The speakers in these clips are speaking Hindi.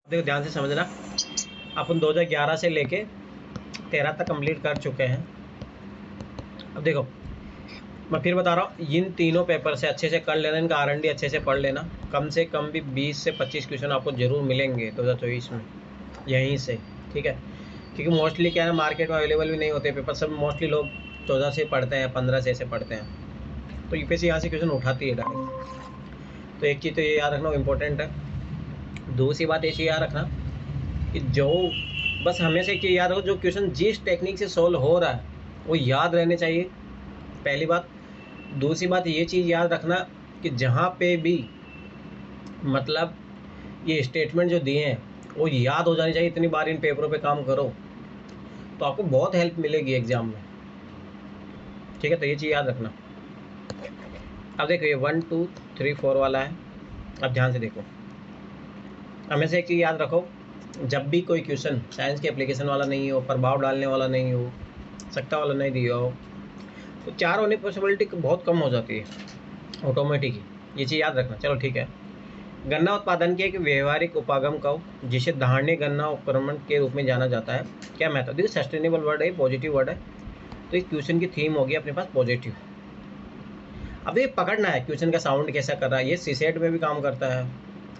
देखो ध्यान से समझना, अपन 2011 से लेके 13 तक कंप्लीट कर चुके हैं। अब देखो मैं फिर बता रहा हूँ, इन तीनों पेपर से अच्छे से कर लेना, इनका R&D अच्छे से पढ़ लेना। कम से कम भी 20 से 25 क्वेश्चन आपको जरूर मिलेंगे 2024 में यहीं से, ठीक है। क्योंकि मोस्टली क्या है, मार्केट में अवेलेबल भी नहीं होते पेपर, सब मोस्टली लोग 14 से पढ़ते हैं, 15 से ऐसे पढ़ते हैं। तो यूपीएससी यहाँ से क्वेश्चन उठाती है डायरेक्ट। तो एक चीज़ तो ये याद रखना इम्पोर्टेंट है। दूसरी बात ये चीज़ याद रखना कि जो बस हमेशा एक चीज़ याद रखो, जो क्वेश्चन जिस टेक्निक से सोल्व हो रहा है वो याद रहने चाहिए, पहली बात। दूसरी बात ये चीज़ याद रखना कि जहाँ पे भी मतलब ये स्टेटमेंट जो दिए हैं वो याद हो जानी चाहिए। इतनी बार इन पेपरों पे काम करो तो आपको बहुत हेल्प मिलेगी एग्जाम में, ठीक है। तो ये चीज़ याद रखना। अब देखो ये 1 2 3 4 वाला है। अब ध्यान से देखो, हमेशा एक चीज़ याद रखो, जब भी कोई क्वेश्चन साइंस के एप्लीकेशन वाला नहीं हो, प्रभाव डालने वाला नहीं हो, सत्ता वाला नहीं दिया हो, तो 4 होने की पॉसिबिलिटी बहुत कम हो जाती है ऑटोमेटिक ही। ये चीज़ याद रखना। चलो ठीक है। गन्ना उत्पादन के एक व्यवहारिक उपागम का जिसे धारणीय गन्ना उपक्रमण के रूप में जाना जाता है, क्या मेथड। देखिए सस्टेनेबल वर्ड है, पॉजिटिव वर्ड है, तो इस क्वेश्चन की थीम होगी अपने पास पॉजिटिव। अब ये पकड़ना है क्वेश्चन का साउंड कैसा कर रहा है। ये सीसेट में भी काम करता है,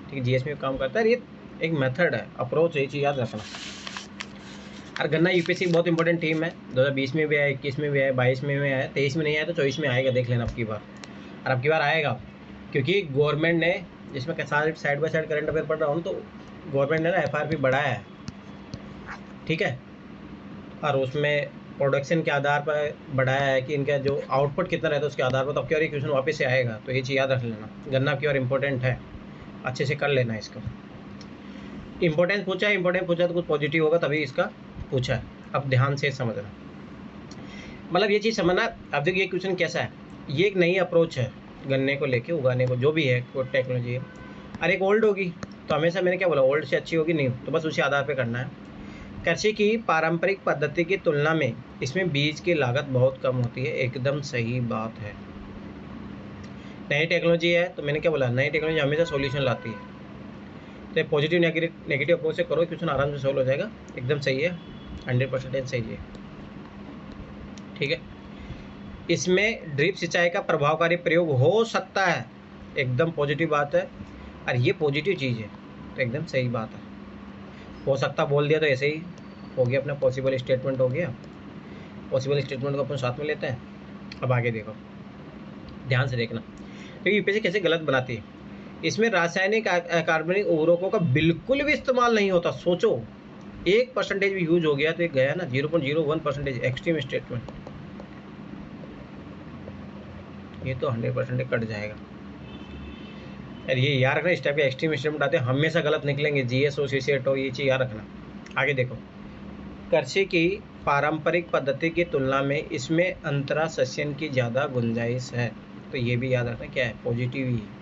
ठीक है, जीएस में भी काम करता है। ये एक मेथड है, अप्रोच है, ये चीज़ याद रखना। और गन्ना यूपीएससी बहुत इंपॉर्टेंट टीम है। 2020 में भी आया, 21 में भी आया, 22 में भी आया, 23 में नहीं आया तो 24 में आएगा, देख लेना अब की बार। और अब की बार आएगा क्योंकि गवर्नमेंट ने, जिसमें side by side current affair पढ़ रहा हूँ, तो गवर्नमेंट ने ना FRP बढ़ाया है, ठीक है। और उसमें प्रोडक्शन के आधार पर बढ़ाया है कि इनका जो आउटपुट कितना रहता है उसके आधार पर। तो अब की बार ये क्वेश्चन वापस से आएगा, तो ये चीज़ याद रख लेना। गन्ना की बार इंपॉर्टेंट है, अच्छे से कर लेना इसको। इंपॉर्टेंस पूछा है, इंपॉर्टेंट पूछा तो कुछ पॉजिटिव होगा तभी इसका पूछा है। अब ध्यान से समझना, मतलब ये चीज़ समझना। अब देखिए ये क्वेश्चन कैसा है, ये एक नई अप्रोच है गन्ने को लेके उगाने को, जो भी है कोई टेक्नोलॉजी है। और एक ओल्ड होगी, तो हमेशा मैंने क्या बोला, ओल्ड से अच्छी होगी नहीं, तो बस उसी आधार पे करना है। कृषि की पारंपरिक पद्धति की तुलना में इसमें बीज की लागत बहुत कम होती है, एकदम सही बात है। नई टेक्नोलॉजी है तो मैंने क्या बोला, नई टेक्नोलॉजी हमेशा सॉल्यूशन लाती है। तो पॉजिटिव नेगेटिव अप्रोच से करो, क्वेश्चन आराम से सोल्व हो जाएगा, एकदम सही है, 100% सही है, ठीक है। इसमें ड्रिप सिंचाई का प्रभावकारी प्रयोग हो सकता है, एकदम पॉजिटिव बात है, और ये पॉजिटिव चीज़ है, तो एकदम सही बात है। हो सकता बोल दिया तो ऐसे ही हो गया, अपना पॉसिबल स्टेटमेंट हो गया। पॉसिबल स्टेटमेंट को अपन साथ में लेते हैं। अब आगे देखो, ध्यान से देखना, क्योंकि यूपीएससी कैसे गलत बनाती है। इसमें रासायनिक कार्बनिक उर्वरकों का बिल्कुल भी इस्तेमाल नहीं होता। सोचो 1% भी यूज हो गया तो ये गया ना, 0.01%, एक्सट्रीम स्टेटमेंट, ये तो 100% कट जाएगा। यार ये याद रखना, इस टाइप के एक्सट्रीम स्टेटमेंट आते हैं हमेशा गलत निकलेंगे, जीएस हो, सीसेट हो, ये चीज़ याद रखना। आगे देखो, कृषि की पारंपरिक पद्धति की तुलना में इसमें अंतरा सस्यन की ज़्यादा गुंजाइश है, तो ये भी याद रखना क्या है, पॉजिटिव ही है।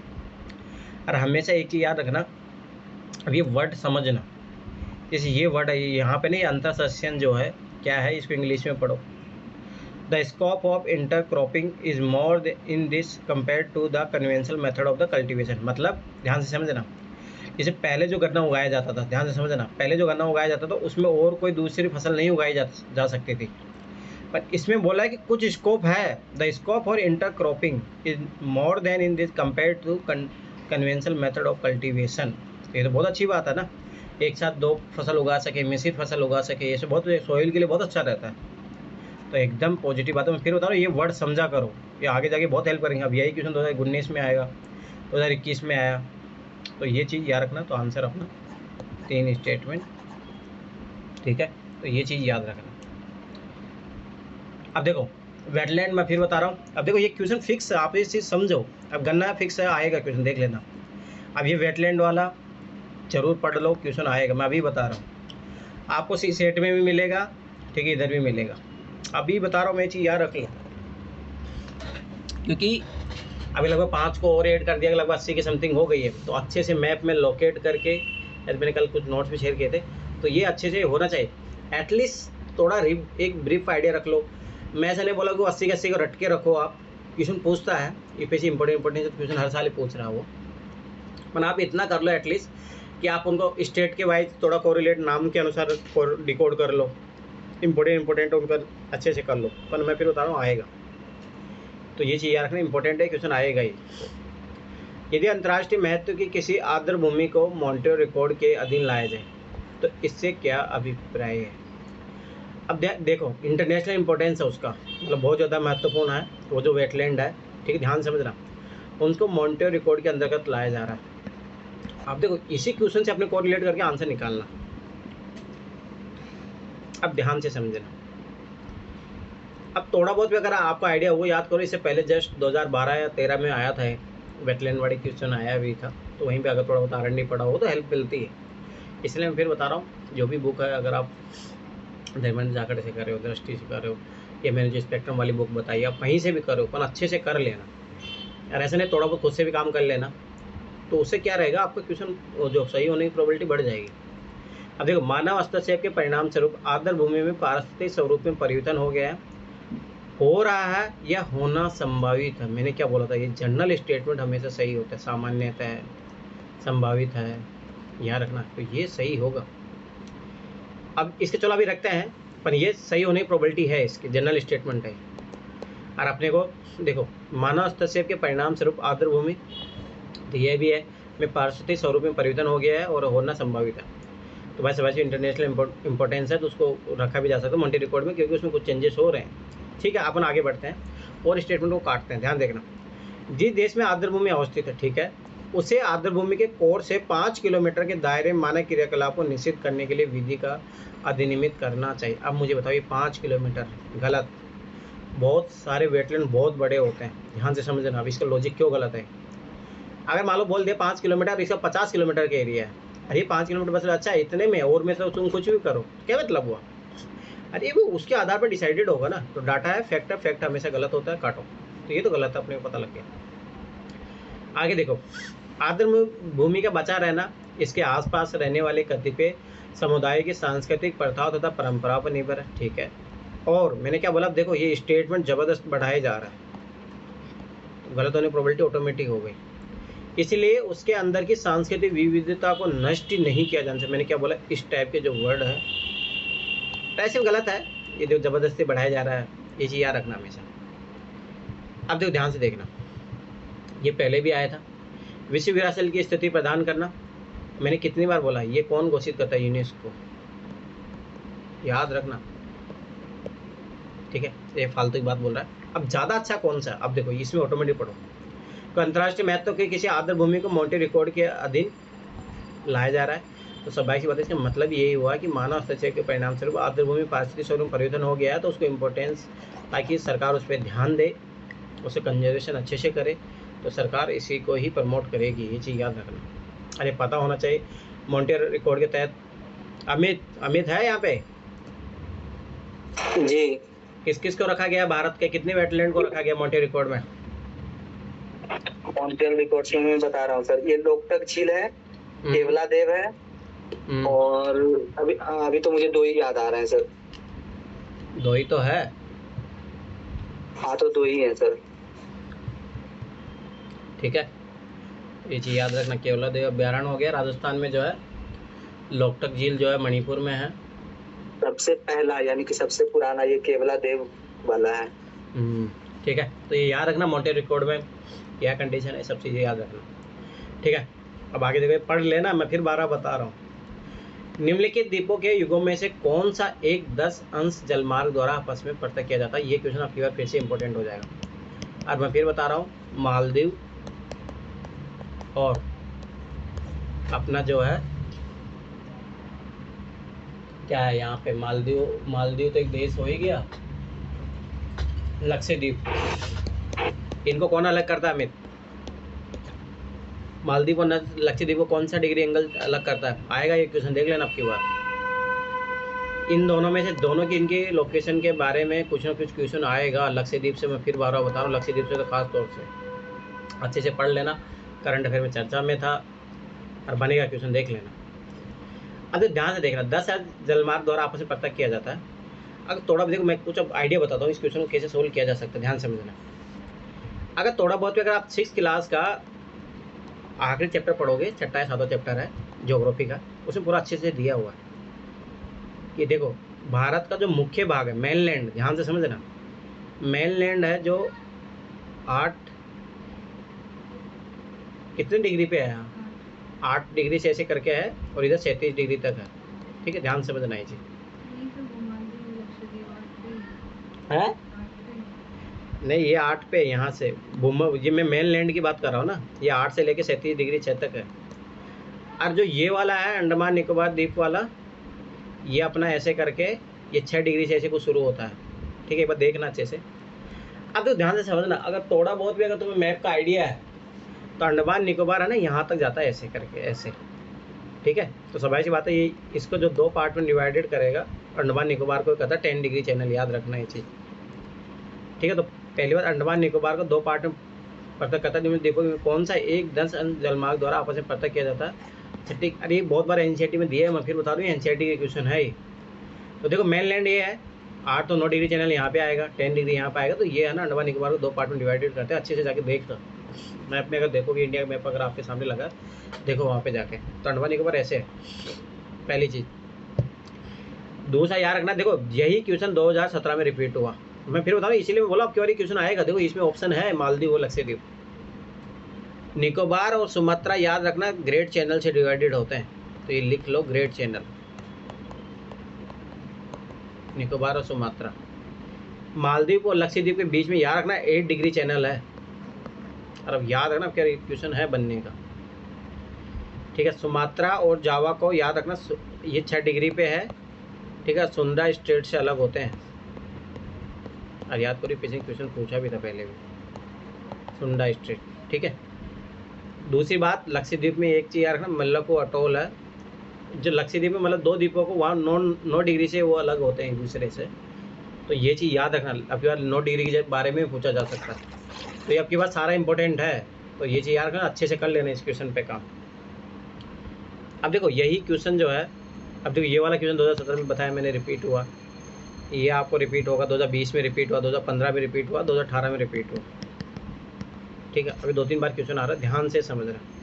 और हमेशा एक चीज़ याद रखना, अब ये वर्ड समझना, जैसे ये वर्ड है यहाँ पे नहीं, अंतर सस्यन जो है क्या है, इसको इंग्लिश में पढ़ो। The scope of intercropping is more in this compare to the conventional method of the cultivation. मतलब ध्यान से समझना, जैसे पहले जो गन्ना उगाया जाता था, ध्यान से समझना, पहले जो गन्ना उगाया जाता था उसमें और कोई दूसरी फसल नहीं उगाई जा सकती थी, पर इसमें बोला है कि कुछ स्कोप है। The scope for intercropping is more than in this compare to conventional method of cultivation. ये तो बहुत अच्छी बात है ना, एक साथ 2 फसल उगा सके, मिश्रित फसल उगा सके, ये सब बहुत सॉइल के लिए बहुत अच्छा रहता है, तो एकदम पॉजिटिव बात है। मैं फिर बता रहा हूँ, ये वर्ड समझा करो, ये आगे जाके बहुत हेल्प करेंगे। अब यही क्वेश्चन 2019 में आएगा, 2021 में आया, तो ये चीज़ याद रखना। तो आंसर अपना 3 स्टेटमेंट, ठीक है, तो ये चीज़ याद रखना। अब देखो वेटलैंड, मैं फिर बता रहा हूँ। अब देखो ये क्वेश्चन फिक्स है, आप ये चीज़ समझो। अब गन्ना फिक्स है, आएगा क्वेश्चन, देख लेना। अब ये वेटलैंड वाला जरूर पढ़ लो, क्वेश्चन आएगा, मैं अभी बता रहा हूँ। आपको सीसेट में भी मिलेगा, ठीक है, इधर भी मिलेगा, अभी बता रहा हूँ मैं, चीज़ याद रख लो। क्योंकि अभी लगभग 5 को और ऐड कर दिया, लगभग 80 की समथिंग हो गई है, तो अच्छे से मैप में लोकेट करके, मैंने कल कुछ नोट्स भी शेयर किए थे, तो ये अच्छे से होना चाहिए। एटलीस्ट थोड़ा एक ब्रीफ आइडिया रख लो। मैं ऐसा नहीं बोला कि 80 के 80 को रट के रखो आप, क्वेश्चन पूछता है यूपीएससी, इंपॉर्टेंट क्वेश्चन हर साल ही पूछ रहा है वो, पर आप इतना कर लो एटलीस्ट कि आप उनको स्टेट के वाइज थोड़ा कोरिलेट नाम के अनुसार डिकोड कर लो, इम्पोर्टेंट उनका अच्छे से कर लो। पर मैं फिर बता रहा हूँ आएगा, तो ये चीज़ याद रखना इम्पोर्टेंट है, क्वेश्चन आएगा ही। यदि अंतर्राष्ट्रीय महत्व की किसी आर्द्र भूमि को मॉन्ट्रियल रिकॉर्ड के अधीन लाया जाए तो इससे क्या अभिप्राय है। अब देखो इंटरनेशनल इंपॉर्टेंस है उसका, मतलब बहुत ज़्यादा महत्वपूर्ण है वो जो वेटलैंड है, ठीक है, ध्यान समझना, उनको मॉन्ट्रियल रिकॉर्ड के अंतर्गत लाया जा रहा है। अब देखो इसी क्वेश्चन से अपने कोरिलेट करके आंसर निकालना। अब ध्यान से समझना, अब थोड़ा बहुत भी अगर आपको आइडिया हो याद करो, इससे पहले जस्ट 2012 या 13 में आया था वेटलैंड वाली क्वेश्चन आया भी था, तो वहीं पे अगर थोड़ा बहुत आर पढ़ा हो तो हेल्प मिलती है। इसलिए मैं फिर बता रहा हूँ, जो भी बुक है अगर आप धर्मेंद्र जाकर से कर रहे हो, दृष्टि से कर रहे हो, या मैंने जो स्पेक्ट्रम वाली बुक बताई आप कहीं से भी कर रहे हो, पर अच्छे से कर लेना यार, ऐसे नहीं थोड़ा बहुत खुद से भी काम कर लेना, तो उससे क्या रहेगा आपका क्वेश्चन जो सही होने की प्रोबेबिलिटी बढ़ जाएगी। अब देखो मानव हस्तक्षेप के परिणाम स्वरूप आर्द्र भूमि में पारिस्थितिक स्वरूप में परिवर्तन हो गया है, हो रहा है या होना संभावित है। मैंने क्या बोला था, ये जनरल स्टेटमेंट हमेशा सही होता है, सामान्यतः है, संभावित है, याद रखना, तो ये सही होगा। अब इसके चलो अभी रखते हैं, पर ये सही होने की प्रोबेबिलिटी है, इसकी जनरल स्टेटमेंट है। और अपने को देखो मानव हस्तक्षेप के परिणाम स्वरूप आर्द्र भूमि, तो ये भी है में पारिस्थितिक स्वरूप में परिवर्तन हो गया है और होना संभावित है, तो वैसे इंटरनेशनल इंपॉर्टेंस है, तो उसको रखा भी जा सकता है मॉन्ट्रियल रिकॉर्ड में, क्योंकि उसमें कुछ चेंजेस हो रहे हैं। ठीक है, अपन आगे बढ़ते हैं और स्टेटमेंट को काटते हैं। ध्यान देखना, जिस देश में आर्द्र भूमि अवस्थित है, ठीक है, उसे आर्द्र भूमि के कोर से 5 किलोमीटर के दायरे में मानव क्रियाकलाप को निश्चित करने के लिए विधि का अधिनियमित करना चाहिए। अब मुझे बताओ ये 5 किलोमीटर गलत, बहुत सारे वेटलैंड बहुत बड़े होते हैं, ध्यान से समझना। अब इसका लॉजिक क्यों गलत है, अगर मान लो बोल दे 5 किलोमीटर, इसका 50 किलोमीटर का एरिया है, अरे 5 किलोमीटर बस अच्छा है, इतने में और में से तुम कुछ भी करो, क्या मतलब हुआ। अरे वो उसके आधार पर डिसाइडेड होगा ना, तो डाटा है, फैक्ट हमेशा गलत होता है, काटो, तो ये तो गलत है, अपने को पता लग गया। आगे देखो, आर्द्र भूमि का बचा रहना इसके आसपास रहने वाले कतिपय समुदाय की सांस्कृतिक प्रथाओं तथा परंपराओं पर निर्भर है, ठीक है। और मैंने क्या बोला, देखो ये स्टेटमेंट जबरदस्त बढ़ाया जा रहा है, गलत होने की प्रोबेबिलिटी ऑटोमेटिक हो गई, इसलिए उसके अंदर की सांस्कृतिक विविधता को नष्ट नहीं किया जाना चाहिए। मैंने क्या बोला, इस टाइप के जो वर्ड है ऐसे गलत है, ये जो जबरदस्ती बढ़ाया जा रहा है, ये चीज़ याद रखना हमेशा। अब देखो ध्यान से देखना, ये पहले भी आया था, विश्व विरासत की स्थिति प्रदान करना, मैंने कितनी बार बोला, ये कौन घोषित करता है, यूनेस्को, याद रखना, ठीक है, ये फालतू की बात बोल रहा है। अब ज़्यादा अच्छा कौन सा, अब देखो इसमें ऑटोमेटिक पढ़ो, तो अंतर्राष्ट्रीय महत्व के किसी आर्द्र भूमि को मॉन्ट्रियल रिकॉर्ड के अधीन लाया जा रहा है, तो स्वाभाविक सी बात है, इसका मतलब यही हुआ कि मानव हस्तक्षेप के परिणाम स्वरूप आर्द्र भूमि पारिस्थितिक स्वरूप में परिवर्तन हो गया है, तो उसको इम्पोर्टेंस, ताकि सरकार उस पर ध्यान दे, उसे कंजर्वेशन अच्छे से करे, तो सरकार इसी को ही प्रमोट करेगी, ये चीज़ याद रखना। अरे पता होना चाहिए मॉन्ट्रियल रिकॉर्ड के तहत। अमित है यहाँ पे जी, किस किस को रखा गया, भारत के कितने वेटलैंड को रखा गया मॉन्ट्रियल रिकॉर्ड में। मॉन्ट्रियल रिकॉर्ड्स में मैं बता रहा हूँ सर, ये लोकटक झील है, केवला देव है, और अभी तो मुझे 2 ही याद आ रहे हैं सर। 2 ही तो है, हाँ तो 2 ही है सर। ठीक है, ये चीज़ याद रखना, केवला देव अभ्यारण्य हो गया राजस्थान में जो है, लोकटक झील जो है मणिपुर में है, सबसे पहला यानी कि सबसे पुराना ये केवला देव वाला है। ठीक है, तो ये याद रखना मॉन्ट्रियल रिकॉर्ड में क्या कंडीशन है, सब चीज़ें याद रखना, ठीक है। अब आगे देखो, पढ़ लेना, मैं फिर 12 बता रहा हूँ। निम्नलिखित द्वीपों के युगों में से कौन सा एक 10 अंश जलमार्ग द्वारा आपस में पृथक किया जाता है, ये क्वेश्चन आपकी बार फिर से इंपॉर्टेंट हो जाएगा। और मैं फिर बता रहा हूँ, मालदीव और अपना जो है क्या है यहाँ पे, मालदीव तो एक देश हो ही गया, लक्षद्वीप, इनको कौन अलग करता है अमित, मालदीव और लक्षद्वीप को कौन सा डिग्री एंगल अलग करता है, आएगा ये क्वेश्चन, देख लेना आपकी बार। इन दोनों में से दोनों की इनके लोकेशन के बारे में कुछ ना कुछ क्वेश्चन आएगा। लक्षद्वीप से मैं फिर 12 बता रहा हूँ, लक्षद्वीप से तो खास तौर से अच्छे से पढ़ लेना, करंट अफेयर में चर्चा में था और बनेगा क्वेश्चन, देख लेना। अब ध्यान से देखना, 10 जलमार्ग द्वारा आपस में पृथक किया जाता है। अगर थोड़ा देखो, मैं कुछ अब आइडिया बताता हूँ इस क्वेश्चन को कैसे सोल्व किया जा सकता है, ध्यान समझना। अगर थोड़ा बहुत भी अगर आप 6th क्लास का आखिरी चैप्टर पढ़ोगे, 6वां या 7वां चैप्टर है, ज्योग्राफी का, उसमें पूरा अच्छे से दिया हुआ है कि देखो भारत का जो मुख्य भाग है मेनलैंड, ध्यान से समझना, मेनलैंड है जो 8 कितने डिग्री पे है, 8 डिग्री से ऐसे करके है और इधर 37 डिग्री तक है। ठीक है, ध्यान से समझना ये चीज़ है। नहीं ये 8 पे यहाँ से ये मैं मेन लैंड की बात कर रहा हूँ ना, ये 8 से लेके 37 डिग्री 6 तक है। और जो ये वाला है अंडमान निकोबार द्वीप वाला, ये अपना ऐसे करके ये 6 डिग्री से ऐसे कुछ शुरू होता है। ठीक है, एक बार देखना अच्छे से। अब तो ध्यान से समझना, अगर थोड़ा बहुत भी अगर तुम्हें मैप का आइडिया है तो अंडमान निकोबार है ना यहाँ तक जाता है ऐसे करके ऐसे। ठीक है, तो सभी सी बात है, ये इसको जो 2 पार्ट में डिवाइडेड करेगा अंडमान निकोबार को कहता है 10 डिग्री चैनल, याद रखना ये चीज़। ठीक है, तो पहली बार अंडमान निकोबार को 2 पार्ट में पृथक करता है। देखो कौन सा एक 10 जलमार्ग द्वारा आपस में पृथक किया जाता है। ठीक, अरे बहुत बार एनसीईआरटी में दिया है, मैं फिर बता दूँ एनसीईआरटी के क्वेश्चन है। तो देखो मेनलैंड ये है 8 तो 9 डिग्री चैनल यहाँ पे आएगा, 10 डिग्री यहाँ पे आएगा। तो ये है ना अंडमान निकोबार को 2 पार्ट में डिवाइडेड करते हैं। अच्छे से जाके देख लो मैप में, अगर देखोगे इंडिया का मैप अगर आपके सामने लगा देखो वहाँ पे जाके, तो अंडमान निकोबार ऐसे है पहली चीज़। दूसरा याद रखना, देखो यही क्वेश्चन 2017 में रिपीट हुआ। मैं फिर बता रहा हूँ, इसीलिए मैं बोला अब क्यों क्वेश्चन आएगा। देखो इसमें ऑप्शन है मालदीव और लक्षद्वीप। निकोबार और सुमात्रा याद रखना ग्रेट चैनल से डिवाइडेड होते हैं, तो ये लिख लो ग्रेट चैनल, निकोबार और सुमात्रा। मालदीव और लक्षद्वीप के बीच में याद रखना 8 डिग्री चैनल है। और अब याद रखना क्या क्वेश्चन है बनने का। ठीक है, सुमात्रा और जावा को याद रखना ये 6 डिग्री पे है। ठीक है, सुंदा स्टेट से अलग होते हैं। और याद करिए पीछे क्वेश्चन पूछा भी था पहले भी, सुंदा स्टेट। ठीक है, दूसरी बात लक्षद्वीप में एक चीज़ याद रखना, मल्लको अटोल है जो लक्षद्वीप में, मतलब 2 द्वीपों को वहाँ 9 डिग्री से वो अलग होते हैं एक दूसरे से। तो ये चीज़ याद रखना, आपके पास 9 डिग्री के बारे में पूछा जा सकता है, तो ये आपके पास सारा इंपॉर्टेंट है। तो ये चीज़ याद रखना, अच्छे से कर लेना इस क्वेश्चन पे काम। अब देखो यही क्वेश्चन जो है, अब देखो ये वाला क्वेश्चन 2017 में बताया मैंने रिपीट हुआ, ये आपको रिपीट होगा 2020 में रिपीट हुआ, 2015 में रिपीट हुआ, 2018 में रिपीट हुआ। ठीक है, अभी 2-3 बार क्वेश्चन आ रहा है, ध्यान से समझ रहा।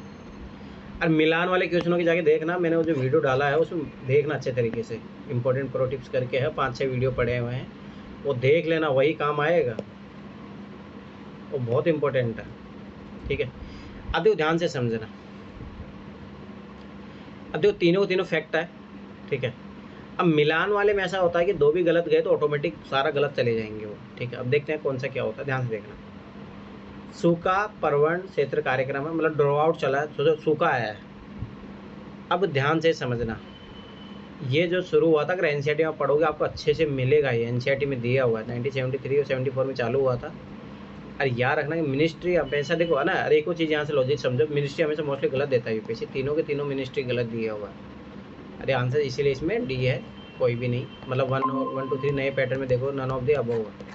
और मिलान वाले क्वेश्चनों की जाके देखना, मैंने वो जो वीडियो डाला है उसमें देखना अच्छे तरीके से, इंपॉर्टेंट प्रो टिप्स करके है, 5-6 वीडियो पड़े हुए हैं, वो देख लेना, वही काम आएगा, वो बहुत इंपॉर्टेंट है। ठीक है, अब देखो ध्यान से समझना, अब देखो तीनों फैक्ट है। ठीक है, अब मिलान वाले में ऐसा होता है कि 2 भी गलत गए तो ऑटोमेटिक सारा गलत चले जाएंगे वो। ठीक है, अब देखते हैं कौन सा क्या होता है, ध्यान से देखना। सूखा पर्वण क्षेत्र कार्यक्रम है, मतलब ड्रॉ आउट चला है, तो सूखा आया है। अब ध्यान से समझना, ये जो शुरू हुआ था, अगर एनसीईआरटी में पढ़ोगे आपको अच्छे से मिलेगा, ये एनसीईआरटी में दिया हुआ है, 1973 और 74 में चालू हुआ था। और याद रखना कि मिनिस्ट्री हमेशा, देखो है ना, अरे एक चीज़ यहाँ से लॉजिक समझो, मिनिस्ट्री हमेशा मोस्टली गलत देता है यूपीएससी, तीनों के तीनों मिनिस्ट्री गलत दिया हुआ है। अरे आंसर इसीलिए इसमें डी है, कोई भी नहीं, मतलब 1 2 3 नए पैटर्न में देखो नन ऑफ द अबव है।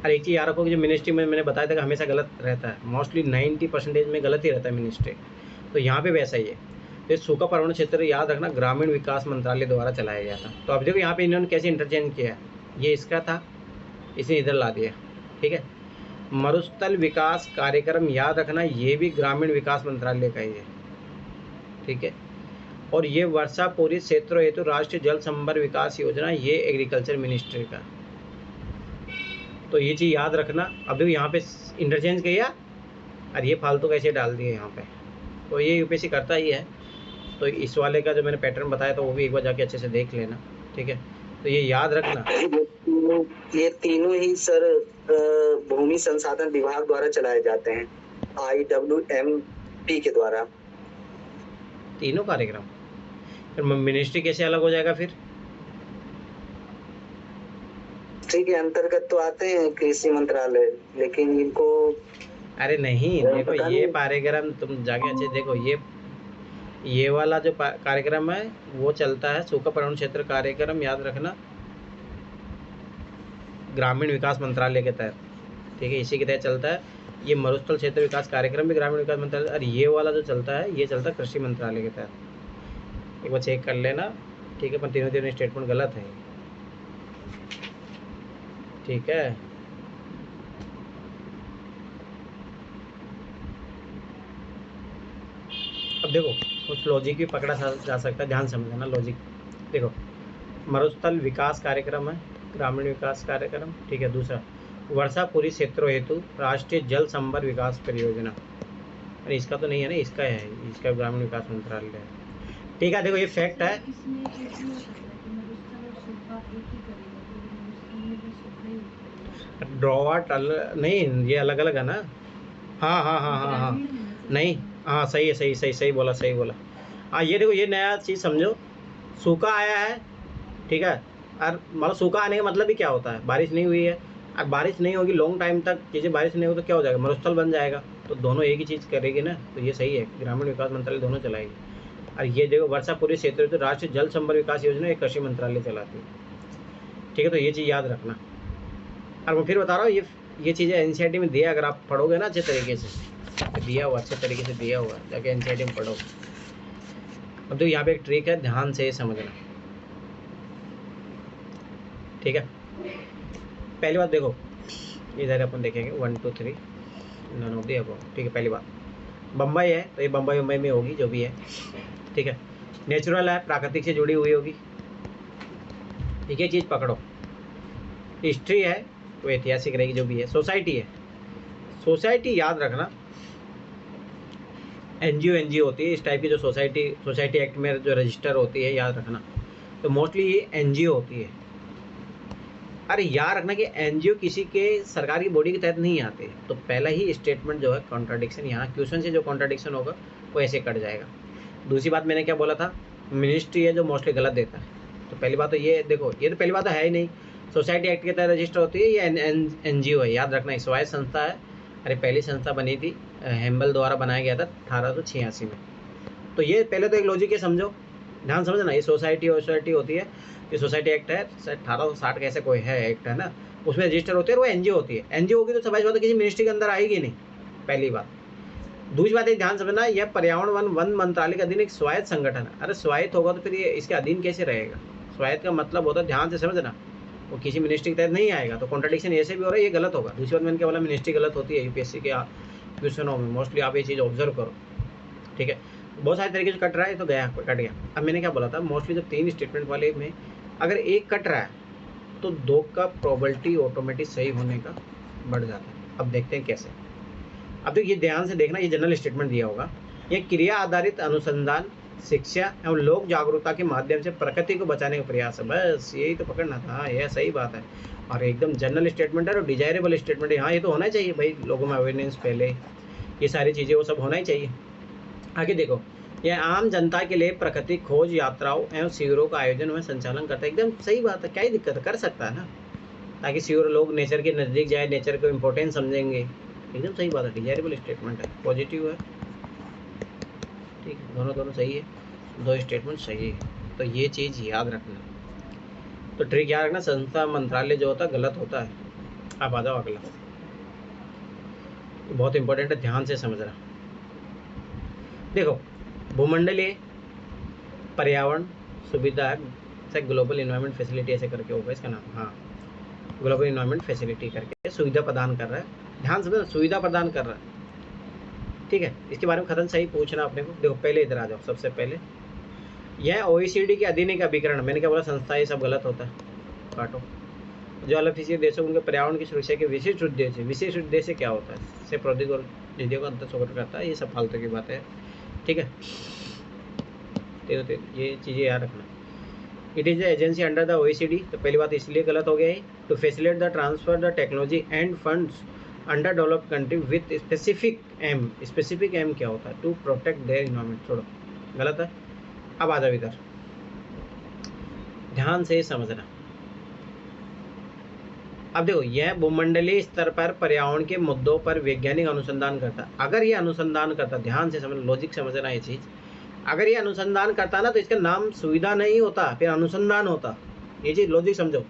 और एक चीज़ याद रखो कि जो मिनिस्ट्री में मैंने बताया था कि हमेशा गलत रहता है, मोस्टली 90% में गलत ही रहता है मिनिस्ट्री, तो यहाँ पे वैसा ही है। तो सूखा पर्वण क्षेत्र याद रखना ग्रामीण विकास मंत्रालय द्वारा चलाया गया था। तो अब देखो यहाँ पे इन्होंने कैसे इंटरचेंज किया, ये इसका था, इसे इधर ला दिया। ठीक है, मरुस्थल विकास कार्यक्रम याद रखना ये भी ग्रामीण विकास मंत्रालय का ही है। ठीक है, और ये वर्षा पूरी क्षेत्रों हेतु राष्ट्रीय जल संभर विकास योजना, ये एग्रीकल्चर मिनिस्ट्री का। तो ये चीज़ याद रखना। अब देखो यहाँ पे इंटरचेंज किया और ये फालतू कैसे डाल दिए यहाँ पे, तो ये यूपीएससी करता ही है। तो इस वाले का जो मैंने पैटर्न बताया था वो भी एक बार जाके अच्छे से देख लेना। ठीक है, तो ये याद रखना, ये तीनों ही सर भूमि संसाधन विभाग द्वारा चलाए जाते हैं, IWMP के द्वारा। तीनों कार्यक्रम, फिर मिनिस्ट्री कैसे अलग हो जाएगा फिर? ठीक है, अंतर्गत तो आते हैं कृषि मंत्रालय, लेकिन इनको, अरे नहीं देखो ये कार्यक्रम तुम जाके अच्छे देखो, ये वाला जो कार्यक्रम है वो चलता है सूखा पर्वण क्षेत्र कार्यक्रम, याद रखना ग्रामीण विकास मंत्रालय के तहत। ठीक है, इसी के तहत चलता है। ये मरुस्थल क्षेत्र विकास कार्यक्रम भी ग्रामीण विकास मंत्रालय, और ये वाला जो चलता है ये चलता है कृषि मंत्रालय के तहत। एक बार चेक कर लेना। ठीक है, पर तीनों स्टेटमेंट गलत है। ठीक है, अब देखो कुछ लॉजिक भी पकड़ा जा सकता है, ध्यान समझना लॉजिक। देखो, मरुस्थल विकास कार्यक्रम है, ग्रामीण विकास कार्यक्रम, ठीक है। दूसरा, वर्षापुरी क्षेत्रों हेतु राष्ट्रीय जल संभर विकास परियोजना, अरे इसका तो नहीं है ना, इसका है, इसका ग्रामीण विकास मंत्रालय है, ठीक है। देखो ये फैक्ट है। ड्रॉट नहीं, ये अलग अलग है ना। हाँ हाँ हाँ हाँ हाँ, नहीं, हाँ सही है, सही सही सही बोला, सही बोला। हाँ ये देखो, ये नया चीज़ समझो, सूखा आया है, ठीक है। और मतलब सूखा आने का मतलब भी क्या होता है, बारिश नहीं हुई है। अब बारिश नहीं होगी लॉन्ग टाइम तक, चीज़ें बारिश नहीं हो तो क्या हो जाएगा, मरुस्थल बन जाएगा। तो दोनों एक ही चीज़ करेगी ना, तो ये सही है, ग्रामीण विकास मंत्रालय दोनों चलाएगी। और ये देखो, वर्षा पूरे क्षेत्र तो राष्ट्रीय जल संभर विकास योजना एक कृषि मंत्रालय चलाती है, ठीक है। तो ये चीज़ याद रखना। और मैं फिर बता रहा हूँ, ये चीज़ें एनसीईआरटी में दिया, अगर आप पढ़ोगे ना अच्छे तरीके से, दिया हुआ, अच्छे तरीके से दिया हुआ, जाके एनसीईआरटी में पढ़ो। अब तो यहाँ पे एक ट्रिक है, ध्यान से समझना, ठीक है। पहली बात देखो, इधर अपन देखेंगे 1 2 3 नन ऑफ द अबव, ठीक है। पहली बात, बम्बई है तो ये बम्बई में होगी जो भी है, ठीक है। नेचुरल है, प्राकृतिक से जुड़ी हुई होगी, ठीक है, चीज़ पकड़ो। हिस्ट्री है तो ऐतिहासिक रहेगी जो भी है। सोसाइटी है, सोसाइटी याद रखना, एनजीओ होती है इस टाइप की, जो सोसाइटी एक्ट में जो रजिस्टर होती है, याद रखना। तो मोस्टली ये एनजीओ होती है। अरे याद रखना कि एनजीओ किसी के सरकारी बॉडी के तहत नहीं आते। तो पहला ही स्टेटमेंट जो है कॉन्ट्राडिक्शन, यहाँ क्वेश्चन से जो कॉन्ट्राडिक्शन होगा वो ऐसे कट जाएगा। दूसरी बात मैंने क्या बोला था, मिनिस्ट्री है जो मोस्टली गलत देता है। तो पहली बात तो ये देखो, ये तो पहली बात तो है ही नहीं, सोसाइटी एक्ट के तहत रजिस्टर होती है, ये एनजीओ है, याद रखना। स्वायत्त संस्था है, अरे पहली संस्था बनी थी हेम्बल द्वारा बनाया गया था 1886 में। तो ये पहले तो एक लॉजिक है, समझो, ध्यान समझना। ये सोसाइटी होती है, ये सोसाइटी एक्ट है 1860 का, ऐसे कोई है एक्ट है ना, उसमें रजिस्टर होती है, और वो एनजीओ होती है। एनजीओ होगी तो समझ बात किसी मिनिस्ट्री के अंदर आएगी नहीं, पहली बात। दूसरी बात, एक ध्यान समझना, यह पर्यावरण वन मंत्रालय के अधीन एक स्वायत्त संगठन है। अरे स्वायत्त होगा तो फिर ये इसके अधीन कैसे रहेगा? स्वायत्त का मतलब होता है, ध्यान से समझना, वो किसी मिनिस्ट्री के तहत नहीं आएगा। तो कॉन्ट्रडिक्शन ऐसे भी हो रहा है, ये गलत होगा। दूसरी बात मैंने क्या बोला, मिनिस्ट्री गलत होती है यूपीएससी के क्वेश्चनों में, मोस्टली आप ये चीज़ ऑब्जर्व करो, ठीक है। बहुत सारे तरीके से कट रहा है तो कट गया। अब मैंने क्या बोला था, मोस्टली जब 3 स्टेटमेंट वाले में अगर एक कट रहा है तो 2 का प्रोबेबिलिटी ऑटोमेटिक सही होने का बढ़ जाता है। अब देखते हैं कैसे। अब तो ये ध्यान से देखना, ये जनरल स्टेटमेंट दिया होगा, ये क्रिया आधारित अनुसंधान, शिक्षा एवं लोक जागरूकता के माध्यम से प्रकृति को बचाने का प्रयास है, बस यही तो पकड़ना था। यह सही बात है, और एकदम जनरल स्टेटमेंट है और डिजायरेबल स्टेटमेंट है। हाँ ये तो होना चाहिए भाई, लोगों में अवेयरनेस, पहले ये सारी चीज़ें वो सब होना ही चाहिए। आगे देखो, यह आम जनता के लिए प्रकृति खोज यात्राओं एवं शिविरों का आयोजन में संचालन करता है, एकदम सही बात है, क्या ही दिक्कत है, कर सकता है ना, ताकि शिविर लोग नेचर के नज़दीक जाए, नेचर को इम्पोर्टेंस समझेंगे, एकदम सही बात है, डिजायरेबल स्टेटमेंट है, पॉजिटिव है, ठीक है। दोनों सही है, 2 स्टेटमेंट सही है। तो ये चीज़ याद रखना, तो ट्रिक याद रखना, संस्था मंत्रालय जो होता है गलत होता है। अब आ जाओ अगला, बहुत इंपॉर्टेंट है, ध्यान से समझना। देखो, भूमंडलीय पर्यावरण सुविधा है, ग्लोबल इन्वायरमेंट फैसिलिटी ऐसे करके होगा इसका नाम, हाँ, ग्लोबल इन्वायरमेंट फैसिलिटी करके सुविधा प्रदान कर रहा है, ध्यान समझना, सुविधा प्रदान कर रहा है, ठीक है। इसके बारे में खतन सही पूछना अपने को। देखो पहले इधर आ जाओ, सबसे पहले यह OECD के अधीन एक अभिकरण, मैंने क्या बोला, संस्था, ये सब गलत होता है, काटो। जो अल्पसंख्यक देशों उनके पर्यावरण की सुरक्षा के विशिष्ट उद्देश्य क्या होता है, से प्रौद्योगिकी और निधियों का अंतर सपोर्ट करता है, ये सब फालतू की बात है, ठीक है। ये चीज़ें याद रखना। It is the agency under the OECD, तो पहली बात इसलिए गलत हो गया है, to facilitate the transfer the technology and funds under developed country with specific aim. Specific aim क्या होता है, टू प्रोटेक्ट देयर इन्वायरमेंट, छोड़ो, गलत है। अब आ जाओ इधर, ध्यान से समझना। अब देखो, यह भूमंडलीय स्तर पर पर्यावरण के मुद्दों पर वैज्ञानिक अनुसंधान करता। अगर ये अनुसंधान करता, ध्यान से समझ, लॉजिक समझना ये चीज़, अगर ये अनुसंधान करता ना तो इसका नाम सुविधा नहीं होता, फिर अनुसंधान होता। ये चीज़ लॉजिक समझो।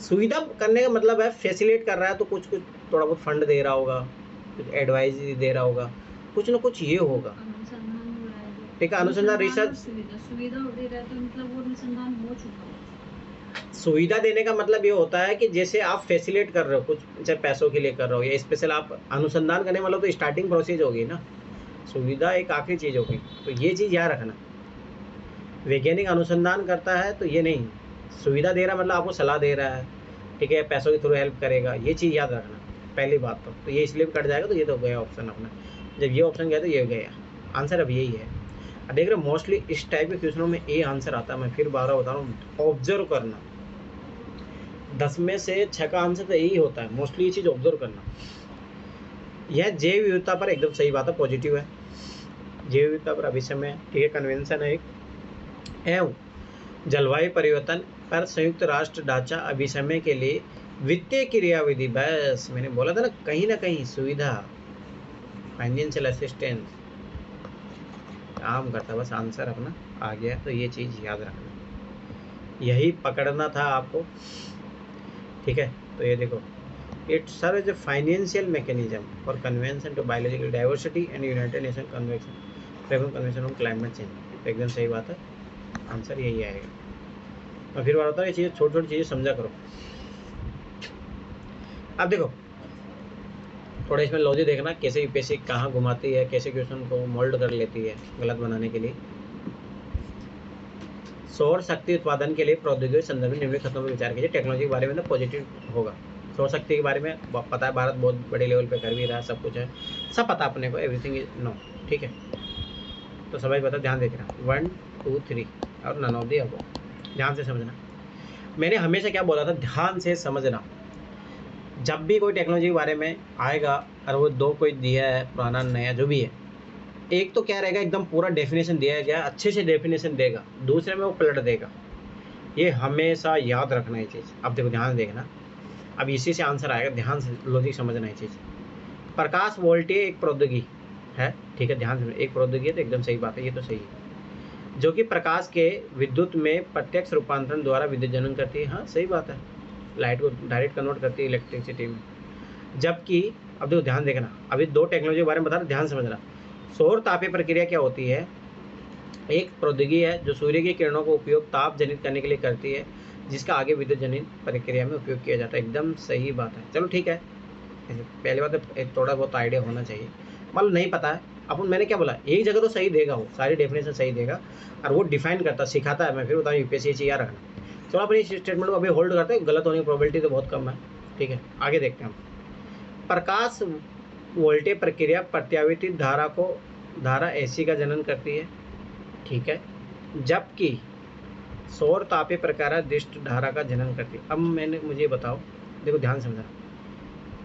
सुविधा करने का मतलब है फैसिलिटेट कर रहा है, तो कुछ थोड़ा बहुत फंड दे रहा होगा, कुछ एडवाइस दे रहा होगा, कुछ ना कुछ ये होगा, ठीक है। अनुसंधान रिसर्च, सुविधा दे रहा है तो मतलब वो अनुसंधान हो चुका है। सुविधा देने का मतलब ये होता है कि जैसे आप फैसिलिटेट कर रहे हो, कुछ चाहे पैसों के लिए कर रहे हो या स्पेशल आप अनुसंधान करने वाला, तो स्टार्टिंग प्रोसेस होगी ना, सुविधा एक आखिरी चीज़ होगी। तो ये चीज़ याद रखना, वैज्ञानिक अनुसंधान करता है तो ये नहीं सुविधा दे रहा मतलब आपको सलाह दे रहा है, ठीक है, पैसों के थ्रू हेल्प करेगा, ये चीज़ याद रखना पहली बात। तो ये इसलिए भी कट जाएगा, तो ये तो गया ऑप्शन अपना, जब ये ऑप्शन गया तो ये गया आंसर, अब यही है। अब देख रहे हो मोस्टली इस टाइप के क्वेश्चनों में ए आंसर आता है। मैं फिर बार बता रहा हूँ, ऑब्जर्व करना, 10 में से 6 का आंसर तो यही होता है मोस्टली, ये चीज़ ऑब्जर्व करना। यह जैव विविधता पर एकदम सही बात है, पॉजिटिव है, जैव विविधता पर अभिसमय, ठीक है, कन्वेंशन है एक, एवं जलवायु परिवर्तन पर संयुक्त राष्ट्र ढांचा अभिसमय के लिए वित्तीय क्रियाविधि, बस मैंने बोला था ना कहीं सुविधा, फाइनेंशियल असिस्टेंस काम करता, बस आंसर अपना आ गया। तो ये चीज़ याद रखना, यही पकड़ना था आपको, ठीक है। तो ये देखो, it serve as a financial mechanism for convention to biological diversity and United Nation convention on climate change. एकदम सही बात है, आंसर यही आएगा। मैं फिर बताता हूँ, ये चीज़ें छोटी छोटी चीज़ें समझा करो। अब देखो थोड़ा इसमें लॉजिक देखना, कैसे यूपीएससी कहाँ घुमाती है, कैसे क्वेश्चन को मोल्ड कर लेती है गलत बनाने के लिए। सौर शक्ति उत्पादन के लिए प्रौद्योगिकी संदर्भ में निम्न खतरों पर विचार कीजिए। टेक्नोलॉजी के बारे में तो पॉजिटिव होगा, सौर शक्ति के बारे में पता है, भारत बहुत बड़े लेवल पे कर भी रहा है, सब कुछ है, सब पता अपने को, एवरीथिंग इज नो, ठीक है। तो सभी बता, ध्यान देना, 1 2 3 और नन ऑफ दी अबव, ध्यान से समझना। मैंने हमेशा क्या बोला था, ध्यान से समझना। जब भी कोई टेक्नोलॉजी के बारे में आएगा और वो दो कोई दिया है, पुराना नया जो भी है, एक तो क्या रहेगा एकदम पूरा डेफिनेशन दिया गया, अच्छे से डेफिनेशन देगा, दूसरे में वो पलट देगा। ये हमेशा याद रखना ये चीज़। अब देखो ध्यान देखना, अब इसी से आंसर आएगा, ध्यान से लॉजिक समझना ये चीज़। प्रकाश वोल्टेज एक प्रौद्योगिकी है, ठीक है, ध्यान से, एक प्रौद्योगिकी है तो एकदम सही बात है, ये तो सही है, जो कि प्रकाश के विद्युत में प्रत्यक्ष रूपांतरण द्वारा विद्युत जनन करती है। हाँ सही बात है, लाइट को डायरेक्ट कन्वर्ट करती है इलेक्ट्रिसिटी में। जबकि अब देखो ध्यान देखना, अभी दो टेक्नोलॉजी के बारे में बता रहा, ध्यान समझना। सौर तापीय प्रक्रिया क्या होती है, एक प्रौद्योगिकी है जो सूर्य की किरणों का उपयोग ताप जनित करने के लिए करती है, जिसका आगे विद्युत जनित प्रक्रिया में उपयोग किया जाता है। एकदम सही बात है, चलो ठीक है। पहली बात तो थोड़ा बहुत आइडिया होना चाहिए, मतलब नहीं पता है अपन, मैंने क्या बोला, एक जगह तो सही देगा, वो सारी डेफिनेशन सही देगा और वो डिफाइन करता सिखाता है। मैं फिर बताऊँ यूपीएससी चीज़ याद रखना। चलो अपनी इस स्टेटमेंट को अभी होल्ड करते हैं, गलत होने की प्रोबेबिलिटी तो बहुत कम है, ठीक है, आगे देखते हैं हम। प्रकाश वोल्टेज प्रक्रिया प्रत्यावर्तित धारा एसी का जनन करती है, ठीक है, जबकि सौर तापीय प्रक्रिया दिष्ट धारा का जनन करती है। अब मुझे बताओ, देखो ध्यान समझना,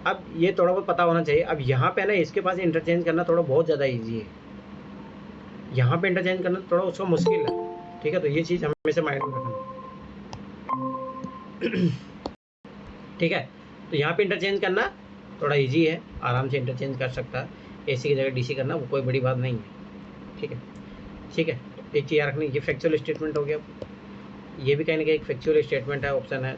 अब ये थोड़ा बहुत पता होना चाहिए। अब यहाँ पे ना इसके पास इंटरचेंज करना थोड़ा बहुत ज़्यादा इजी है, यहाँ पे इंटरचेंज करना थोड़ा उसका मुश्किल है, ठीक है। तो ये चीज़ हमेशा माइंड में रखना, ठीक है। तो यहाँ पे इंटरचेंज करना थोड़ा इजी है, आराम से इंटरचेंज कर सकता है, एसी की जगह डीसी करना वो कोई बड़ी बात नहीं है, ठीक है, ठीक है। एक चीज़ याद रखनी, ये फैक्चुअल स्टेटमेंट हो गया, ये भी कहीं ना कहीं एक फैक्चुअल स्टेटमेंट है, ऑप्शन है।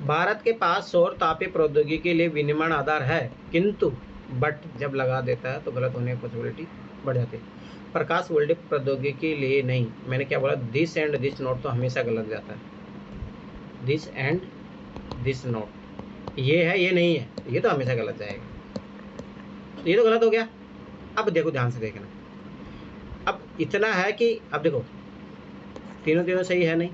भारत के पास सौर तापीय प्रौद्योगिकी के लिए विनिर्माण आधार है, किंतु बट जब लगा देता है तो गलत होने की पॉसिबिलिटी बढ़ जाती है। प्रकाश वोल्टेज प्रौद्योगिकी के लिए नहीं, मैंने क्या बोला, दिस एंड दिस नोट तो हमेशा गलत जाता है, दिस एंड दिस नोट, ये है ये नहीं है, ये तो हमेशा गलत जाएगा, तो ये तो गलत हो गया। अब देखो ध्यान से देखना, अब इतना है कि अब देखो तीनों सही है नहीं।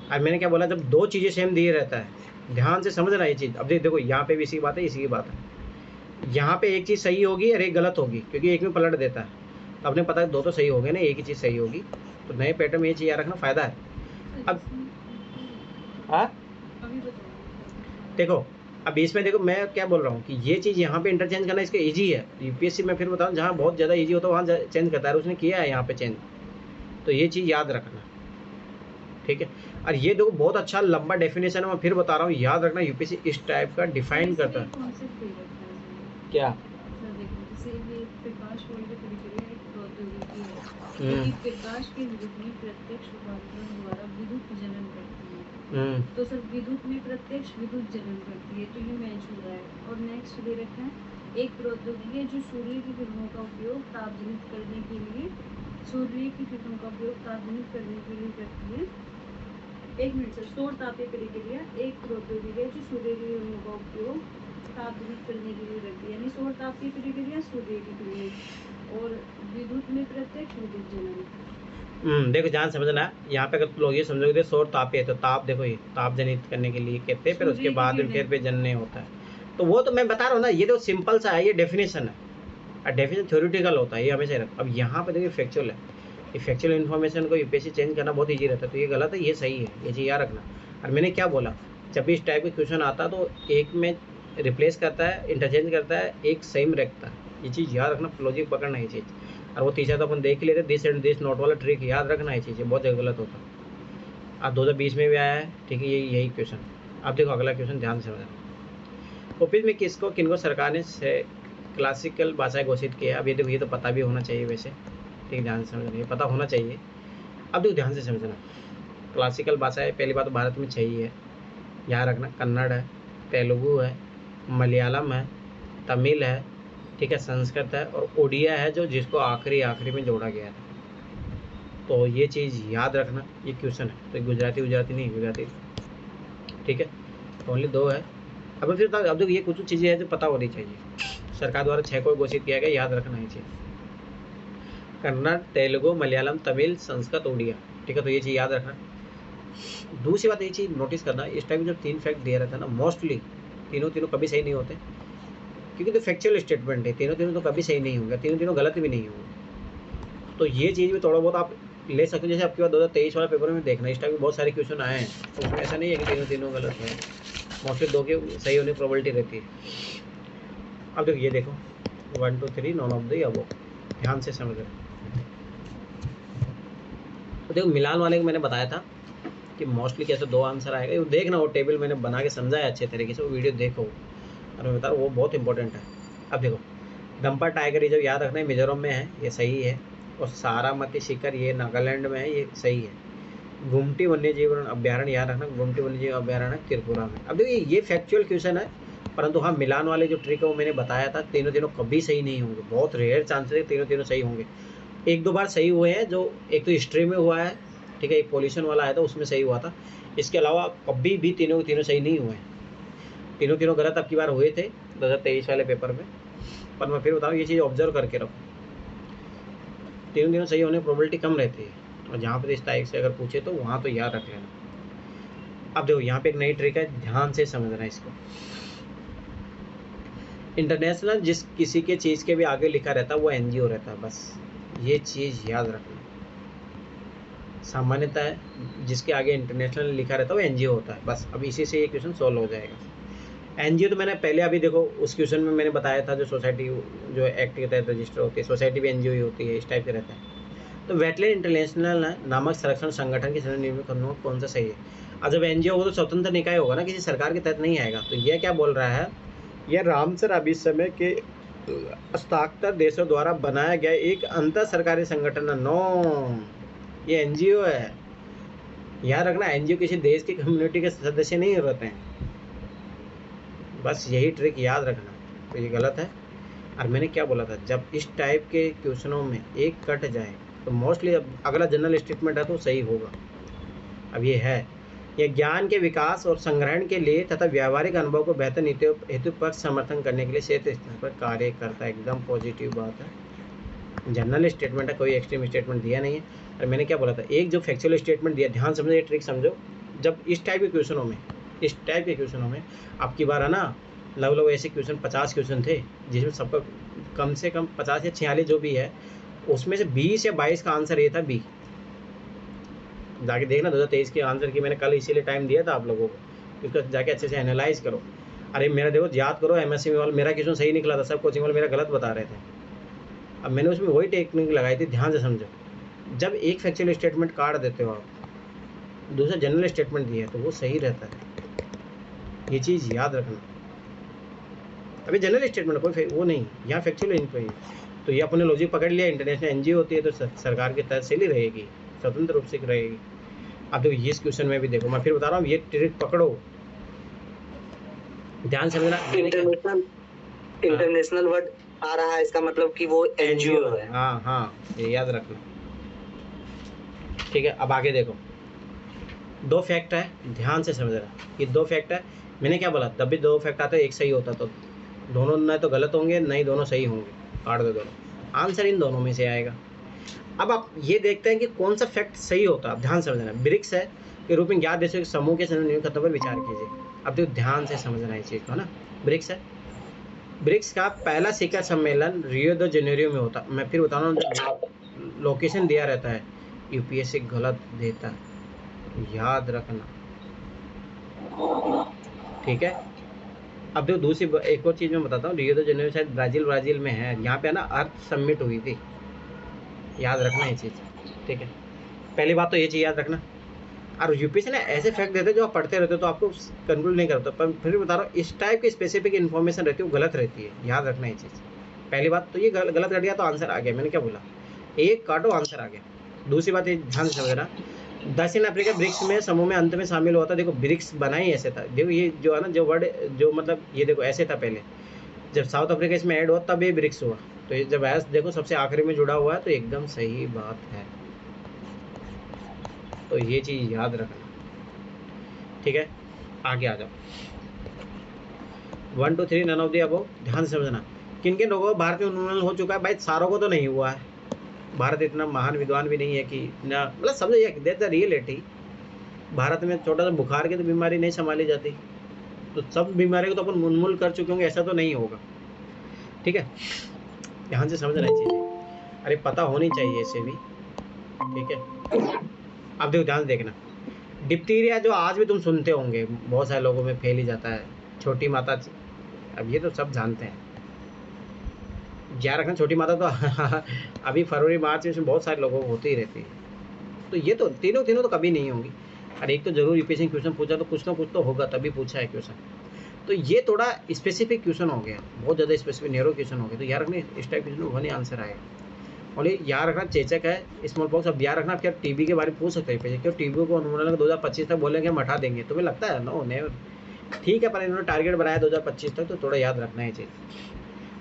अब मैंने क्या बोला, जब दो चीज़ें सेम दिए रहता है, ध्यान से समझना ये चीज़। अब देखो यहाँ पे भी इसी की बात है, इसी की बात है, यहाँ पे एक चीज़ सही होगी और एक गलत होगी, क्योंकि एक में पलट देता है, तो आपने पता है दो तो सही हो गए ना, एक ही चीज़ सही होगी। तो नए पैटर्न में ये चीज़ याद रखना फ़ायदा है। अब हाँ देखो, अब इसमें देखो मैं क्या बोल रहा हूँ कि ये चीज़ यहाँ पे इंटरचेंज करना इसका ईजी है। यूपीएससी में फिर बताऊँ जहाँ बहुत ज़्यादा ईजी होता है वहाँ चेंज करता है, उसने किया है यहाँ पे चेंज, तो ये चीज़ याद रखना, ठीक है। और ये देखो बहुत अच्छा लंबा डेफिनेशन है, मैं फिर बता रहा हूँ, याद रखना, यूपीएससी इस टाइप का डिफाइन करता है। क्या प्रकाश वोल्टेज प्रक्रिया एक प्रौद्योगिकी है, क्योंकि प्रकाश के विद्युत में प्रत्यक्ष रूपांतरण द्वारा विद्युत जनन करती है। तो सर विद्युत में प्रत्यक्ष विद्युत जनन करती है, तो ये मैच हो रहा है। और नेक्स्ट दे रखा है, एक प्रौद्योगिकी है जो सूर्य की किरणों का उपयोग ताप जनित करने के लिए करती है। एक मिनट सर, सौर तापीय प्रक्रिया एक प्रौद्योगिकी है जो सूर्य की किरणों का उपयोग ताप जनित करने के लिए करती है, यानी सौर तापीय प्रक्रिया सूर्य की किरणें। और विद्युत में प्रत्यक्ष विद्युत जनन। देखो ध्यान समझना, यहाँ पे अगर लोग ये समझोगे सौर ताप है तो ताप, देखो ये ताप जनित करने के लिए कहते हैं, फिर उसके बाद में फिर पे जनने होता है। तो वो तो मैं बता रहा हूँ ना, ये तो सिंपल सा है, ये डेफिनेशन है, डेफिनेशन थ्योरेटिकल होता है, ये हमेशा रहता है। अब यहाँ पे देखिए फैक्चुअल है, ये फैक्चुअल इन्फॉर्मेशन को यूपीएससी चेंज करना बहुत ईजी रहता है। तो ये गलत है, ये सही है, ये चीज़ याद रखना। और मैंने क्या बोला, जब भी इस टाइप के क्वेश्चन आता है तो एक में रिप्लेस करता है, इंटरचेंज करता है, एक सही में रखता है, ये चीज़ याद रखना, लॉजिक पकड़ना ये चीज़। और वो तीसरा तो अपन देख ही लेते, दिस एंड दिस नॉट वाला ट्रिक याद रखना, ये चीज़ बहुत गलत होता है। अब 2020 में भी आया है, ठीक है, यही क्वेश्चन। अब देखो अगला क्वेश्चन ध्यान से समझना, ऑफिस में किनको सरकार ने क्लासिकल भाषाएं घोषित किया। अब ये देखो, ये तो पता भी होना चाहिए वैसे, ठीक है, ध्यान से समझना, ये पता होना चाहिए। अब देखो ध्यान से समझना, क्लासिकल भाषाएं पहली बात तो भारत में चाहिए है, याद रखना, कन्नड़ है, तेलुगु है, मलयालम है, तमिल है, ठीक है, संस्कृत है और उड़िया है, जो जिसको आखिरी में जोड़ा गया था। तो ये चीज़ याद रखना, ये क्वेश्चन है। तो गुजराती नहीं, गुजराती, ठीक है, तो ओनली 2 है। अब फिर अब देखो, ये कुछ चीज़ें हैं जो पता होनी चाहिए। सरकार द्वारा 6 को घोषित किया गया, याद रखना ये चीज़, कन्नड़, तेलुगु, मलयालम, तमिल, संस्कृत, उड़िया, ठीक है। तो ये चीज़ याद रखना। दूसरी बात ये चीज़ नोटिस करना, इस टाइप जो 3 फैक्ट दिया रहता है ना, मोस्टली तीनों कभी सही नहीं होते, क्योंकि तो फैक्चुअल स्टेटमेंट है, तीनों तो कभी सही नहीं होंगे, तीनों गलत भी नहीं होंगे। तो ये चीज़ भी थोड़ा बहुत आप ले सकते हो। जैसे आपके बाद 2023 वाला पेपर में देखना, इस टाइप के बहुत सारे क्वेश्चन आए हैं, तो उसमें ऐसा नहीं है कि तीनों गलत है, मोस्टली 2 के सही होने की प्रोबेबिलिटी रहती है। अब देखो, ये देखो 1 2 3 नॉन ऑफ द अबव, ध्यान से समझ रहे। तो देखो मिलान वाले को मैंने बताया था कि मोस्टली कैसे 2 आंसर आएगा, वो देखना, वो टेबल मैंने बना के समझाया अच्छे तरीके से, वो वीडियो देखो, और मैं बता रहा हूँ वो बहुत इंपॉर्टेंट है। अब देखो, गंपा टाइगर रिजर्व याद रखना है, मिजोरम में है, ये सही है। और सारामती शिखर ये नागालैंड में है, ये सही है। गुमटी वन्यजीव अभ्यारण्य याद रखना, गुमटी वन्यजीव अभ्यारण्य त्रिपुरा में। अब देखिए ये फैक्चुअल क्वेश्चन है, परंतु हाँ मिलान वाले जो ट्रिक है वो मैंने बताया था, तीनों कभी सही नहीं होंगे, बहुत रेयर चांसेस है तीनों सही होंगे। 1-2 बार सही हुए हैं, जो एक तो हिस्ट्री में हुआ है, ठीक है, एक पॉल्यूशन वाला आया था उसमें सही हुआ था। इसके अलावा कभी भी तीनों सही नहीं हुए हैं, तीनों गलत अब की बार हुए थे 2023 वाले पेपर में। पर मैं फिर बताऊँ, ये चीज़ ऑब्जर्व करके रखो, तीनों सही होने की प्रोबेबिलिटी कम रहती है, और जहाँ पर इस टाइप से अगर पूछे तो वहाँ तो याद रख लेना। अब देखो यहाँ पे एक नई ट्रिक है, ध्यान से समझना इसको। इंटरनेशनल जिस किसी के चीज़ के भी आगे लिखा रहता है वो एनजीओ रहता है, बस ये चीज़ याद रखना। सामान्यतः जिसके आगे इंटरनेशनल लिखा रहता है वो एनजीओ होता है, बस। अब इसी से ये क्वेश्चन सॉल्व हो जाएगा। एनजीओ तो मैंने पहले अभी देखो उस क्वेश्चन में मैंने बताया था, जो सोसाइटी जो एक्ट के तहत रजिस्टर होती है, सोसाइटी भी एनजीओ ही होती है, इस टाइप के रहता है। तो वेटलैंड इंटरनेशनल नामक संरक्षण संगठन की निर्मित करना कौन सा सही है। और जब एनजीओ हो तो स्वतंत्र निकाय होगा ना, किसी सरकार के तहत नहीं आएगा। तो यह क्या बोल रहा है, यह रामसर अभी समय के हस्ताक्षर देशों द्वारा बनाया गया एक अंतर सरकारी संगठन है। नो, ये एनजीओ है, याद रखना। एनजीओ किसी देश की कम्युनिटी के सदस्य नहीं रहते हैं, बस यही ट्रिक याद रखना। तो ये गलत है। और मैंने क्या बोला था, जब इस टाइप के क्वेश्चनों में एक कट जाए तो मोस्टली अब अगला जनरल स्टेटमेंट है तो सही होगा। अब ये है, यह ज्ञान के विकास और संग्रहण के लिए तथा व्यावहारिक अनुभव को बेहतर नीतियों हेतु पर समर्थन करने के लिए क्षेत्र स्तर पर कार्य करता है। एकदम पॉजिटिव बात है। जनरल स्टेटमेंट है, कोई एक्सट्रीम स्टेटमेंट दिया नहीं है। और मैंने क्या बोला था, एक जो फैक्चुअल स्टेटमेंट दिया, ध्यान समझो, ये ट्रिक समझो। जब इस टाइप के क्वेश्चनों में आपकी बार है ना, लगभग ऐसे क्वेश्चन 50 क्वेश्चन थे, जिसमें सबका कम से कम 50 या 46 जो भी है, उसमें से 20 या 22 का आंसर ये था बी। जाके देखना 2023 के आंसर की मैंने कल इसीलिए टाइम दिया था आप लोगों को, उसको जाके अच्छे से एनालाइज करो। अरे मेरा देखो याद करो, एमएससी वाला मेरा क्वेश्चन सही निकला था, सब कोचिंग वाले मेरा गलत बता रहे थे। अब मैंने उसमें वही टेक्निक लगाई थी, ध्यान से समझो। जब एक फैक्चुअल स्टेटमेंट काट देते हो आप, दूसरा जनरल स्टेटमेंट दिया है तो वो सही रहता है, ये चीज़ याद रखना। अभी जनरल स्टेटमेंट कोई वो नहीं, यहाँ फैक्चुअल इनको ही। तो ये अपने लॉजिक पकड़ लिया, इंटरनेशनल एनजीओ होती है तो सरकार के तहत सही रहेगी, स्वतंत्र रूप से रहेगी। अब देखो इस क्वेश्चन में भी देखो, मैं फिर बता रहा हूँ, ये ट्रिक पकड़ो, ध्यान से समझना। इंटरनेशनल वर्ड आ रहा है, इसका मतलब कि वो एनजीओ है। हाँ, ये याद रखना, ठीक है। अब आगे देखो, 2 फैक्ट है, ध्यान से समझना। ये 2 फैक्ट है, मैंने क्या बोला, तब भी 2 फैक्ट आते, एक सही होता, तो दोनों न तो गलत होंगे, नहीं दोनों सही होंगे, काट दो दोनों। आंसर इन दोनों में से आएगा। अब आप ये देखते हैं कि कौन सा फैक्ट सही होता है। आप ध्यान समझना, ब्रिक्स है कि रूप में ज्ञात देशों के समूह के खतों पर विचार कीजिए। अब देखो ध्यान से समझना है चीज़ को ना। ब्रिक्स है, ब्रिक्स का पहला शिखर सम्मेलन रियो द जेनेरियो में होता। मैं फिर बता रहा हूँ, लोकेशन दिया रहता है, यूपीएससी गलत देता है, याद रखना, ठीक है। अब देखो दूसरी एक और चीज़ मैं बताता हूँ, रियो द जेनेरियो शायद ब्राज़ील में है। यहाँ पे ना अर्थ समिट हुई थी, याद रखना ये चीज़, ठीक है। पहली बात तो ये चीज़ याद रखना। और यूपीएससी ने ऐसे फैक्ट देते जो आप पढ़ते रहते हो तो आपको कंक्लूड नहीं करता, पर फिर बता रहा हूँ इस टाइप की स्पेसिफिक इन्फॉर्मेशन रहती है वो गलत रहती है, याद रखना ये चीज़। पहली बात तो ये गलत कर दिया तो आंसर आ गया, मैंने क्या बोला, एक काटो आंसर आ गया। दूसरी बात ये ध्यान से समझना, दक्षिण अफ्रीका ब्रिक्स में समूह में अंत में शामिल हुआ था। देखो ब्रिक्स बना ही ऐसे था, देखो ये जो है ना जो वर्ड जो मतलब ये देखो ऐसे था पहले, जब साउथ अफ्रीका इसमें ऐड हुआ तब ये ब्रिक्स हुआ। तो ये जब ऐसे देखो सबसे आखिरी में जुड़ा हुआ है तो एकदम सही बात है, तो ये चीज़ याद रखना, ठीक है। आगे आ जाओ, 1 2 3 नन ऑफ द अबव। ध्यान से समझना, किन किन लोगों को भारत में उन्मूलन हो चुका है। भाई सारों को तो नहीं हुआ है, भारत इतना महान विद्वान भी नहीं है कि ना, मतलब समझो दैट द रियलिटी। भारत में छोटा सा बुखार की तो बीमारी नहीं संभाली जाती, तो सब बीमारी को तो अपन उन्मूलन कर चुके होंगे ऐसा तो नहीं होगा, ठीक है। ध्यान से समझना है चीज़ें, अरे पता होनी चाहिए इसे भी, ठीक है। अब देखो ध्यान देखना, डिप्थीरिया जो आज भी तुम सुनते होंगे बहुत सारे लोगों में फैल ही जाता है, छोटी माता, अब ये तो सब जानते हैं, याद रखना छोटी माता तो अभी फरवरी मार्च में बहुत सारे लोगों को होती ही रहती है, तो ये तो तीनों तो कभी नहीं होंगी। और एक तो जरूर यूपीएससी क्वेश्चन पूछा तो कुछ ना कुछ तो होगा, तभी पूछा है क्वेश्चन। तो ये थोड़ा स्पेसिफिक क्वेश्चन हो गया, बहुत ज़्यादा स्पेसिफिक नेरो क्वेश्चन हो गया, तो याद रखना इस टाइप क्वेश्चन वही आंसर आएगा। और ये याद रखना चेचक है, स्मॉल पॉक्स। अब याद रखना, क्या टीबी के बारे में पूछ सकते हैं, क्यों टीबी को उन्होंने 2025 तक बोलेंगे हम हटा देंगे, तुम्हें लगता है? नो नेवर, ठीक है, पर इन्होंने टारगेट बनाया 2025 तक, तो थोड़ा याद रखना है चीज़।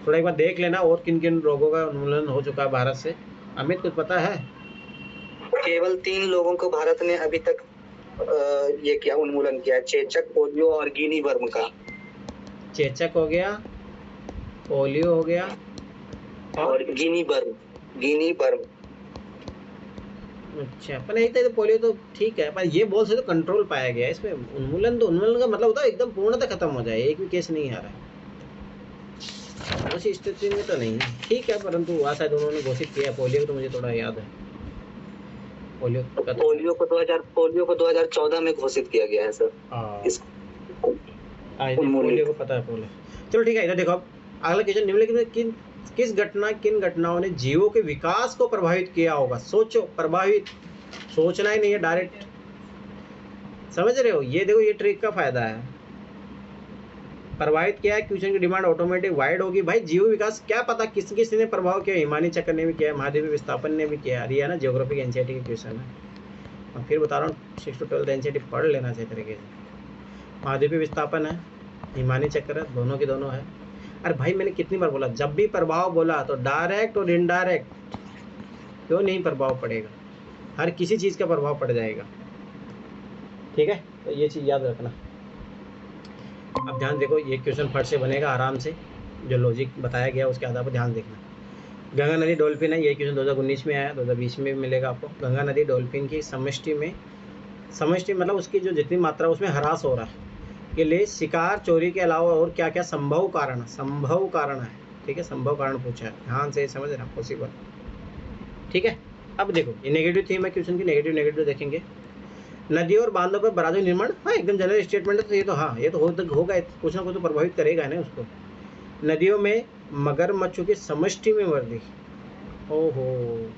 थोड़ा एक बार देख लेना और किन किन रोगों का उन्मूलन हो चुका है भारत से। अमित कुछ पता है? केवल 3 लोगों को भारत ने अभी तक ये किया, उन्मूलन किया, चेचक, पोलियो और गिनी वर्म का। चेचक हो गया, पोलियो हो गया और गिनी वर्म। अच्छा, पर नहीं तो पोलियो तो ठीक है, पर ये बोल से तो कंट्रोल पाया गया है इसमें। उन्मूलन का मतलब होता है एकदम पूर्णतः खत्म हो जाए, एक भी केस नहीं आ रहा है उसी स्थिति में तो नहीं है, ठीक है, परंतु वहाँ शायद उन्होंने घोषित किया। पोलियो तो मुझे थोड़ा याद है, पोलियो को 2014 में घोषित किया गया है सर। पोलियो को पता है पोलियो। चलो ठीक है, इधर देखो अगला क्वेश्चन, निम्नलिखित किन घटनाओं ने जीवों के विकास को प्रभावित किया होगा। सोचो, प्रभावित, सोचना ही नहीं है, डायरेक्ट, समझ रहे हो? ये देखो ये ट्रिक का फायदा है, प्रभावित किया है, क्वेश्चन की डिमांड ऑटोमेटिक वाइड होगी। भाई जीव विकास क्या पता किस किस ने प्रभाव किया, हिमानी चक्र ने भी किया, महाद्वीपीय विस्थापन ने भी किया। ये है ना ज्योग्राफी के एनसीईआरटी के क्वेश्चन है, और फिर बता रहा हूँ 6 to 12 एनसीईआरटी पढ़ लेना चाहिए तरीके से। महाद्वीपीय विस्थापन है, हिमानी चक्र है, दोनों की दोनों है। अरे भाई मैंने कितनी बार बोला, जब भी प्रभाव बोला तो डायरेक्ट और इनडायरेक्ट क्यों नहीं प्रभाव पड़ेगा, हर किसी चीज़ का प्रभाव पड़ जाएगा, ठीक है। तो ये चीज़ याद रखना। अब ध्यान देखो, ये क्वेश्चन फट से बनेगा आराम से, जो लॉजिक बताया गया उसके आधार पर ध्यान देखना। गंगा नदी डॉल्फिन है, ये क्वेश्चन 2019 में आया, 2020 में भी मिलेगा आपको। गंगा नदी डॉल्फिन की समष्टि मतलब उसकी जो जितनी मात्रा उसमें ह्रास हो रहा है के लिए शिकार चोरी के अलावा और क्या क्या संभव कारण है, ठीक है, संभव कारण पूछा है, ध्यान से समझ रहे पॉसिबल, ठीक है। अब देखो ये नेगेटिव थीम है क्वेश्चन की, नेगेटिव देखेंगे। नदियों और बांधों पर बराजों निर्माण, हाँ एकदम जनरल स्टेटमेंट है, तो ये तो हाँ ये तो होगा, कुछ ना कुछ तो प्रभावित करेगा ना उसको। नदियों में मगरमच्छों की समष्टि में वृद्धि, ओहो,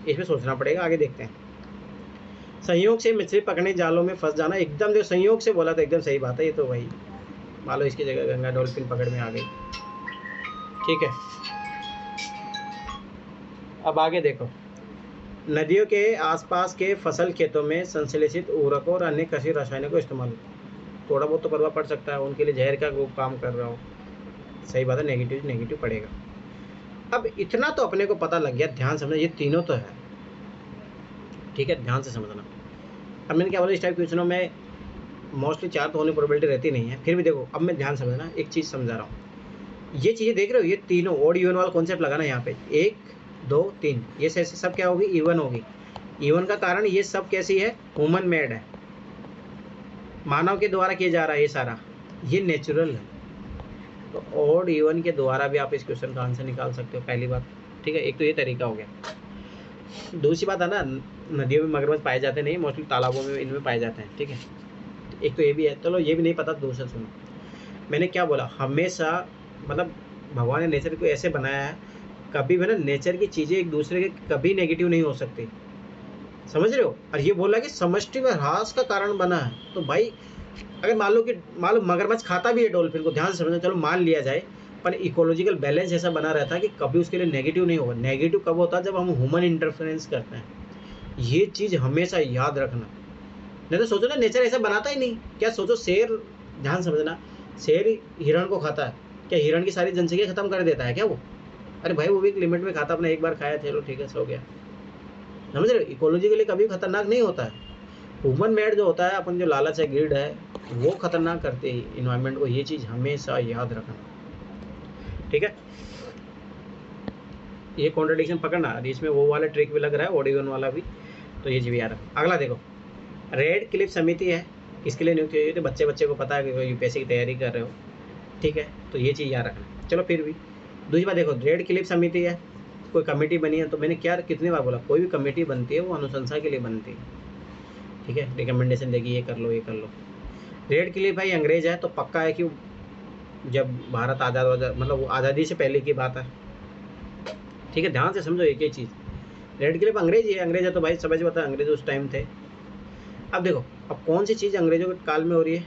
इसमें सोचना पड़ेगा, आगे देखते हैं। संयोग से मछली पकड़ने जालों में फंस जाना, एकदम जो संयोग से बोला था एकदम सही बात है, ये तो वही मान लो इसकी जगह गंगा डॉल्फिन पकड़ में आ गई, ठीक है। अब आगे देखो, नदियों के आसपास के फसल खेतों में संश्लेषित उर्वरकों और अन्य कृषि रसायनों को इस्तेमाल, थोड़ा बहुत तो प्रभाव पड़ सकता है, उनके लिए जहर का वो काम कर रहा हो, सही बात है, नेगेटिव पड़ेगा। अब इतना तो अपने को पता लग गया, ध्यान समझना, ये तीनों तो है, ठीक है, ध्यान से समझना। अब मैंने क्या बोला, इस टाइप क्वेश्चनों में मोस्टली 4 तो होने की प्रोबेबिलिटी रहती नहीं है, फिर भी देखो अब मैं ध्यान समझना, एक चीज़ समझा रहा हूँ। ये चीज़ें देख रहे हो, ये तीनों ओड इवन वाला कॉन्सेप्ट लगाना यहाँ पे, 1 2 3, ये सब क्या होगी, इवन होगी। इवन का कारण ये सब कैसी है, ह्यूमन मेड है, मानव के द्वारा किया जा रहा है ये सारा, ये नेचुरल है। तो ओड इवन के द्वारा भी आप इस क्वेश्चन का आंसर निकाल सकते हो, पहली बात, ठीक है। एक तो ये तरीका हो गया। दूसरी बात है ना, नदियों में मगरमच्छ पाए जाते नहीं, मोस्टली तालाबों में इनमें पाए जाते हैं, ठीक है। एक तो ये भी है, चलो ये भी नहीं पता, दूसरा सुनो, मैंने क्या बोला, हमेशा मतलब भगवान ने नेचर को ऐसे बनाया है, कभी भी ना नेचर की चीज़ें एक दूसरे के कभी नेगेटिव नहीं हो सकती, समझ रहे हो। और ये बोला कि समष्टि में ह्रास का कारण बना है, तो भाई अगर मान लो मगरमच्छ खाता भी है डॉल्फिन को, ध्यान से समझना, चलो मान लिया जाए, पर इकोलॉजिकल बैलेंस ऐसा बना रहता है कि कभी उसके लिए नेगेटिव नहीं होगा। नेगेटिव कब होता है, जब हम ह्यूमन इंटरफेरेंस करते हैं, ये चीज़ हमेशा याद रखना। नहीं तो सोचो ना, नेचर ऐसा बनाता ही नहीं। क्या सोचो, शेर, ध्यान समझना, शेर हिरण को खाता है, क्या हिरण की सारी जनसंख्या खत्म कर देता है क्या वो? अरे भाई वो भी एक लिमिट में खाता, अपने एक बार खाया, चलो ठीक है, सो गया, समझ रहे हो। इकोलॉजी के लिए कभी खतरनाक नहीं होता है। ह्यूमन मेड जो होता है, अपन जो लालच है, ग्रीड है, वो खतरनाक करते हैं इन्वायरमेंट को, ये चीज़ हमेशा याद रखना, ठीक है। ये कॉन्ट्रडिक्शन पकड़ना, इसमें वो वाला ट्रिक भी लग रहा है, ओडिगन वाला भी, तो ये चीज़ भी याद रखना। अगला देखो, रेड क्लिफ समिति है, किसके लिए नियुक्त हुई? तो बच्चे को पता है कि यूपीएससी की तैयारी कर रहे हो, ठीक है, तो ये चीज़ याद रखना। चलो फिर भी दूसरी बात देखो, रेड क्लिफ समिति है, कोई कमेटी बनी है, तो मैंने क्या कितनी बार बोला, कोई भी कमेटी बनती है वो अनुशंसा के लिए बनती है, ठीक है, रिकमेंडेशन देगी, ये कर लो, ये कर लो। रेड क्लिफ भाई अंग्रेज है, तो पक्का है कि जब भारत आज़ाद मतलब वो आज़ादी से पहले की बात है, ठीक है, ध्यान से समझो एक ही चीज़। रेड क्लिफ अंग्रेज है तो भाई समझ बता, अंग्रेज उस टाइम थे। अब देखो, अब कौन सी चीज़ अंग्रेजों के काल में हो रही है,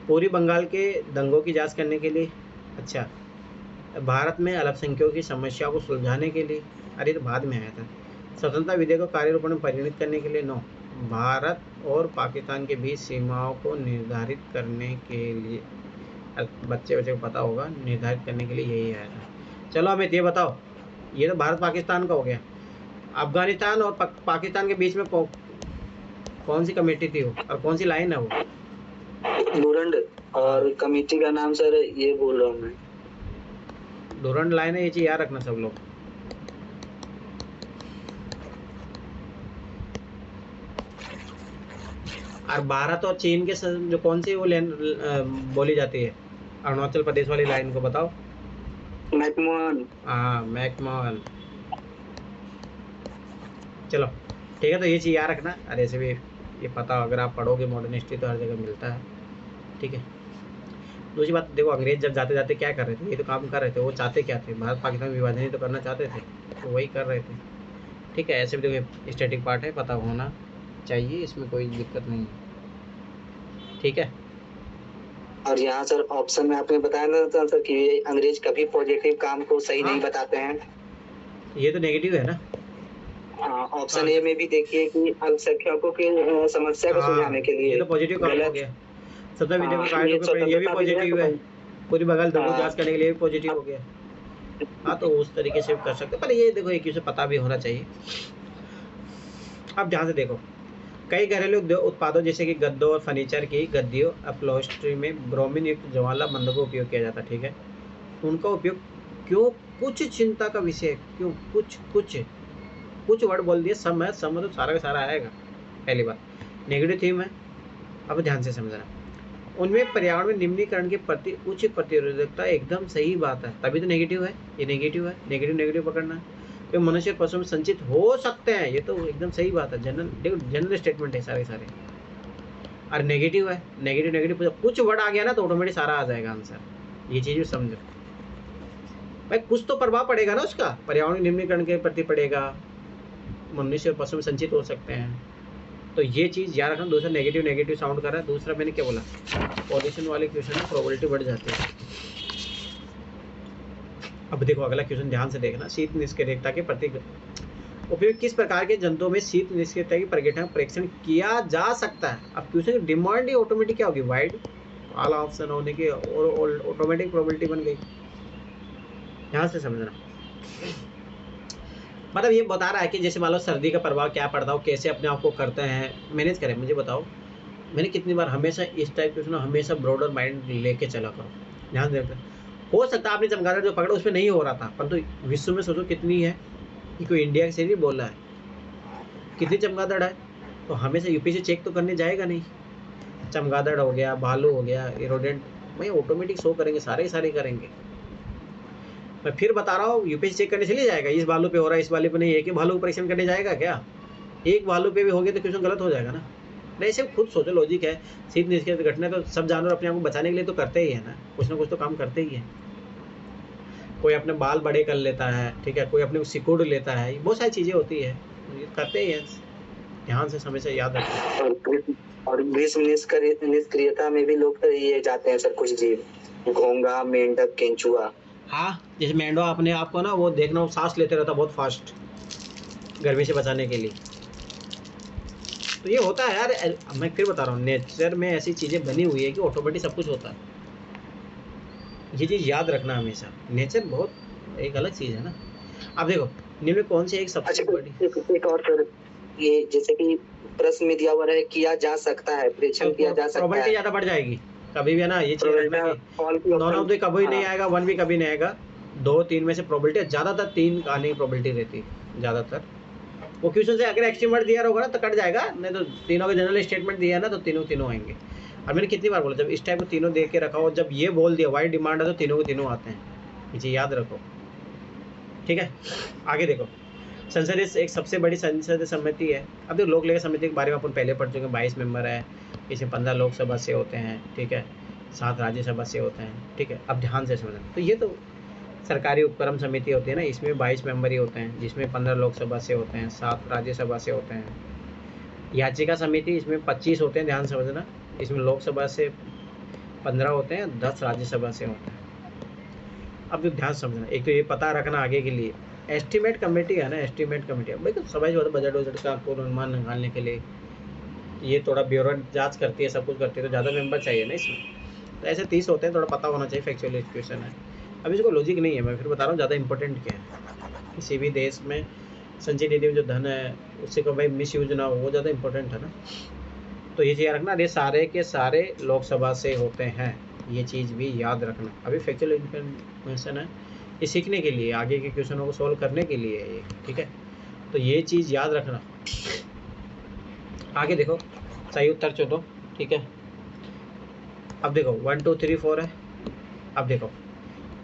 पूरी बंगाल के दंगों की जांच करने के लिए, अच्छा, भारत में अल्पसंख्यकों की समस्या को सुलझाने के लिए, अरे तो बाद में आया था, स्वतंत्रता विधेयक को कार्यरूप में परिणत करने के लिए, 9, भारत और पाकिस्तान के बीच सीमाओं को निर्धारित करने के लिए, बच्चे को पता होगा, निर्धारित करने के लिए यही आया था। चलो अमित ये बताओ, ये तो भारत पाकिस्तान का हो गया, अफगानिस्तान और पाकिस्तान के बीच में कौन सी कमेटी थी वो, और कौन सी लाइन है वो? डूरंड, और कमेटी का नाम सर ये बोल रहा हूँ मैं, डूरंड लाइन है, ये चीज़ याद रखना सब लोग। और भारत और चीन के जो कौन सी वो बोली जाती है, अरुणाचल प्रदेश वाली लाइन को बताओ। मैकमोहन। हाँ, मैकमोहन। चलो ठीक है, तो ये चीज़ याद रखना। अरे ऐसे भी ये पता, अगर आप पढ़ोगे मॉडर्न हिस्ट्री तो हर जगह मिलता है, ठीक है। दूसरी बात देखो, अंग्रेज जब जाते जाते क्या कर रहे थे, ये तो काम कर रहे थे, वो चाहते क्या थे, भारत पाकिस्तान विभाजन ही तो करना चाहते थे, तो वही कर रहे थे, ठीक है। ऐसे भी देखो स्टैटिक पार्ट है, पता होना चाहिए, इसमें कोई दिक्कत नहीं है, ठीक है। और यहाँ सर ऑप्शन में आपने बताया ना सर कि अंग्रेज कभी पॉजिटिव काम को सही नहीं बताते हैं, ये तो नेगेटिव है ना। ऑप्शन ए में भी देखिए कि अल्पसंख्यकों की समस्या को सुलझाने के लिए, ये तो पॉजिटिव काम हो गया। सत्ता विधेयक को कायदे ये भी पॉजिटिव है, पूरी बंगाल दंगों जांच करने के लिए भी पॉजिटिव हो गया। हाँ, तो उस तरीके से कर सकते, पर ये देखो एक चीज़ पता भी होना चाहिए। अब ध्यान से देखो, कई घरेलू उत्पादों जैसे कि गद्दों और फर्नीचर की गद्दियों अपहोल्स्ट्री में ब्रोमीन युक्त ज्वाला मंद का उपयोग किया जाता है, ठीक है। उनका उपयोग क्यों कुछ चिंता का विषय, क्यों कुछ वर्ड बोल दिए, सब है, सब मतलब सारा का सारा आएगा। पहली बात नेगेटिव थीम है, अब ध्यान से समझना। उनमें पर्यावरण में निम्नीकरण के प्रति उच्च प्रतिरोधकता, एकदम सही बात है, तभी तो नेगेटिव है, ये नेगेटिव है, नेगेटिव पकड़ना है। तो मनुष्य पशु में संचित हो सकते हैं, ये तो एकदम सही बात है, जनरल स्टेटमेंट है सारे। और नेगेटिव है, नेगेटिव कुछ वर्ड आ गया ना तो ऑटोमेटिक सारा आ जाएगा आंसर, ये चीज़ समझो भाई। कुछ तो प्रभाव पड़ेगा ना उसका, पर्यावरण निम्नीकरण के प्रति पड़ेगा, मनुष्य और पशु में संचित हो सकते हैं, तो ये चीज़ याद रखना। दूसरा नेगेटिव साउंड कर रहा है। दूसरा मैंने क्या बोला, पॉल्यूशन वाले क्वेश्चन में प्रोबेबिलिटी बढ़ जाती है। अब देखो अगला क्वेश्चन ध्यान से देखना, शीत निष्क्रियता के प्रति उपयोग किस प्रकार के जंतुओं में शीत निष्क्रियता की प्रगटन परीक्षण किया जा सकता है। अब क्वेश्चन की डिमांड ही ऑटोमेटिक क्या होगी, वाइड, ऑल ऑप्शन होने की और ऑटोमेटिक प्रोबेबिलिटी बन गई। ध्यान से समझना, मतलब ये बता रहा है कि जैसे मान लो सर्दी का प्रभाव क्या पड़ता हो, कैसे अपने आप को करते हैं मैनेज करें, मुझे बताओ। मैंने कितनी बार हमेशा इस टाइप के हमेशा ब्रॉडर माइंड लेके चला करो, ध्यान देते। हो सकता है आपने चमगादड़ जो पकड़ा उसमें नहीं हो रहा था, परंतु विश्व में सोचो कितनी है, कि कोई इंडिया से नहीं बोल रहा है, कितनी चमगादड़ है, तो हमें से यूपीसी चेक तो करने जाएगा नहीं। चमगादड़ हो गया, भालू हो गया, एरोडेंट, भाई ऑटोमेटिक शो करेंगे, सारे करेंगे। मैं फिर बता रहा हूँ, यूपीसी चेक करने चलिए जाएगा, इस भालू पे हो रहा है, इस भालू पे नहीं है, कि भालू को परीक्षण करने जाएगा क्या? एक भालू पे भी हो गया तो क्वेश्चन गलत हो जाएगा ना। नहीं, ऐसे खुद सोचो, लॉजिक है। सीध निष्क्रिय घटना तो सब जानवर अपने आप को बचाने के लिए तो करते ही है ना कुछ तो काम करते ही है। कोई अपने बाल बड़े कर लेता है, ठीक है, कोई अपने सिकुड़ लेता है, बहुत सारी चीजें होती है, करते ही है। ध्यान से हमेशा याद रखें। और ग्रीष्म निष्क्रियता में भी लोग ये जाते हैं सर, कुछ जीव, घोंगा, मेंढक, केंचुआ। हाँ, जैसे मेंढा अपने आप को ना वो देखना, वो सांस लेते रहता बहुत फास्ट गर्मी से बचाने के लिए। तो ये होता है यार, मैं फिर बता रहा हूँ, नेचर में ऐसी चीज़ें बनी हुई है कि ऑटोमेटिक सब कुछ होता है। ये चीज़ याद रखना हमेशा, नेचर बहुत एक अलग चीज़ है ना। अब देखो निम्न में कौन सी एक सबसे बड़ी, एक और सर, ये जैसे कि प्रश्न में दिया हुआ है किया जा सकता है, परीक्षण किया जा सकता है, प्रोबेबिलिटी ज़्यादा बढ़ जाएगी कभी भी है ना। ये चीज़ नॉन ऑफ द कभी नहीं आएगा, 1 भी कभी नहीं आएगा, 2 3 में से प्रोबेबिलिटी, ज़्यादातर 3 आने की प्रोबेबिलिटी रहती है ज़्यादातर। वो क्वेश्चन से अगर एक्सट्रीम दिया होगा ना तो कट जाएगा, नहीं तो तीनों का जनरल स्टेटमेंट दिया है ना तो तीनों आएंगे। और मैंने कितनी बार बोला, जब इस टाइप को तीनों दे के रखा हो, जब ये बोल दिया वाइड डिमांड है तो तीनों के तीनों आते हैं, ये चीज़ याद रखो, ठीक है। आगे देखो, संसदीय एक सबसे बड़ी संसदीय समिति है। अब देखो लोक लेखा समिति के बारे में अपन पहले पढ़ चुके हैं, 22 मेंबर है, इसमें 15 लोकसभा से होते हैं, ठीक है, 7 राज्यसभा से होते हैं, ठीक है। अब ध्यान से समझना, तो ये तो सरकारी उपक्रम समिति होती है ना, इसमें 22 मेंबर ही होते हैं, जिसमें 15 लोकसभा से होते हैं, 7 राज्यसभा से होते हैं। याचिका समिति, इसमें 25 होते हैं, ध्यान समझना, इसमें लोकसभा से 15 होते हैं, 10 राज्यसभा से होते हैं। अब जो ध्यान समझना, एक तो ये पता रखना आगे के लिए, एस्टीमेट कमेटी है ना, एस्टीमेट कमेटी भाई तो समझ बजट वजट का पूर्वानुमान निकालने के लिए ये थोड़ा ब्यूरो जांच करती है, सब कुछ करती है, तो ज़्यादा मेंबर चाहिए ना इसमें। तो ऐसे 30 होते हैं, थोड़ा पता होना चाहिए, फैक्चुअल इक्वेशन है। अब इसको लॉजिक नहीं है, मैं फिर बता रहा हूँ ज़्यादा इंपॉर्टेंट क्या है। किसी भी देश में संचय निधि में जो धन है उससे को भाई मिस यूज ना हो, वो ज़्यादा इंपॉर्टेंट है ना। तो ये चीज़ रखना, ये सारे के सारे लोकसभा से होते हैं, ये चीज़ भी याद रखना। अभी फैक्चुअल इन्फॉर्मेशन है, ये सीखने के लिए, आगे के क्वेश्चनों को सोल्व करने के लिए ये, ठीक है। तो ये चीज़ याद रखना। आगे देखो, सही उत्तर चलो, ठीक है। अब देखो 1 2 3 4 है। अब देखो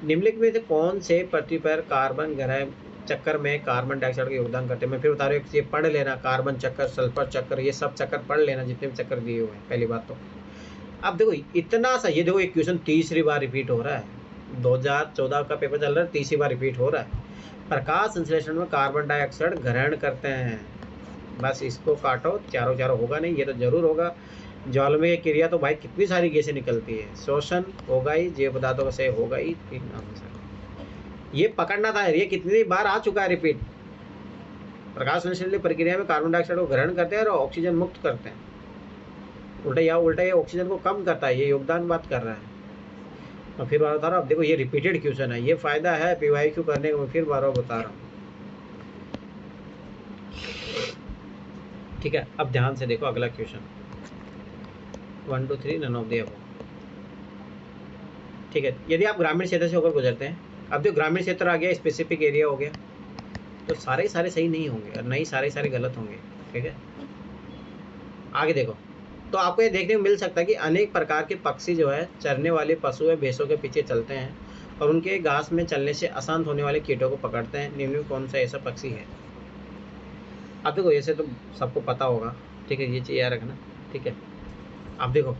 निम्नलिखित में से कौन से पृथ्वी पर कार्बन ग्रह चक्कर में कार्बन डाइऑक्साइड का योगदान करते हैं। मैं फिर बता रहा हूँ, ये पढ़ लेना, कार्बन चक्कर, सल्फर चक्कर, ये सब चक्कर पढ़ लेना जितने भी चक्कर दिए हुए हैं, पहली बात तो। अब देखो इतना सा, ये देखो एक क्वेश्चन तीसरी बार रिपीट हो रहा है, 2014 का पेपर चल रहा है, तीसरी बार रिपीट हो रहा है। प्रकाश संश्लेषण में कार्बन डाइऑक्साइड ग्रहण करते हैं, बस इसको काटो, चारों होगा नहीं, ये तो जरूर होगा। ज्वालामुखी की क्रिया तो भाई कितनी सारी गैसें निकलती है, शोषण होगा ही, जैव पदार्थों का क्षय होगा ही, ये पकड़ना था। ये कितनी बार आ चुका है रिपीट। प्रकाश संश्लेषण प्रक्रिया में कार्बन डाइऑक्साइड को ग्रहण करते हैं और ऑक्सीजन मुक्त करते हैं, उल्टा ये ऑक्सीजन को कम करता है, ये योगदान बात कर रहा है। मैं फिर बार बता रहा हूँ, अब देखो ये रिपीटेड क्वेश्चन है, ये फायदा है PYQ करने का, मैं फिर बार बता रहा हूँ, ठीक है। अब ध्यान से देखो अगला question, 1 2 3 none of the above, ठीक है। यदि आप ग्रामीण क्षेत्र से होकर गुजरते हैं, अब जो ग्रामीण क्षेत्र आ गया, स्पेसिफिक एरिया हो गया, तो सारे सही नहीं होंगे और नहीं सारे गलत होंगे, ठीक है। आगे देखो, तो आपको ये देखने को मिल सकता है कि अनेक प्रकार के पक्षी जो है चरने वाले पशु या भैंसों के पीछे चलते हैं और उनके घास में चलने से अशांत होने वाले कीटों को पकड़ते हैं। निम्न में कौन सा ऐसा पक्षी है। अब देखो ऐसे तो सबको पता होगा, ठीक है, ये चीज़ याद रखना, ठीक है। अब देखो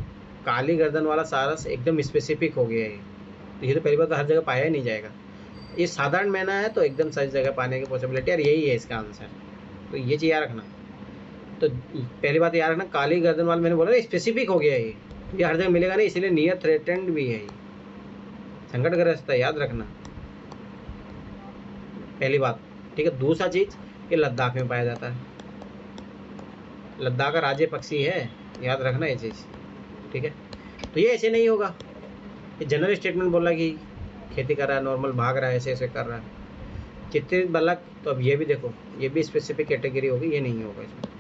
काली गर्दन वाला सारस एकदम स्पेसिफिक हो गया है, तो ये तो पहली बात तो हर जगह पाया ही नहीं जाएगा। ये साधारण मैना है तो एकदम सही जगह पाने की पॉसिबिलिटी और यही है इसका आंसर, तो ये चीज़ याद रखना। तो पहली बात याद रखना, काली गर्दन वाला मैंने बोला ना स्पेसिफिक हो गया है, ये हर जगह मिलेगा नहीं, इसीलिए नियर थ्रेटेंड भी है, संकटग्रस्त है, याद रखना पहली बात, ठीक है। दूसरा चीज़, ये लद्दाख में पाया जाता है, लद्दाख का राज्य पक्षी है, याद रखना ये चीज़, ठीक है। तो ये ऐसे नहीं होगा, ये जनरल स्टेटमेंट बोला कि खेती कर रहा है, नॉर्मल भाग रहा है, ऐसे कर रहा है, चित्रित बलक, तो अब ये भी देखो, ये भी स्पेसिफिक कैटेगरी होगी, ये नहीं होगा इसमें।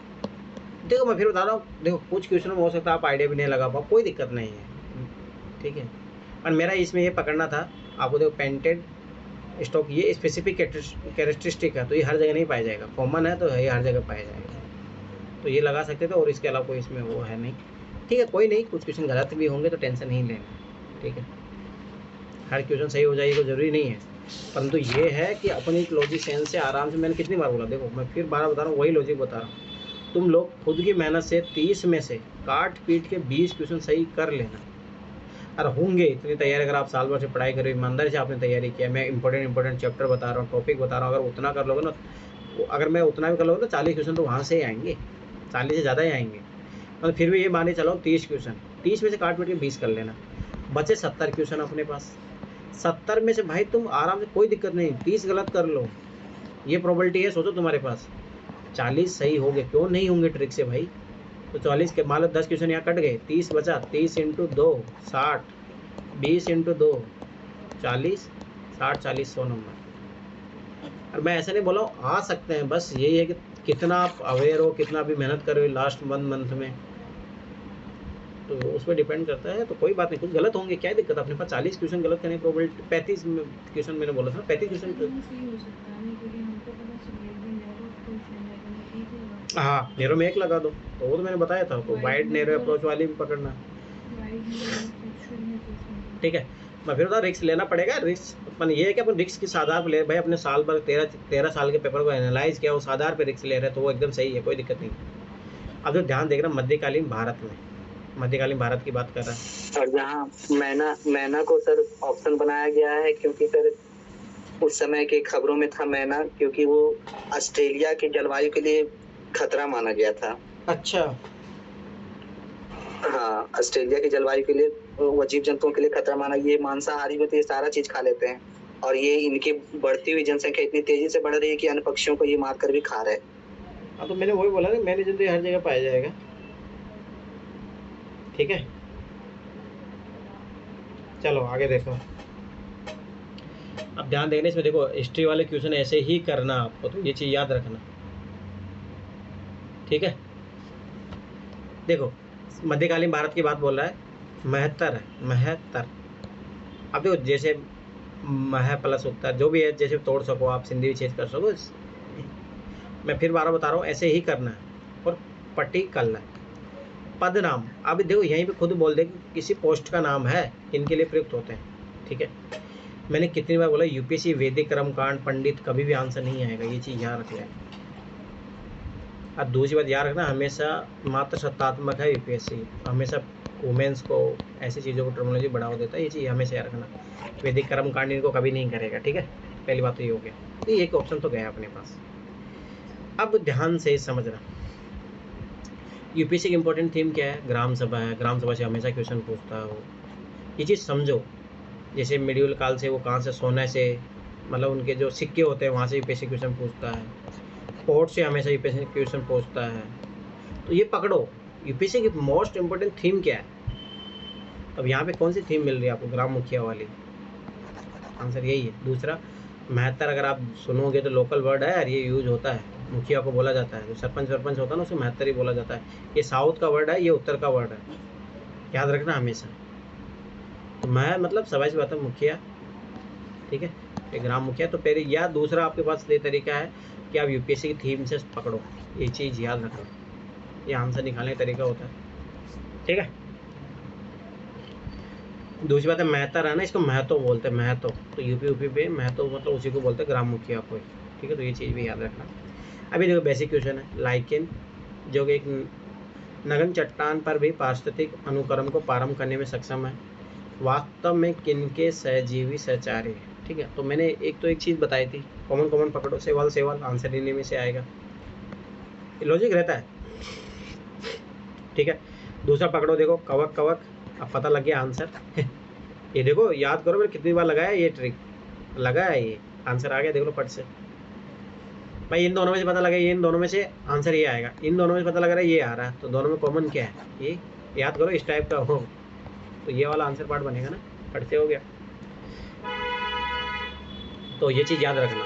देखो मैं फिर बता रहा हूँ, देखो कुछ क्वेश्चन में हो सकता है आप आइडिया भी नहीं लगा पाओ, कोई दिक्कत नहीं है, ठीक है। और मेरा इसमें ये पकड़ना था आपको देखो पेंटेड स्टॉक, ये स्पेसिफिक कैरेक्टरिस्टिक है, तो ये हर जगह नहीं पाया जाएगा, कॉमन है तो ये हर जगह पाया जाएगा, तो ये लगा सकते थे, और इसके अलावा कोई इसमें वो है नहीं। ठीक है, कोई नहीं, कुछ क्वेश्चन गलत भी होंगे तो टेंशन नहीं लेना, ठीक है, हर क्वेश्चन सही हो जाएगी तो ज़रूरी नहीं है, परंतु ये है कि अपनी लॉजिक सेंस से आराम से, मैंने कितनी बार बोला, देखो मैं फिर 12 बता रहा हूँ, वही लॉजिक बता रहा हूँ, तुम लोग खुद की मेहनत से 30 में से काट पीट के 20 क्वेश्चन सही कर लेना, और होंगे इतनी तैयारी, अगर आप साल भर से पढ़ाई करो, ईमानदारी से आपने तैयारी किया, मैं इंपॉर्टेंट चैप्टर बता रहा हूँ, टॉपिक बता रहा हूँ, अगर उतना कर लोगे ना, अगर मैं उतना भी कर लोगे तो 40 क्वेश्चन तो वहाँ से ही आएंगे, 40 से ज़्यादा ही आएंगे, मतलब फिर भी ये माने चलो 30 क्वेश्चन, 30 में से काट पीट के 20 कर लेना, बचे 70 क्वेश्चन अपने पास, 70 में से भाई तुम आराम से, कोई दिक्कत नहीं, 30 गलत कर लो, ये प्रोबेबिलिटी है, सोचो तुम्हारे पास 40 सही होंगे, क्यों नहीं होंगे ट्रिक से भाई, तो 40 के मान लो 10 क्वेश्चन यहाँ कट गए, 30 बचा, 30 × 2 60, 20 × 2 40, 60 40 100 नंबर। और मैं ऐसा नहीं बोला हूँ, आ सकते हैं, बस यही है कि कितना आप अवेयर हो, कितना भी मेहनत कर रहे हो लास्ट मंथ में, तो उस पर डिपेंड करता है, तो कोई बात नहीं, कुछ गलत होंगे, क्या दिक्कत, अपने पास 40 क्वेश्चन गलत करने की प्रोबेबिलिटी, 35 क्वेश्चन मैंने बोला था, 35 क्वेश्चन, हाँ नैरो में 1 लगा दो, तो वो तो मैंने बताया था, तो वाइड नैरो अप्रोच वाली भी पकड़ना, ठीक है, मैं फिर बता, रिस्क लेना पड़ेगा, रिस्क अपन ये है कि अपन रिस्क किस आधार पर ले, भाई अपने साल भर 13 साल के पेपर को एनालाइज किया, उस आधार पर रिस्क ले रहे हैं, तो वो एकदम सही है, कोई दिक्कत नहीं। अब जो ध्यान देख रहा मध्यकालीन भारत में, मध्यकालीन भारत की बात कर रहा है, और जहाँ मैना को सर ऑप्शन बनाया गया है, क्योंकि सर उस समय की खबरों में था मैना, क्योंकि वो ऑस्ट्रेलिया की जलवायु के लिए खतरा माना गया था। अच्छा, हाँ, ऑस्ट्रेलिया की जलवायु के लिए, वो जीव जंतुओं के लिए खतरा माना, ये मांसाहारी में तो ये सारा चीज खा लेते हैं, और ये इनकी बढ़ती हुई जनसंख्या इतनी तेजी से बढ़ रही है कि अन्य पक्षियों को ये मारकर भी खा रहे हैं। हाँ तो मैंने वही बोला ना, मैंने जल्दी हर जगह पाया जाएगा, ठीक है, चलो आगे देखो, अब ध्यान देने इसमें, देखो हिस्ट्री वाले क्वेश्चन ऐसे ही करना आपको, तो ये चीज़ याद रखना, ठीक है। देखो मध्यकालीन भारत की बात बोल रहा है, 72 है, 72, अब देखो जैसे मह प्लस उत्तर जो भी है, जैसे तोड़ सको आप, सिंधी भी चेंज कर सको, मैं फिर 12 बता रहा हूँ, ऐसे ही करना है। और पर्टिकुलर पद नाम, अब देखो यहीं पे खुद बोल दे कि किसी पोस्ट का नाम है, इनके लिए प्रयुक्त होते हैं, ठीक है, मैंने कितनी बार बोला, यूपीएससी वैदिक कर्मकांड पंडित कभी भी आंसर नहीं आएगा, ये चीज़ याद रख लें। और दूसरी बात याद रखना, हमेशा मात्र सत्तात्मक है यूपीएससी, हमेशा वुमेंस को ऐसी चीज़ों को टर्मिनोलॉजी बढ़ावा देता है, ये चीज़ हमेशा याद रखना, वैदिक कर्मकांड इनको कभी नहीं करेगा, ठीक है, पहली बात तो ये हो गया, तो एक ऑप्शन तो गया अपने पास। अब ध्यान से समझना, यूपीएससी की इंपॉर्टेंट थीम क्या है, ग्राम सभा है, ग्राम सभा से हमेशा क्वेश्चन पूछता हो, ये चीज़ समझो, जैसे मिडिवल काल से वो कहाँ से, सोने से, मतलब उनके जो सिक्के होते हैं वहाँ से यूपीएससी क्वेश्चन पूछता है, पोर्ट से हमेशा यूपीएससी क्वेश्चन पूछता है, तो ये पकड़ो, यूपीएससी की मोस्ट इंपॉर्टेंट थीम क्या है। अब यहाँ पे कौन सी थीम मिल रही है आपको, ग्राम मुखिया वाली, आंसर यही है। दूसरा 72 अगर आप सुनोगे तो लोकल वर्ड है और ये यूज होता है, मुखिया को बोला जाता है, जो सरपंच होता है ना उसे 72 ही बोला जाता है, ये साउथ का वर्ड है, ये उत्तर का वर्ड है, याद रखना हमेशा। तो मैं मतलब सवाल बात है मुखिया, ठीक है, ये ग्राम मुखिया, तो पहले, या दूसरा आपके पास ये तरीका है कि आप यूपीएससी की थीम से पकड़ो, ये चीज़ याद रखना, ये आंसर निकालने का तरीका होता है, ठीक है। दूसरी बात है महता रहना, इसको महतो बोलते हैं, महतो, तो यूपी पे महतो मतलब उसी को बोलते हैं, ग्राम मुखिया को, ठीक है, तो ये चीज़ भी याद रखना। अभी देखो बेसिक क्वेश्चन है, लाइकेन जो कि एक नगन चट्टान पर भी पारिस्थितिक अनुक्रम को प्रारंभ करने में सक्षम है, वास्तव में किनके सहजीवी सहचारी है, ठीक है, तो मैंने एक चीज़ बताई थी, कॉमन पकड़ो, सेवाल आंसर इन्हीं में से आएगा, लॉजिक रहता है, ठीक है। दूसरा पकड़ो, देखो कवक, अब पता लग गया आंसर ये देखो याद करो, मैंने कितनी बार लगाया ये ट्रिक, लगाया, ये आंसर आ गया, देख लो पट से भाई, इन दोनों में से पता लगा, ये इन दोनों में से आंसर ये आएगा, इन दोनों में से पता लग रहा है ये आ रहा है, तो दोनों में कॉमन क्या है, ये याद करो, इस टाइप का हो, तो ये वाला आंसर पार्ट बनेगा ना, पट से हो गया, तो ये चीज़ याद रखना,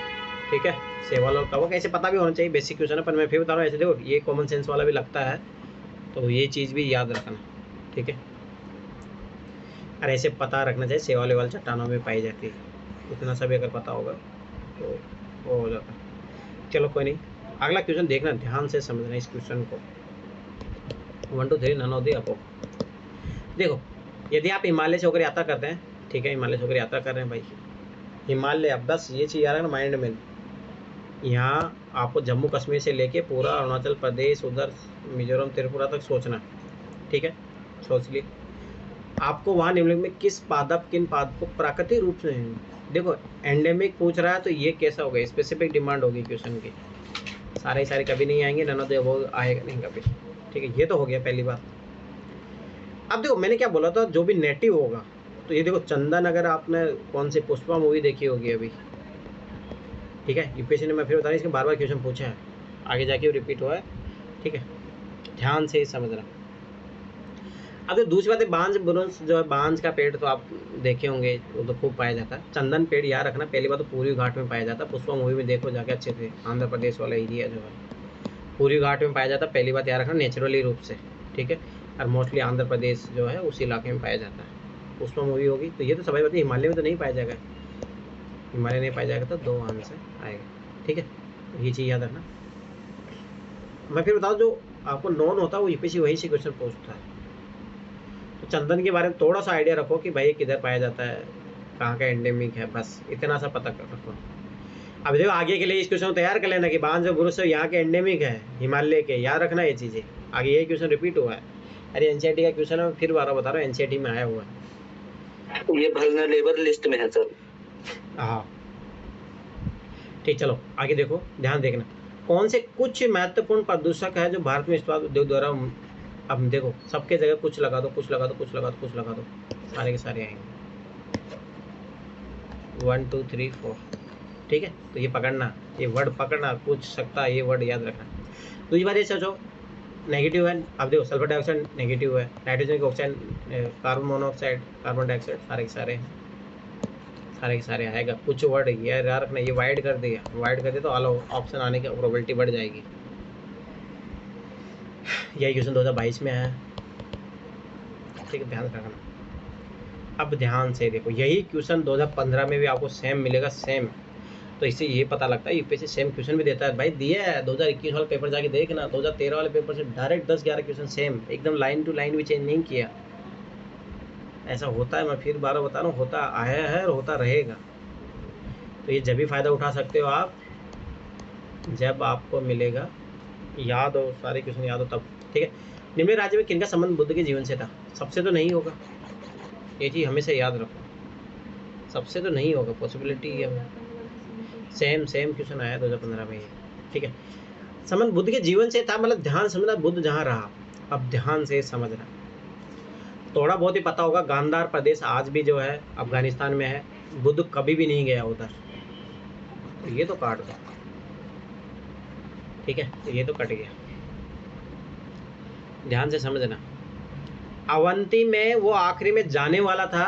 ठीक है। सेवाल और कवक ऐसे पता भी होना चाहिए, बेसिक क्वेश्चन है, पर मैं फिर बता रहा हूँ, ऐसे देखो ये कॉमन सेंस वाला भी लगता है, तो ये चीज़ भी याद रखना, ठीक है। और ऐसे पता रखना चाहिए सेवाल वेवाल चट्टानों में पाई जाती है, इतना सब अगर पता होगा तो वो हो जाता है। चलो कोई नहीं, अगला क्वेश्चन देखना, ध्यान से समझना इस क्वेश्चन को। 1 2 3 नन ऑफ द अबव। देखो, यदि आप हिमालय से होकर यात्रा करते हैं, ठीक है, हिमालय से होकर यात्रा कर रहे हैं भाई, हिमालय, अब बस ये चीज़ आ रहा है ना माइंड में, यहाँ आपको जम्मू कश्मीर से लेके पूरा अरुणाचल प्रदेश, उधर मिजोरम त्रिपुरा तक सोचना, ठीक है, सोच लिए। आपको वहाँ निम्नलिखित में किस पादप, किन पादप को प्राकृतिक रूप से, देखो एंडेमिक पूछ रहा है तो ये कैसा होगा, स्पेसिफिक डिमांड होगी क्वेश्चन की, सारे कभी नहीं आएंगे, नन ऑफ द अबव आएगा नहीं कभी, ठीक है, ये तो हो गया पहली बात। अब देखो मैंने क्या बोला था, जो भी नेटिव होगा, तो ये देखो चंदन, अगर आपने कौन सी पुष्पा मूवी देखी होगी अभी, ठीक है, यूपीएससी ने, मैं फिर बता रहा हूँ, इसके बार बार क्वेश्चन पूछा है, आगे जाके रिपीट हुआ है, ठीक है, ध्यान से ही समझना। अब तो दूसरी बात है, बांज बुरंस जो है, बांज का पेड़ तो आप देखे होंगे, वो तो खूब पाया जाता है। चंदन पेड़ याद रखना, पहली बात तो पूरी घाट में पाया जाता है, पुष्पा मूवी में देखो जाके अच्छे से, आंध्र प्रदेश वाला एरिया जो है पूरी घाट में पाया जाता है, पहली बात याद रखना, नेचुरली रूप से, ठीक है, और मोस्टली आंध्र प्रदेश जो है उस इलाके में पाया जाता है। पुष्पा मूवी होगी तो ये तो सभी बात है, हिमालय में तो नहीं पाया जाएगा, हिमालय नहीं पाया जाएगा तो 2 आंसर आएगा, ठीक है, ये चीज़ याद रखना। मैं फिर बताऊँ, जो आपको नॉन होता है वो यूपीएससी वहीं से क्वेश्चन पूछता है, तो चंदन के बारे में थोड़ा सा आइडिया रखो कि भाई किधर पाया जाता है, कहाँ का एंडेमिक है, बस इतना सा पता कर रखो। अब देखो आगे के लिए इस क्वेश्चन को तैयार कर लेना कि बांज और बुरुस यहाँ के एंडेमिक है, हिमालय के, याद रखना ये चीज़ें, आगे यही क्वेश्चन रिपीट हुआ है। अरे एनसीईआरटी का क्वेश्चन है, मैं फिर बार बता रहा हूँ, एनसीईआरटी में आया हुआ है, ये वल्नरेबल लिस्ट में है सर। हाँ ठीक, चलो आगे देखो, ध्यान देखना, कौन से कुछ महत्वपूर्ण प्रदूषक है जो भारत में इस्पात उद्योग द्वारा, अब देखो सबके जगह कुछ लगा दो, कुछ लगा दो, कुछ लगा दो, कुछ लगा दो, सारे के सारे आएंगे, 1 2 3 4, ठीक है, तो ये पकड़ना, ये वर्ड पकड़ना, पूछ सकता है, ये वर्ड याद रखना। दूसरी बात ये सोचो, नेगेटिव है, अब देखो सल्फर डाइऑक्साइड नेगेटिव है, nitrogen oxide, carbon monoxide, carbon dioxide, सारे के सारे आएगा। कुछ वर्ड ये याद रखना, ये वाइड कर दिया, तो ऑल ऑप्शन आने की प्रोबेबिलिटी बढ़ जाएगी। यही क्वेश्चन 2022 में है, ठीक है, ध्यान रखना। अब ध्यान से देखो, यही क्वेश्चन 2015 में भी आपको सेम मिलेगा, सेम, तो इससे ये पता लगता है यूपीएससी सेम क्वेश्चन भी देता है भाई, दिया है 2021 वाले पेपर जाके देखना, 2013 वाले पेपर से डायरेक्ट 10-11 क्वेश्चन सेम, एकदम लाइन टू लाइन भी चेंज नहीं किया, ऐसा होता है, मैं फिर बार बता रहा हूँ, होता आया है और होता रहेगा। तो ये जब भी फ़ायदा उठा सकते हो आप, जब आपको मिलेगा, याद हो, सारे क्वेश्चन याद हो तब, ठीक है। निम्न राज्य में किनका संबंध बुद्ध के जीवन से था, सबसे तो नहीं होगा, ये चीज़ हमेशा याद रखो, सबसे तो नहीं होगा, पॉसिबिलिटी है, सेम क्वेश्चन आया 2015 में ये, ठीक है। संबंध बुद्ध के जीवन से था, मतलब ध्यान समझना, बुद्ध जहाँ रहा, अब ध्यान से समझना, थोड़ा बहुत ही पता होगा, गांधार प्रदेश आज भी जो है अफगानिस्तान में है, बुद्ध कभी भी नहीं गया उधर, तो ये तो काट दो, ठीक है, तो ये तो कट गया, ध्यान से समझना। अवंती में वो आखिरी में जाने वाला था,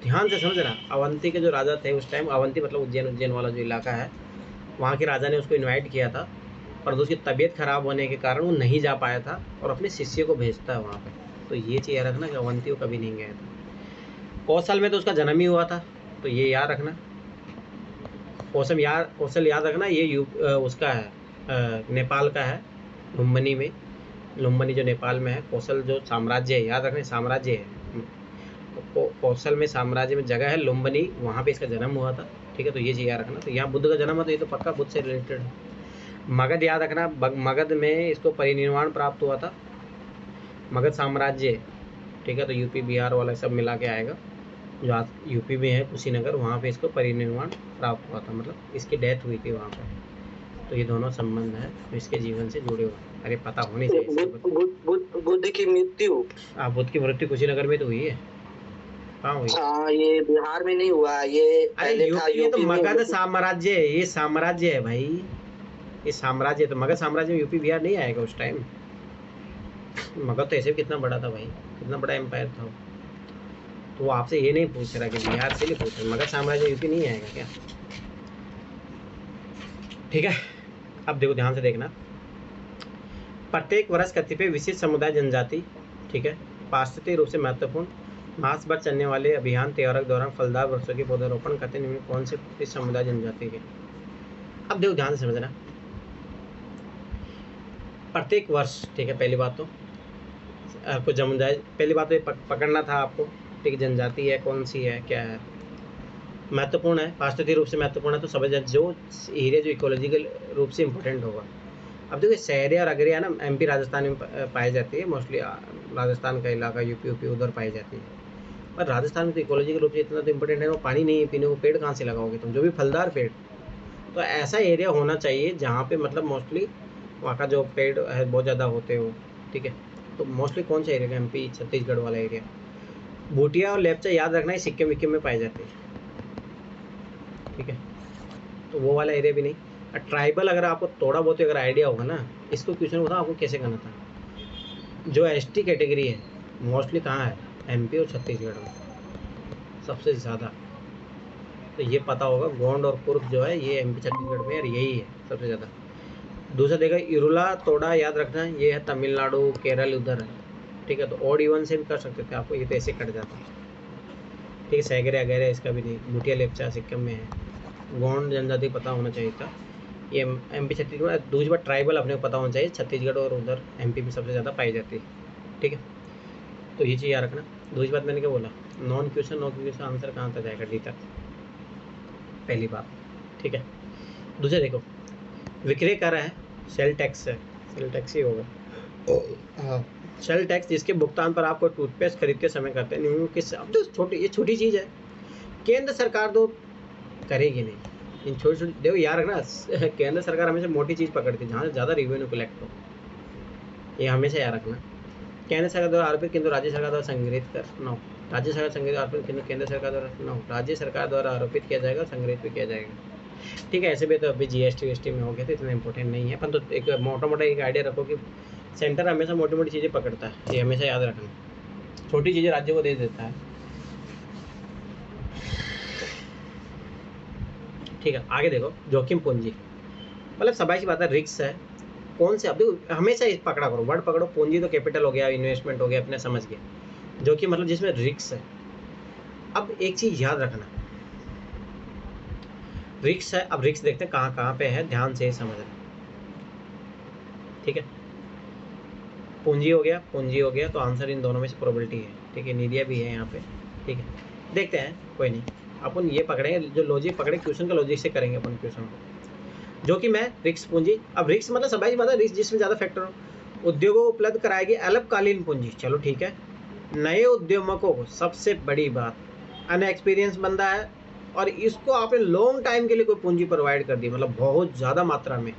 ध्यान से समझना, अवंती के जो राजा थे उस टाइम, अवंती मतलब उज्जैन वाला जो इलाका है, वहाँ के राजा ने उसको इनवाइट किया था, पर उसकी तबीयत खराब होने के कारण वो नहीं जा पाया था, और अपने शिष्य को भेजता है वहाँ पे, तो ये चीज़ याद रखना कि अवंती वो कभी नहीं गया था। कौशल में तो उसका जन्म ही हुआ था, तो ये याद रखना, कौशल याद रखना, ये उसका है, नेपाल का है, लुम्बिनी जो नेपाल में है, कौशल जो साम्राज्य है, याद रखना साम्राज्य है, कौशल में साम्राज्य में जगह है लुम्बिनी, वहाँ पे इसका जन्म हुआ था, ठीक है, तो ये चीज़ याद रखना। तो यहाँ बुद्ध का जन्म हुआ, तो ये तो पक्का बुद्ध से रिलेटेड है। मगध याद रखना, मगध में इसको परिनिर्वाण प्राप्त हुआ था, मगध साम्राज्य, ठीक है, तो यूपी बिहार वाला सब मिला के आएगा, जो आज यूपी में है कुशीनगर, वहाँ पे इसको परिनिर्वाण प्राप्त हुआ था, मतलब इसकी डेथ हुई थी वहाँ पर, तो ये दोनों संबंध है इसके जीवन से जुड़े हुए। अरे पता होनी चाहिए। बुद्ध की मृत्यु, बुद्ध की मृत्यु कुशीनगर में तो हुई है, कहाँ हुई? हाँ, ये बिहार में नहीं हुआ, ये पहले था ये तो यूपी में। मगध साम्राज्य है, ये साम्राज्य है भाई, ये साम्राज्य, तो मगध साम्राज्य में यूपी बिहार नहीं आएगा उस टाइम, मगध तो ऐसे भी कितना बड़ा था भाई, कितना बड़ा एम्पायर था, तो वो आपसे ये नहीं पूछ रहा कि बिहार से नहीं पूछ रहा, मगध साम्राज्य यूपी नहीं आएगा क्या, ठीक है। अब देखो ध्यान से देखना, प्रत्येक वर्ष कतिपय विशिष्ट समुदाय जनजाति, ठीक है, पाश्चात्य रूप से महत्वपूर्ण मास पर चलने वाले अभियान त्योहार के दौरान फलदार वृक्षों की पौधारोपण करते निम्न कौन से इस समुदाय जनजाति के। अब देखो ध्यान से समझना, प्रत्येक वर्ष, ठीक है, पहली बात तो आपको समुदाय, पहली बात तो ये पकड़ना था आपको, ठीक है, जनजाति है, कौन सी है, क्या है, महत्वपूर्ण है, पारिस्थितिक रूप से महत्वपूर्ण है, तो समझ जो एरिया जो इकोलॉजिकल रूप से इम्पोर्टेंट होगा। अब देखो शहरी और अगरिया ना एमपी राजस्थान में पाई जाती है, मोस्टली राजस्थान का इलाका, यूपी उधर पाई जाती है, पर राजस्थान में तो इकोलॉजिकल रूप से इतना तो इम्पोर्टेंट है, वो पानी नहीं है पीने को, पेड़ कहाँ से लगाओगे तुम, जो भी फलदार पेड़, तो ऐसा एरिया होना चाहिए जहाँ पे मतलब मोस्टली वहाँ का जो पेड़ है बहुत ज़्यादा होते हो, ठीक है। तो मोस्टली कौन सा एरिया, एमपी छत्तीसगढ़ वाला एरिया, बूटिया और लेप्चा याद रखना है, सिक्किम विक्किम में पाए जाते हैं, ठीक है, तो वो वाला एरिया भी नहीं। ट्राइबल अगर आपको थोड़ा बहुत अगर आइडिया होगा ना, इसको क्वेश्चन होता आपको कैसे करना था, जो एसटी कैटेगरी है मोस्टली कहाँ है, एमपी और छत्तीसगढ़ में सबसे ज़्यादा, तो ये पता होगा, गोंड और कुर्क जो है ये एमपी छत्तीसगढ़ में और यही है सबसे ज़्यादा। दूसरा देखा इरुला तोड़ा याद रखना है, ये है तमिलनाडु केरल उधर है, ठीक है, तो ऑड इवन से भी कर सकते थे आपको, ये तो ऐसे कट जाता है, ठीक है। सैगरे अगैरे इसका भी नहीं, भूटिया लेप्चा सिक्किम में है, गोंड जनजाति पता होना चाहिए था, ये एमपी छत्तीसगढ़। दूसरी बात ट्राइबल अपने को पता होना चाहिए, छत्तीसगढ़ और उधर एमपी में सबसे ज़्यादा पाई जाती है, ठीक है, तो ये चीज़ याद रखना। दूसरी बात मैंने क्या बोला, नॉन क्वेश्चन आंसर कहाँ तक जाएगा, डी तक, पहली बात, ठीक है। दूसरा देखो विक्रय कर है, सेल टैक्स है, सेल टैक्स ही होगा, हाँ, सेल टैक्स जिसके भुगतान पर आपको टूथपेस्ट खरीदते समय करते हैं, निम्न किस, अब तो छोटी, ये छोटी चीज़ है, केंद्र सरकार तो करेगी नहीं, इन छोटी छोटी देखो याद रखना, केंद्र सरकार हमेशा मोटी चीज़ पकड़ती है जहाँ से ज़्यादा रेवेन्यू कलेक्ट हो, ये हमेशा याद रखना। केंद्र सरकार द्वारा आरोपित किंतु राज्य सरकार द्वारा संग्रहित कर नो, राज्य सरकार संग्रहित आरोपित किंतु केंद्र सरकार द्वारा नो, राज्य सरकार द्वारा आरोपित किया जाएगा, संग्रहित भी किया जाएगा, ठीक है। ऐसे भी तो अभी जीएसटी में हो गया, तो इतना इंपॉर्टेंट नहीं है, पर तो एक मोटा एक आइडिया रखो कि सेंटर हमेशा मोटी मोटी चीज़ें पकड़ता है, ये हमेशा याद रखना, छोटी चीज़ें राज्य को दे देता है, ठीक है। आगे देखो जोखिम पूंजी, मतलब सबाई सी बात है, रिस्क है, कौन से, अब देखो हमेशा इस पकड़ा करो, वर्ड पकड़ो, पूंजी तो कैपिटल हो गया, इन्वेस्टमेंट हो गया, अपने समझ गया, जोखिम मतलब जिसमें रिस्क है। अब एक चीज़ याद रखना, रिस्क है, अब रिस्क देखते हैं कहाँ कहाँ पे है, ध्यान से समझना, ठीक है। पूंजी हो गया, पूंजी हो गया, तो आंसर इन दोनों में से प्रोबेबिलिटी है, ठीक है, मीडिया भी है यहाँ पे, ठीक है। देखते हैं, कोई नहीं, अपन ये पकड़ेंगे, जो लॉजिक पकड़े क्वेश्चन का लॉजिक से करेंगे अपन क्वेश्चन को, जो कि मैं रिस्क पूंजी, अब रिस्क मतलब सबाई बात है, रिस्क जिसमें ज़्यादा फैक्टर हो, उद्योगों को उपलब्ध कराएगी अल्पकालीन पूंजी, चलो ठीक है, नए उद्यमों को सबसे बड़ी बात, अनएक्सपीरियंस बंदा है और इसको आपने लॉन्ग टाइम के लिए कोई पूंजी प्रोवाइड कर दी, मतलब बहुत ज़्यादा मात्रा में,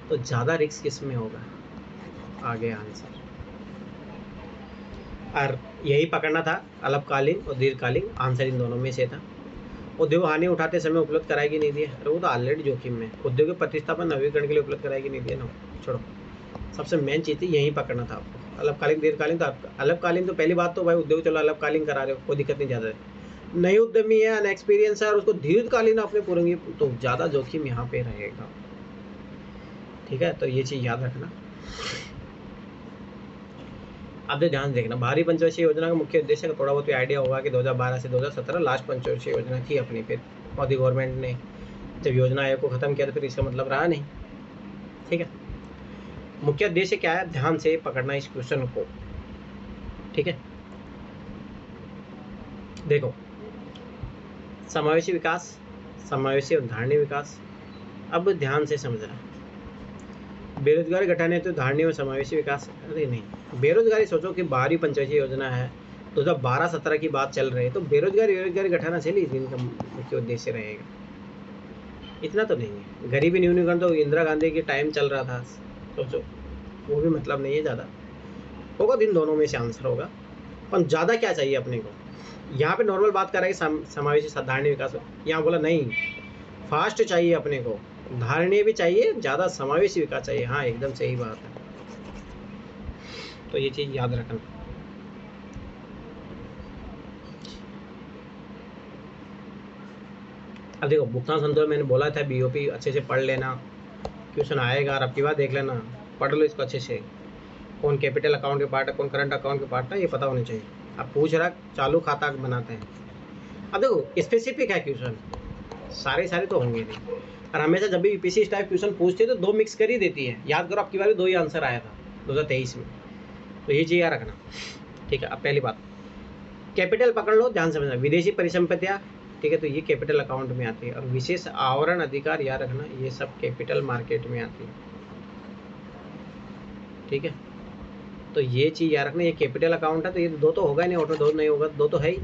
तो ज़्यादा रिस्क किस में होगा, आगे आंसर, और यही पकड़ना था, अल्पकालीन और दीर्घकालीन, आंसर इन दोनों में से था। उद्योग हानि उठाते समय उपलब्ध कराएगी नहीं दिया, अरे वो तो ऑलरेडी जोखिम में, उद्योग के प्रतिस्थापन नवीकरण के लिए उपलब्ध कराएगी नहीं दिया ना, छोड़ो, सबसे मेन चीज़ थी यही पकड़ना था आपको, अल्पकालीन दीर्घकालीन, तो अल्पकालीन तो पहली बात तो भाई उद्योग चलो अल्पकालीन करा रहे हो, कोई दिक्कत नहीं ज़्यादा है, नई उद्यमी है, अनएक्सपीरियंस है और उसको दीर्घकालीन आपने पूरेंगे, तो ज़्यादा जोखिम यहाँ पे रहेगा, ठीक है, तो ये चीज़ याद रखना। अब ध्यान देखना, भारी पंचवर्षीय योजना का मुख्य उद्देश्य का थोड़ा बहुत आइडिया होगा कि 2012 से 2017 लास्ट पंचवर्षीय योजना थी अपनी, फिर मोदी गवर्नमेंट ने जब योजना आयोग को खत्म किया तो फिर इसका मतलब रहा नहीं, ठीक है। मुख्य उद्देश्य क्या है, ध्यान से पकड़ना इस क्वेश्चन को, ठीक है। देखो समावेशी विकास, समावेशी और धारणीय विकास, अब ध्यान से समझना, बेरोजगारी घटाने तो धारणीय और समावेशी विकास, अरे नहीं, बेरोजगारी सोचो कि बाहरी पंचवर्षीय योजना है, 2012-17 की बात चल रही है, तो बेरोजगारी घटाना चलिए इनका मुख्य उद्देश्य रहेगा, इतना तो नहीं है। गरीबी न्यूनीकरण तो इंदिरा गांधी के टाइम चल रहा था, सोचो वो भी मतलब नहीं है, ज़्यादा होगा, इन दोनों में से आंसर होगा, पर ज़्यादा क्या चाहिए अपने को, यहाँ पे नॉर्मल बात कर रहे हैं समावेशी धारणीय विकास, यहाँ बोला नहीं, फास्ट चाहिए अपने को, धारणीय भी चाहिए, ज़्यादा समावेशी विकास चाहिए, हाँ एकदम सही बात है, तो ये चीज़ याद रखना। अब देखो भुगतान संतुलन, मैंने बोला था बीओपी अच्छे से पढ़ लेना, क्वेश्चन आएगा और अब की बात देख लेना, पढ़ लो इसको अच्छे से, कौन कैपिटल अकाउंट के पार्ट है, कौन करंट अकाउंट के पार्ट है, ये पता होना चाहिए। अब पूछ रहा चालू खाता बनाते हैं। अब देखो स्पेसिफिक है क्वेश्चन, सारे तो होंगे नहीं, और हमेशा जब भी यूपीएससी इस टाइप क्वेश्चन पूछती है तो 2 मिक्स कर ही देती है। याद करो आपकी बार 2 ही आंसर आया था 2023 में, तो ये चीज़ याद रखना, ठीक है। अब पहली बात कैपिटल पकड़ लो, ध्यान समझना, विदेशी परिसंपत्तियाँ, ठीक है, तो ये कैपिटल अकाउंट में आती है, और विशेष आवरण अधिकार याद रखना, ये सब कैपिटल मार्केट में आती है, ठीक है। तो ये चीज़ याद रखना, ये कैपिटल अकाउंट है, तो ये 2 तो होगा ही नहीं, ऑटो 2 नहीं होगा, 2 तो है ही।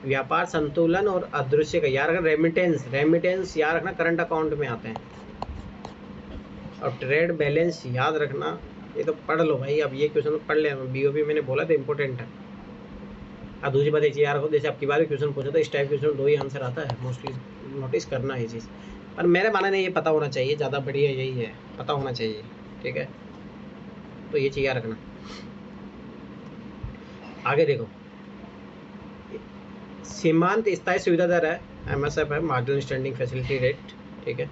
व्यापार संतुलन और अदृश्य का याद रखना, रेमिटेंस याद रखना करंट अकाउंट में आते हैं, और ट्रेड बैलेंस याद रखना, ये तो पढ़ लो भाई, अब ये क्वेश्चन तो पढ़ लेना, बीओबी मैंने बोला था इंपॉर्टेंट है। अब दूसरी बात ये चीज़ याद रखो, जैसे आपकी बार क्वेश्चन पूछा तो इस टाइप क्वेश्चन 2 ही आंसर आता है मोस्टली, नोटिस करना ये चीज़, पर मेरे मानने में ये पता होना चाहिए, ज़्यादा बढ़िया यही है, पता होना चाहिए, ठीक है। तो ये चीज़ याद रखना। आगे देखो, सीमांत स्थायी सुविधा दर है, एमएसएफ है, मार्जिनल स्टैंडिंग फैसिलिटी रेट, ठीक है,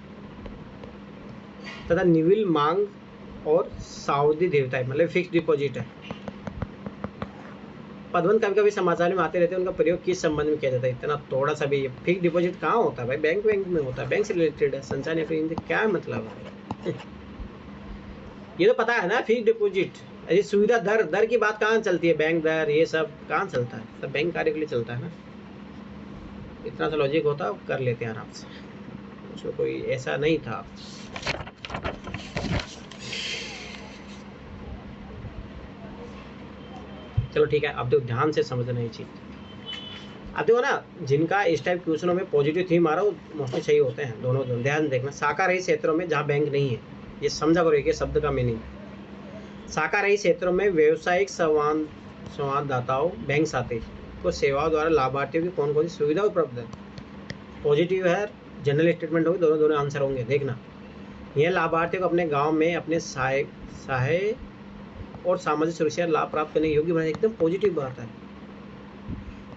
तथा निविल मांग और सावधि देयता है, मतलब फिक्स डिपॉजिट है। पदवन कभी कभी समाचार में आते रहते हैं, उनका प्रयोग किस संबंध में किया जाता है, इतना थोड़ा सा भी। फिक्स डिपॉजिट कहाँ होता है भाई, बैंक में होता है, बैंक से रिलेटेड है, संचार या फिर इनसे क्या मतलब है ये तो पता है ना, फिक्स डिपॉजिट, ये सुविधा दर की बात कहाँ चलती है, बैंक दर ये सब कहाँ चलता है, सब बैंक कार्य के लिए चलता है ना, इतना सा लॉजिक होता कर लेते हैं आराम से, उसमें कोई ऐसा नहीं था। चलो ठीक है, अब देखो ध्यान से समझना ये चीज। अब देखो ना, जिनका इस टाइप क्वेश्चनों में पॉजिटिव थीम आ रहा है वो मोस्टली सही होते हैं, दोनों ध्यान देखना। शाखा रहित क्षेत्रों में जहाँ बैंक नहीं है, ये समझा करो एक शब्द का मीनिंग। शाखा रहित क्षेत्रों में व्यवसायिक संवाददाताओं बैंक शातिर को सेवाओं द्वारा लाभार्थियों की कौन कौन सी सुविधा उपलब्ध है। पॉजिटिव है, जनरल स्टेटमेंट होगी, दोनों आंसर होंगे, देखना। यह लाभार्थियों को अपने गांव में अपने सहाय और सामाजिक सुरक्षा लाभ प्राप्त करने योग्य बनाए, एकदम पॉजिटिव बात है।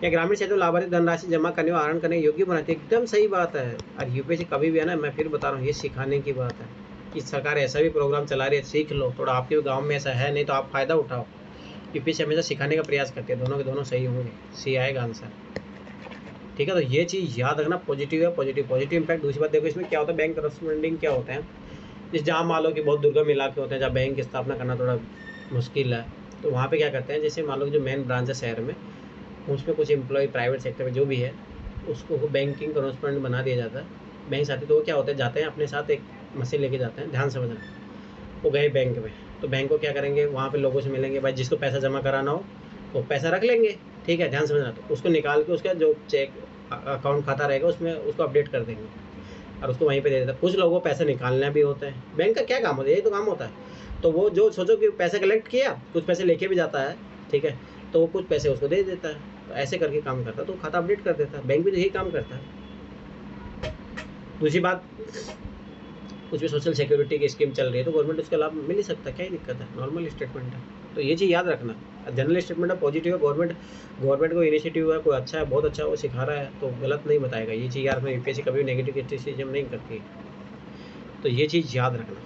या ग्रामीण क्षेत्र में लाभार्थी धनराशि जमा करने और आहरण करने योग्य बनाते, एकदम सही बात है। और यूपीएससी कभी भी है ना, मैं फिर बता रहा हूँ, ये सिखाने की बात है कि सरकार ऐसा भी प्रोग्राम चला रही है, सीख लो थोड़ा, आपके गाँव में ऐसा है नहीं तो आप फायदा उठाओ। यूपीएससी हमेशा सिखाने का प्रयास करती है, दोनों के दोनों सही होंगे, सी आएगा आंसर, ठीक है। तो ये चीज़ याद रखना, पॉजिटिव है, पॉजिटिव इंपैक्ट। दूसरी बात देखो इसमें क्या होता है, बैंक करस्पॉन्डिंग क्या होते हैं, जिस जहाँ मान लो कि बहुत दुर्गम इलाके होते हैं जहाँ बैंक की स्थापना करना थोड़ा मुश्किल है, तो वहाँ पे क्या करते हैं, जैसे मान लो जो मेन ब्रांच है शहर में, उसमें कुछ एम्प्लॉय प्राइवेट सेक्टर में जो भी है उसको बैंकिंग करस्पॉन्डेंट बना दिया जाता है, बैंक साथी। तो वो क्या होता है, जाते हैं अपने साथ एक मशीन लेके जाते हैं, ध्यान समझना। वो गए बैंक में, तो बैंक को क्या करेंगे, वहाँ पे लोगों से मिलेंगे, भाई जिसको पैसा जमा कराना हो वो पैसा रख लेंगे, ठीक है, ध्यान समझना। तो उसको निकाल के उसका जो चेक अकाउंट खाता रहेगा उसमें उसको अपडेट कर देंगे और उसको वहीं पे दे देता है। कुछ लोगों को पैसे निकालना भी होता है, बैंक का क्या काम होता है, यही तो काम होता है। तो वो जो सोचो कि पैसे कलेक्ट किया, कुछ पैसे लेके भी जाता है, ठीक है, तो वो कुछ पैसे उसको दे देता है, तो ऐसे करके काम करता है, तो खाता अपडेट कर देता है। बैंक भी तो यही काम करता है। दूसरी बात, कुछ भी सोशल सिक्योरिटी की स्कीम चल रही है तो गवर्नमेंट उसका लाभ मिल ही सकता है, क्या ही दिक्कत है, नॉर्मल स्टेटमेंट है। तो ये चीज़ याद रखना, जनरल स्टेटमेंट है, पॉजिटिव है, गवर्नमेंट को इनिशिएटिव है, कोई अच्छा है, बहुत अच्छा वो सिखा रहा है तो गलत नहीं बताएगा। ये चीज़ याद रखना, यूपीएससी कभी नेगेटिव क्रिटिसिज्म नहीं करती है, तो ये चीज़ याद रखना।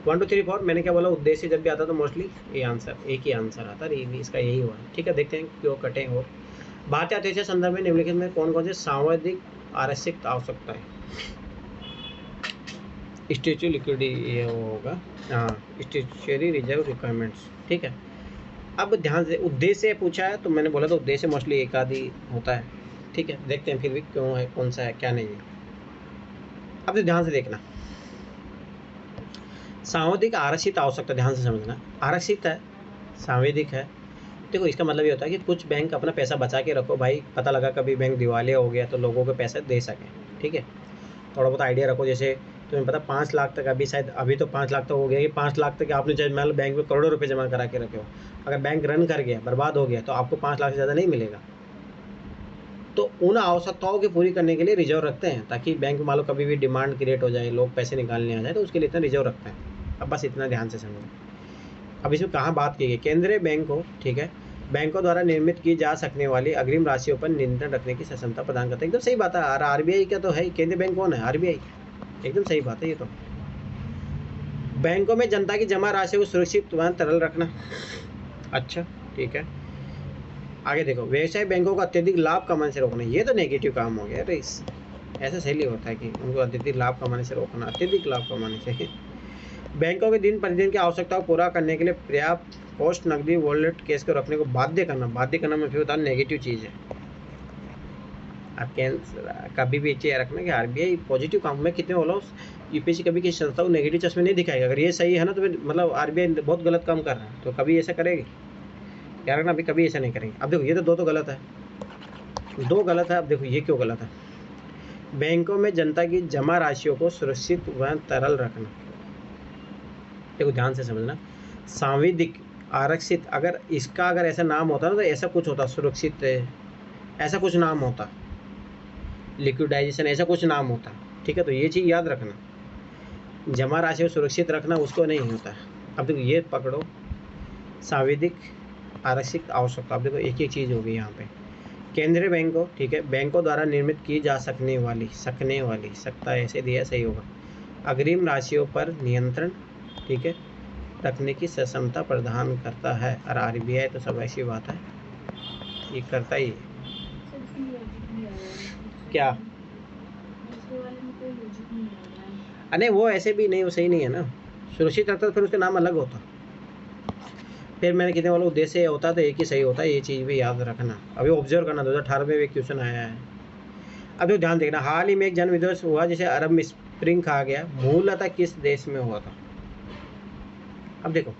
1 2 3 4 मैंने क्या बोला, उद्देश्य जब भी आता तो मोस्टली ये आंसर, एक ही आंसर आता है, ये इसका यही हुआ, ठीक है। देखते हैं क्यों कटे हो। भारतीय अर्थव्यवस्था संदर्भ में निम्नलिखित में कौन कौन से सांविधिक आवश्यक आवश्यकता है। स्टैच्यू लिक्विडिटी ये होगा, हाँ, स्टैच्यूटरी रिजर्व रिक्वायरमेंट्स, ठीक है। अब ध्यान से उद्देश्य पूछा है तो मैंने बोला तो उद्देश्य मोस्टली एक आदि होता है, ठीक है। देखते हैं फिर भी क्यों है, कौन सा है, क्या नहीं है। अब तो ध्यान से देखना, सांविधिक आरक्षित आवश्यकता, ध्यान से समझना, आरक्षित है, सांविधिक है। देखो इसका मतलब ये होता है कि कुछ बैंक अपना पैसा बचा के रखो भाई, पता लगा कभी बैंक दिवालिया हो गया तो लोगों को पैसे दे सकें, ठीक है। थोड़ा बहुत आइडिया रखो, जैसे तुम्हें पता 5 लाख तक, अभी शायद अभी तो 5 लाख तक हो गया कि 5 लाख तक आपने चाहे मान लो बैंक में करोड़ों रुपए जमा करा के रखे हो, अगर बैंक रन कर गया, बर्बाद हो गया, तो आपको 5 लाख से ज़्यादा नहीं मिलेगा। तो उन आवश्यकताओं की पूरी करने के लिए रिजर्व रखते हैं, ताकि बैंक मान लो कभी भी डिमांड क्रिएट हो जाए, लोग पैसे निकालने आ जाए, तो उसके लिए इतना रिजर्व रखते हैं। अब बस इतना ध्यान से समझो। अब इसमें कहाँ बात की गई, केंद्रीय बैंक को, ठीक है, बैंकों द्वारा निर्मित की जा सकने वाली अग्रिम राशियों पर नियंत्रण रखने की क्षमता प्रदान करते हैं, एकदम सही बात है। आरबीआई का तो है, केंद्रीय बैंक कौन है, आरबीआई, एकदम सही बात है ये तो। बैंकों में जनता की जमा राशि को सुरक्षित व तरल रखना, अच्छा ठीक है। आगे देखो, व्यवसाय बैंकों को अत्यधिक लाभ कमाने से रोकना, ये तो नेगेटिव काम हो गया। अरे ऐसा सही होता है कि उनको अत्यधिक लाभ कमाने से रोकना, अत्यधिक लाभ कमाने से। बैंकों के दिन प्रतिदिन की आवश्यकताओं को पूरा करने के लिए पर्याप्त पोस्ट नकदी वॉलेट कैश को रखने को बाध्य करना मैं फिर बता नेगेटिव चीज़ है। आप कभी भी ये रखना कि आरबीआई पॉजिटिव काम में कितने बोला यूपीएससी कभी किसी संस्था को नेगेटिव चश्मे नहीं दिखाएगा। अगर ये सही है ना तो फिर मतलब आरबीआई बहुत गलत काम कर रहा है, तो कभी ऐसा करेगी यार रखना, अभी कभी ऐसा नहीं करेंगे। अब देखो ये तो गलत है, दो गलत है। अब देखो ये क्यों गलत है। बैंकों में जनता की जमा राशियों को सुरक्षित व तरल रखना, देखो ध्यान से समझना, सांविधिक आरक्षित, अगर इसका अगर ऐसा नाम होता ना तो ऐसा कुछ होता, सुरक्षित ऐसा कुछ नाम होता, लिक्विडाइजेशन ऐसा कुछ नाम होता, ठीक है। तो ये चीज़ याद रखना, जमा राशि को सुरक्षित रखना उसको नहीं होता। अब देखो ये पकड़ो, सांविधिक आरक्षित आवश्यकता, अब देखो एक एक चीज़ होगी यहाँ पे। केंद्रीय बैंकों, ठीक है, बैंकों द्वारा निर्मित की जा सकने वाली सकता ऐसे दिया सही होगा, अग्रिम राशियों पर नियंत्रण, ठीक है, रखने की सक्षमता प्रदान करता है। और आरबीआई तो सब ऐसी बात है, ये करता ही है। क्या अरे वो ऐसे भी नहीं, वो सही नहीं है ना, सुरक्षित रखता तो फिर उसका नाम अलग होता। फिर मैंने कितने वाला उद्देश्य होता तो एक ही सही होता है, ये चीज़ भी याद रखना। अभी ऑब्जर्व करना, 2018 में एक क्वेश्चन आया है। अब तो ध्यान देखना, हाल ही में एक जन विध्वंस हुआ जिसे अरब में स्प्रिंग कहा गया, मूलतः किस देश में हुआ था। अब देखो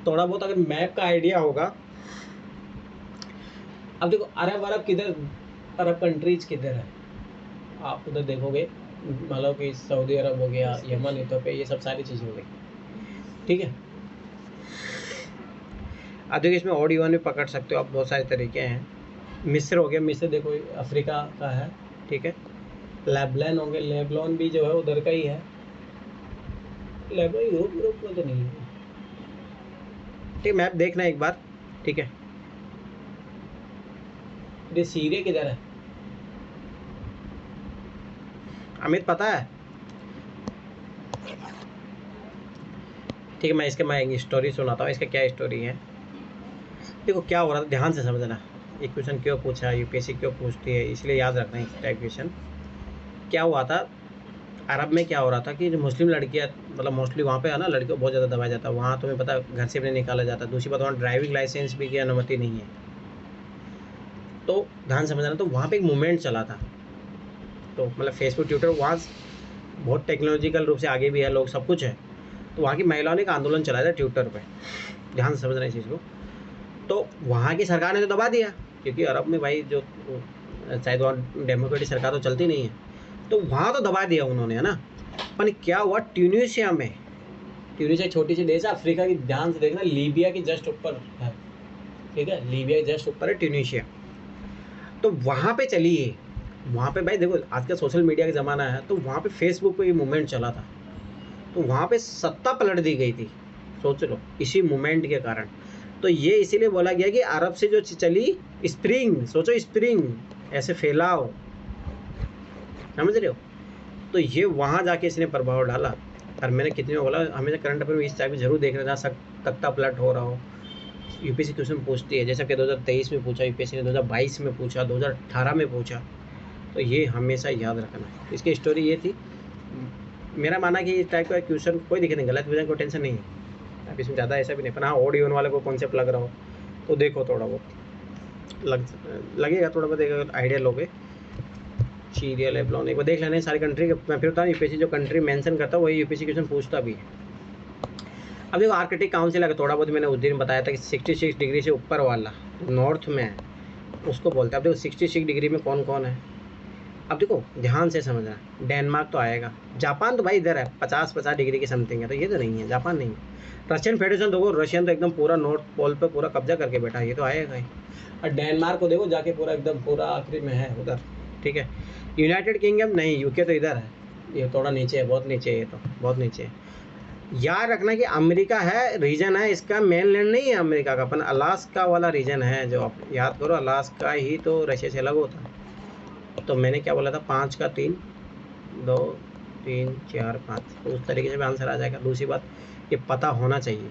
थोड़ा बहुत अगर मैप का आइडिया होगा, अब देखो अरब किधर, अरब कंट्रीज किधर है, आप उधर देखोगे मतलब कि सऊदी अरब हो गया, यमन, इथोपिया, ये सब सारी चीज़ हो गई, ठीक है। अब देखो इसमें ऑड इवन भी पकड़ सकते हो आप, बहुत सारे तरीके हैं। मिस्र हो गया, मिस्र देखो अफ्रीका का है, ठीक है। लेबनान हो गया, लेबनान भी जो है उधर का ही है, लेबनान यूरोप में तो नहीं है, ठीक। मैप देखना एक बार, ठीक है। ये सीरिया किधर है, अमित पता है, ठीक है। मैं एक स्टोरी सुनाता हूँ, इसका क्या स्टोरी है। देखो क्या हो रहा था, ध्यान से समझना, ये क्वेश्चन क्यों पूछा, यूपीएससी क्यों पूछती है, इसलिए याद रखना इस टाइप क्वेश्चन। क्या हुआ था अरब में, क्या हो रहा था कि जो मुस्लिम लड़कियाँ, मतलब मोस्टली वहाँ पे है ना, लड़कियों को बहुत ज़्यादा दबाया जाता है वहाँ, तुम्हें पता घर से भी नहीं निकाला जाता। दूसरी बात, वहाँ ड्राइविंग लाइसेंस भी की अनुमति नहीं है। तो ध्यान समझना, तो वहाँ पे एक मूवमेंट चला था, तो मतलब फेसबुक, ट्विटर, वहाँ बहुत टेक्नोलॉजिकल रूप से आगे भी है लोग, सब कुछ है। तो वहाँ की महिलाओं ने एक आंदोलन चलाया था ट्विटर पे, ध्यान से समझना इस चीज़ को। तो वहाँ की सरकार ने तो दबा दिया, क्योंकि अरब में भाई जो शायद वहाँ डेमोक्रेटिक सरकार तो चलती नहीं है, तो वहाँ तो दबा दिया उन्होंने, है ना। पर क्या हुआ ट्यूनीशिया में, ट्यूनीशिया छोटी सी देश है अफ्रीका की, ध्यान से देखना, लीबिया की जस्ट ऊपर है, ठीक है, लीबिया के जस्ट ऊपर है ट्यूनीशिया। तो वहाँ पे चलिए, वहाँ पे भाई देखो आज का सोशल मीडिया का ज़माना है, तो वहाँ पे फेसबुक पे ये मूवमेंट चला था, तो वहाँ पे सत्ता पलट दी गई थी, सोच लो इसी मूवमेंट के कारण। तो ये इसीलिए बोला गया कि अरब से जो चली स्प्रिंग, सोचो स्प्रिंग ऐसे फैलाओ, समझ रहे हो। तो ये वहाँ जाके इसने प्रभाव डाला। और मैंने कितने बोला, हमेशा करंट अफेयर में इस टाइप में जरूर देखना, जहाँ सत्ता पलट हो रहा हो। यूपीएससी क्वेश्चन पूछती है, जैसा कि 2023 में पूछा यूपीएससी ने, 2022 में पूछा, 2018 में पूछा, तो ये हमेशा याद रखना। इसकी स्टोरी ये थी, मेरा माना कि इस टाइप का क्वेश्चन कोई दिक्कत नहीं, गलत वजह कोई टेंशन नहीं है, अब इसमें ज़्यादा ऐसा भी नहीं। पर हाँ ऑड इवन वाले को कॉन्सेप्ट लग रहा हो तो देखो, थोड़ा बहुत लगेगा, थोड़ा बहुत एक आइडिया लोगे। सीरियल लेबनान एक बार देख लेना सारी कंट्री के। मैं फिर बताऊँ यूपीएससी जो कंट्री मेंशन करता है वही यूपीएससी क्वेश्चन पूछता भी है। अब देखो आर्कटिक काउंसिल अगर थोड़ा बहुत मैंने उस दिन बताया था कि 66 डिग्री से ऊपर वाला नॉर्थ में है उसको बोलते हैं। अब देखो 66 डिग्री में कौन कौन है, अब देखो ध्यान से समझना, डेनमार्क तो आएगा, जापान तो भाई इधर है 50 डिग्री के समथिंग है, तो ये तो नहीं है, जापान नहीं है। रशियन फेडरेशन देखो, रशियन तो एकदम पूरा नॉर्थ पोल पे पूरा कब्जा करके बैठा है, ये तो आएगा ही। और डेनमार्क को देखो जाके पूरा एकदम पूरा आखिरी में है उधर, ठीक है। यूनाइटेड किंगडम नहीं, यूके तो इधर है, ये थोड़ा नीचे है, बहुत नीचे है, ये तो बहुत नीचे है। याद रखना कि अमेरिका है, रीजन है इसका, मेनलैंड नहीं है अमेरिका का, अपन अलास्का वाला रीजन है, जो आप याद करो अलास्का ही तो रशिया से अलग होता है। तो मैंने क्या बोला था, 5 का 3, 2 3 4 5, तो उस तरीके से भी आंसर आ जाएगा। दूसरी बात ये पता होना चाहिए,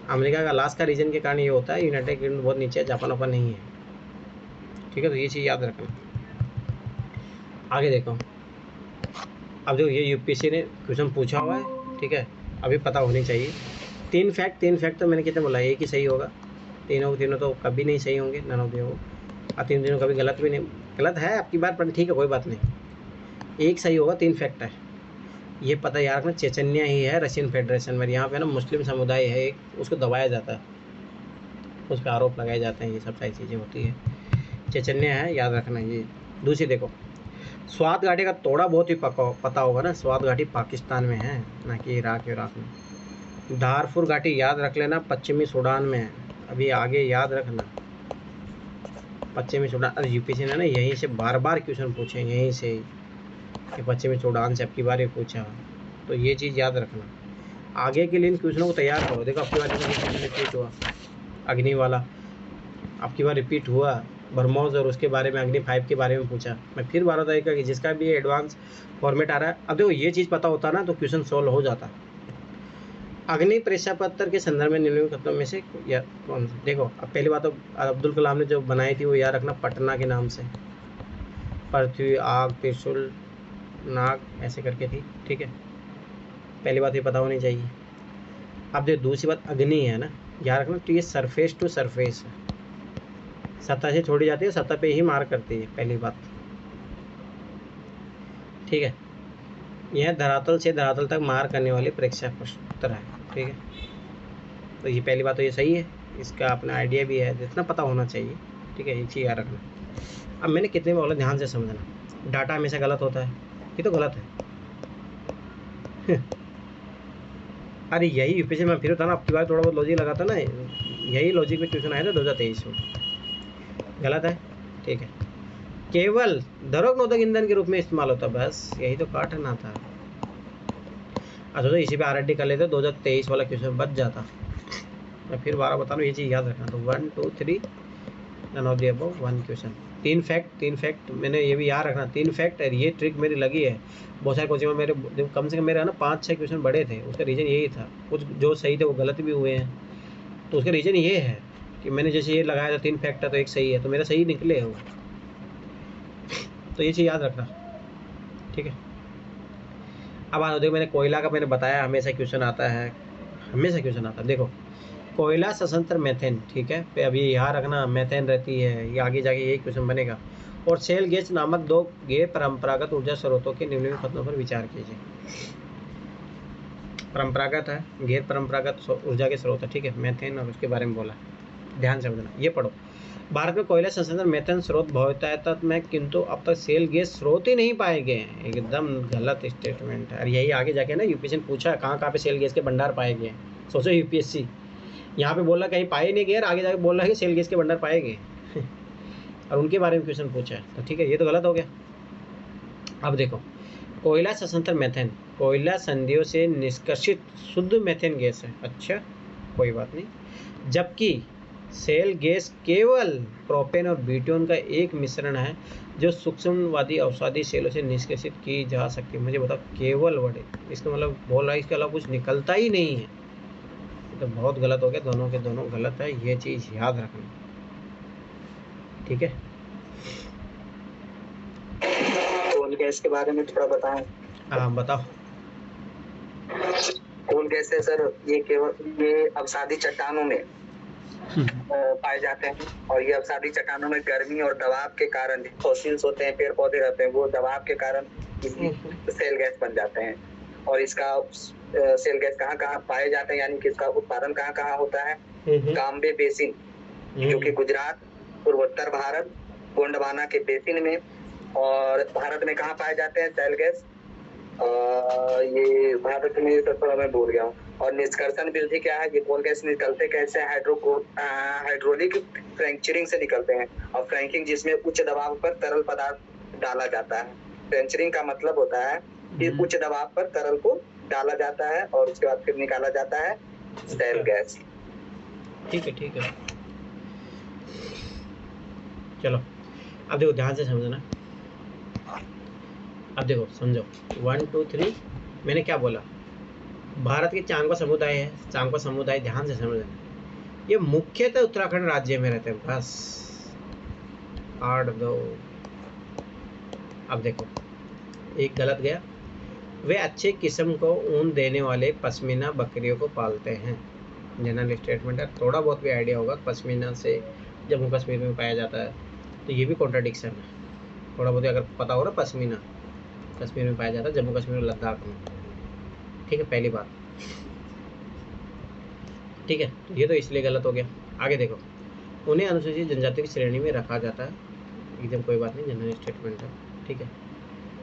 अमेरिका का अलास्का रीजन के कारण ये होता है, यूनाइटेड किंगडम बहुत नीचे है, जापान ओपन नहीं है, ठीक है। तो ये चीज़ याद रखना। आगे देखो, अब जो ये यूपीएससी ने क्वेश्चन पूछा हुआ है, ठीक है, अभी पता होनी चाहिए। तीन फैक्ट तो मैंने कितने बोला, एक ही सही होगा, तीनों तो कभी नहीं सही होंगे, नन ऑफ हो, और तीनों कभी गलत भी नहीं, गलत है आपकी बात, पर ठीक है कोई बात नहीं, एक सही होगा, 3 फैक्ट है। ये पता याद रखना, चेचन्या ही है रशियन फेडरेशन में, यहाँ पे ना मुस्लिम समुदाय है एक, उसको दबाया जाता है, उस पर आरोप लगाए जाते हैं, ये सब सारी चीज़ें होती है। चेचन्या है, याद रखना ये। दूसरी देखो, स्वात घाटी का थोड़ा बहुत ही पता होगा ना, स्वात घाटी पाकिस्तान में है, ना कि इराक में। दारफुर घाटी याद रख लेना, पश्चिमी सूडान में है। अभी आगे याद रखना, पश्चिमी सूडान, अरे यूपीएससी ने ना यहीं से बार बार क्वेश्चन पूछे, यहीं से ही, कि पश्चिमी सूडान से अब की बार ही पूछा, तो ये चीज़ याद रखना। आगे के लिए इन क्वेश्चनों को तैयार करो। देखो अब की बार रिपीट हुआ अग्नि वाला, अब की बार रिपीट हुआ बरमोज, और उसके बारे में अग्नि 5 के बारे में पूछा। मैं फिर 12 तारीख का कि जिसका भी एडवांस फॉर्मेट आ रहा है, अब देखो ये चीज़ पता होता ना तो क्वेश्चन सॉल्व हो जाता। अग्नि परीक्षा पत्र के संदर्भ में निम्नलिखित कथनों में से या कौन सा, देखो अब पहली बात तो अब्दुल कलाम ने जो बनाई थी वो याद रखना, पटना के नाम से, पृथ्वी, आग, त्रिशूल, नाग, ऐसे करके थी, ठीक है। पहली बात ये पता होनी चाहिए। अब जो दूसरी बात अग्नि है ना, याद रखना, तो ये सरफेस टू सरफेस है, सतह से छोड़ी जाती है, सतह पे ही मार करती है, पहली बात, ठीक है। यह धरातल से धरातल तक मार करने वाली परीक्षा पत्र है, ठीक है। तो ये पहली बात तो ये सही है, इसका अपना आइडिया भी है, जितना पता होना चाहिए, ठीक है, ये चीज़ याद रखना। अब मैंने कितने में बोला, ध्यान से समझना, डाटा हमेशा गलत होता है, ये तो गलत है। अरे यही यूपीएससी में फिर होता ना, अब की बार थोड़ा बहुत लॉजिक लगाता ना, यही लॉजिक में ट्यूशन आया था 2023 में, गलत है, ठीक है। केवल धरोक नोदक ईंधन के रूप में इस्तेमाल होता, बस यही तो काटना था। अच्छा तो इसी पे आरएडी कर लेते, 2023 वाला क्वेश्चन बच जाता। मैं फिर 12 बता रहा हूँ, ये चीज़ याद रखना। तो 1 2 3 none of the above, 1 question, 3 fact मैंने ये भी याद रखना, 3 फैक्ट, और ये ट्रिक मेरी लगी है बहुत सारे कोचिंग में, मेरे कम से कम मेरे है ना 5-6 क्वेश्चन बड़े थे, उसका रीज़न यही था, कुछ जो सही थे वो गलत भी हुए हैं, तो उसका रीज़न ये है कि मैंने जैसे ये लगाया था 3 फैक्ट है तो एक सही है, तो मेरा सही निकले हो, तो ये चीज़ याद रखना, ठीक है। अब आ देखो, मैंने कोयला का मैंने बताया, हमेशा क्वेश्चन आता है, देखो कोयला सशस्त्र मेथेन, ठीक है, पे अभी यहाँ रखना, मेथेन रहती है, ये आगे जाके यही क्वेश्चन बनेगा। और शेल गैस नामक 2 गैर परंपरागत ऊर्जा स्रोतों के निम्नलिखित कथनों पर विचार कीजिए। परंपरागत है, गैर परंपरागत ऊर्जा के स्रोत है, ठीक है, मेथेन, और उसके बारे में बोला, ध्यान से समझना, ये पढ़ो। भारत में कोयला संसाधन मेथेन स्रोत बहुतायत में, किंतु अब तक शेल गैस स्रोत ही नहीं पाए गए हैं, एकदम गलत स्टेटमेंट है। और यही आगे जाके ना यूपीएससी ने पूछा कहाँ पे शेल गैस के भंडार पाए गए हैं, सोचो यूपीएससी यहाँ पे बोल रहा कहीं पाए नहीं गए, आगे जाके बोल रहा है कि शेल गैस के भंडार पाए गए। और उनके बारे में क्वेश्चन पूछा है, तो ठीक है, ये तो गलत हो गया। अब देखो, कोयला सशस्त्र मेथेन, कोयला संधियों से निष्कासित शुद्ध मेथेन गैस है, अच्छा कोई बात नहीं। जबकि शेल गैस केवल प्रोपेन और ब्यूटेन का एक मिश्रण है जो सूक्ष्मवादी अवसादी सेलों से निष्कासित की जा सकती है। मुझे बताओ, केवल वर्ड, इसका मतलब बोल रहा है इसके अलावा कुछ निकलता ही नहीं है, तो बहुत गलत हो गया, दोनों के दोनों गलत है, ये चीज़ याद रखना, ठीक है। कोल गैस के बारे में थोड़ा बताएं। हाँ बताओ। कोल गैस है सर, ये केवल ये अवसादी चट्टानों में पाए जाते हैं, और ये अवसादी चट्टानों में गर्मी और दबाव के कारण, फॉसिल्स होते हैं, पेड़ पौधे रहते हैं, वो दबाव के कारण सेल गैस बन जाते हैं। और इसका सेल गैस कहाँ कहाँ पाए जाते हैं, यानी कि इसका उत्पादन कहाँ कहाँ होता है, काम्बे बेसिन, जो कि गुजरात, पूर्वोत्तर भारत, गोंडवाना के बेसिन में। और भारत में कहाँ पाए जाते हैं सेल गैस, ये भारत में थोड़ा मैं भूल गया हूँ। और निष्कर्षण विधि क्या है, ये कोल गैस निकलते कैसे, हाइड्रोलिक फ्रैक्चरिंग से निकलते हैं, और फ्रैंकिंग जिसमें उच्च दबाव पर तरल पदार्थ डाला जाता है। फ्रैक्चरिंग का मतलब होता है कि उच्च दबाव पर तरल को डाला जाता है और उसके बाद फिर निकाला जाता है सेल गैस। ठीक है, चलो अब देखो ध्यान से समझना, अब देखो समझो, 1 2 3 मैंने क्या बोला, भारत के चांगो समुदाय है, चांगो समुदाय ध्यान से समझना, ये मुख्यतः उत्तराखंड राज्य में रहते हैं। बस 8 2। अब देखो एक गलत गया। वे अच्छे किस्म को ऊन देने वाले पश्मीना बकरियों को पालते हैं। जनरल स्टेटमेंट है, थोड़ा बहुत भी आइडिया होगा। पश्मीना से जम्मू कश्मीर में पाया जाता है, तो ये भी कॉन्ट्राडिक्शन है। थोड़ा बहुत अगर पता हो ना, पश्मीना कश्मीर में पाया जाता है, जम्मू कश्मीर और लद्दाख में। ठीक है, पहली बात। ठीक है, तो ये तो इसलिए गलत हो गया। आगे देखो, उन्हें अनुसूचित जनजाति की श्रेणी में रखा जाता है। एकदम कोई बात नहीं, जनरल स्टेटमेंट है। ठीक है,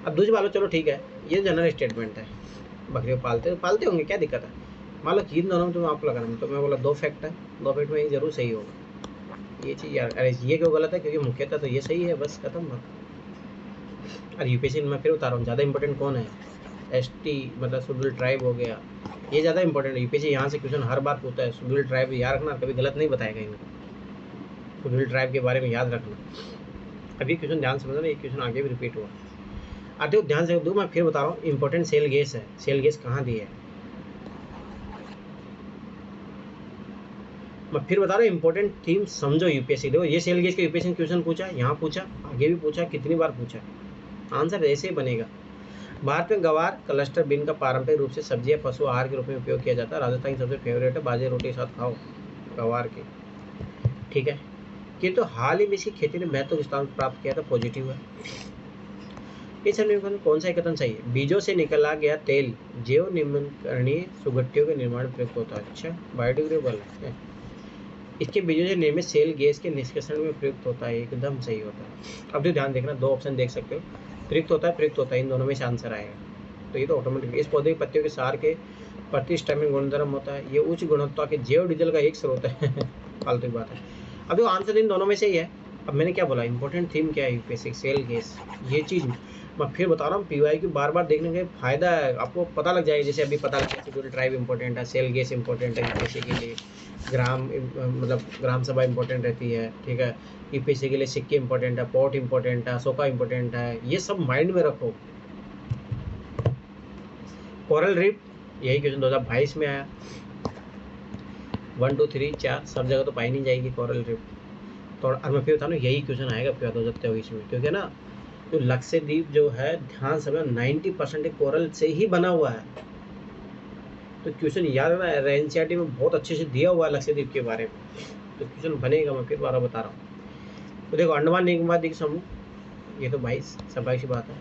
अब दूसरी बात, चलो ठीक है, ये जनरल स्टेटमेंट है। बकरियों पालते होंगे, क्या दिक्कत है। मान लो कि इन दोनों में तुम्हें आपको लगाना, तो मैं बोला 2 फैक्ट है, 2 फैक्ट में ये जरूर सही होगा। ये चीज़ यार, अरे ये क्यों गलत है, क्योंकि मुख्यतः तो ये सही है, बस खत्म बात। और यूपीएससी में फिर बता रहा हूँ, ज़्यादा इंपॉर्टेंट कौन है, एसटी मतलब शेड्यूल्ड ट्राइब हो गया, ये ज़्यादा इंपॉर्टेंट है। यूपीएससी यहाँ से क्वेश्चन हर बार पूछता है। शेड्यूल्ड ट्राइब याद रखना, कभी गलत नहीं बताएगा इनको। शेड्यूल्ड ट्राइब के बारे में याद रखना। अभी क्वेश्चन ध्यान से समझना, एक क्वेश्चन आगे भी रिपीट हुआ। आते हो ध्यान से दो, मैं फिर बता रहा हूँ, इंपॉर्टेंट सेल गैस है। सेल गैस कहाँ दी है, मैं फिर बता रहा हूँ, इंपॉर्टेंट थीम समझो यूपीएससी। देखो ये सेल गैस का यूपीएससी क्वेश्चन पूछा, यहाँ पूछा, आगे भी पूछा, कितनी बार पूछा, आंसर ऐसे ही बनेगा। भारत में गवार क्लस्टर बीन का पारंपरिक रूप से सब्जी या पशु आहार के रूप में उपयोग किया जाता है। राजस्थान की सबसे फेवरेट है, बाजरे रोटी के साथ खाओ गवार की। ठीक है, कि तो हाल ही में इसकी खेती ने महत्वपूर्ण स्थान प्राप्त किया था, पॉजिटिव है। इस समीकरण कौन सा कथन सही है, बीजों से निकला गया तेल जैव निम्नकरणीय सुगठियों के निर्माण में प्रयुक्त होता है। अच्छा, बायोडिग्रेडेबल है। इसके बीजों से निर्मित सेल गैस के निष्कर्षण में प्रयुक्त होता है, एकदम सही होता है। अब जो ध्यान देखना, 2 ऑप्शन देख सकते हो, प्रयुक्त होता है, प्रयुक्त होता है, इन दोनों में से आंसर आएगा। तो ये तो ऑटोमेटिक। इस पौधे के पत्तियों के सार के प्रतिष्ठामिक गुणधर्म होता है, ये उच्च गुणवत्ता के जैव डीजल का एक स्रोत है। फालतू की बात है। अब जो आंसर इन दोनों में से ही है। अब मैंने क्या बोला, इंपॉर्टेंट थीम क्या है यूपीएससी, सेल गैस। ये चीज़ मैं फिर बता रहा हूँ, पीवाई की बार बार देखने का फायदा है, आपको पता लग जाएगा। जैसे अभी पता लग गया शेड्यूल्ड ट्राइब इंपॉर्टेंट है, सेल गैस इंपॉर्टेंट है यूपीएससी के लिए, मतलब ग्राम सभा इंपॉर्टेंट रहती है। ठीक है, यूपीएससी के लिए सिक्के इंपॉर्टेंट है, पोर्ट इंपॉर्टेंट है, सोका इंपॉर्टेंट है, ये सब माइंड में रखो। कोरल रीफ, यही क्वेश्चन 2022 में आया। 1 2 3 4 सब जगह तो पाई नहीं जाएगी कोरल रीफ। तो और मैं फिर बता रहा हूँ, यही क्वेश्चन आएगा फिर 2023 में, क्योंकि ना जो लक्षद्वीप जो है, ध्यान से 90% कोरल से ही बना हुआ है। तो क्वेश्चन याद है, एनसीईआरटी में बहुत अच्छे से दिया हुआ है लक्षद्वीप के बारे में, तो क्वेश्चन बनेगा। मैं फिर बार बता रहा हूँ। तो देखो, अंडमान निकोबार द्वीप समूह, ये तो भाई स्वाभाविक सी बात है,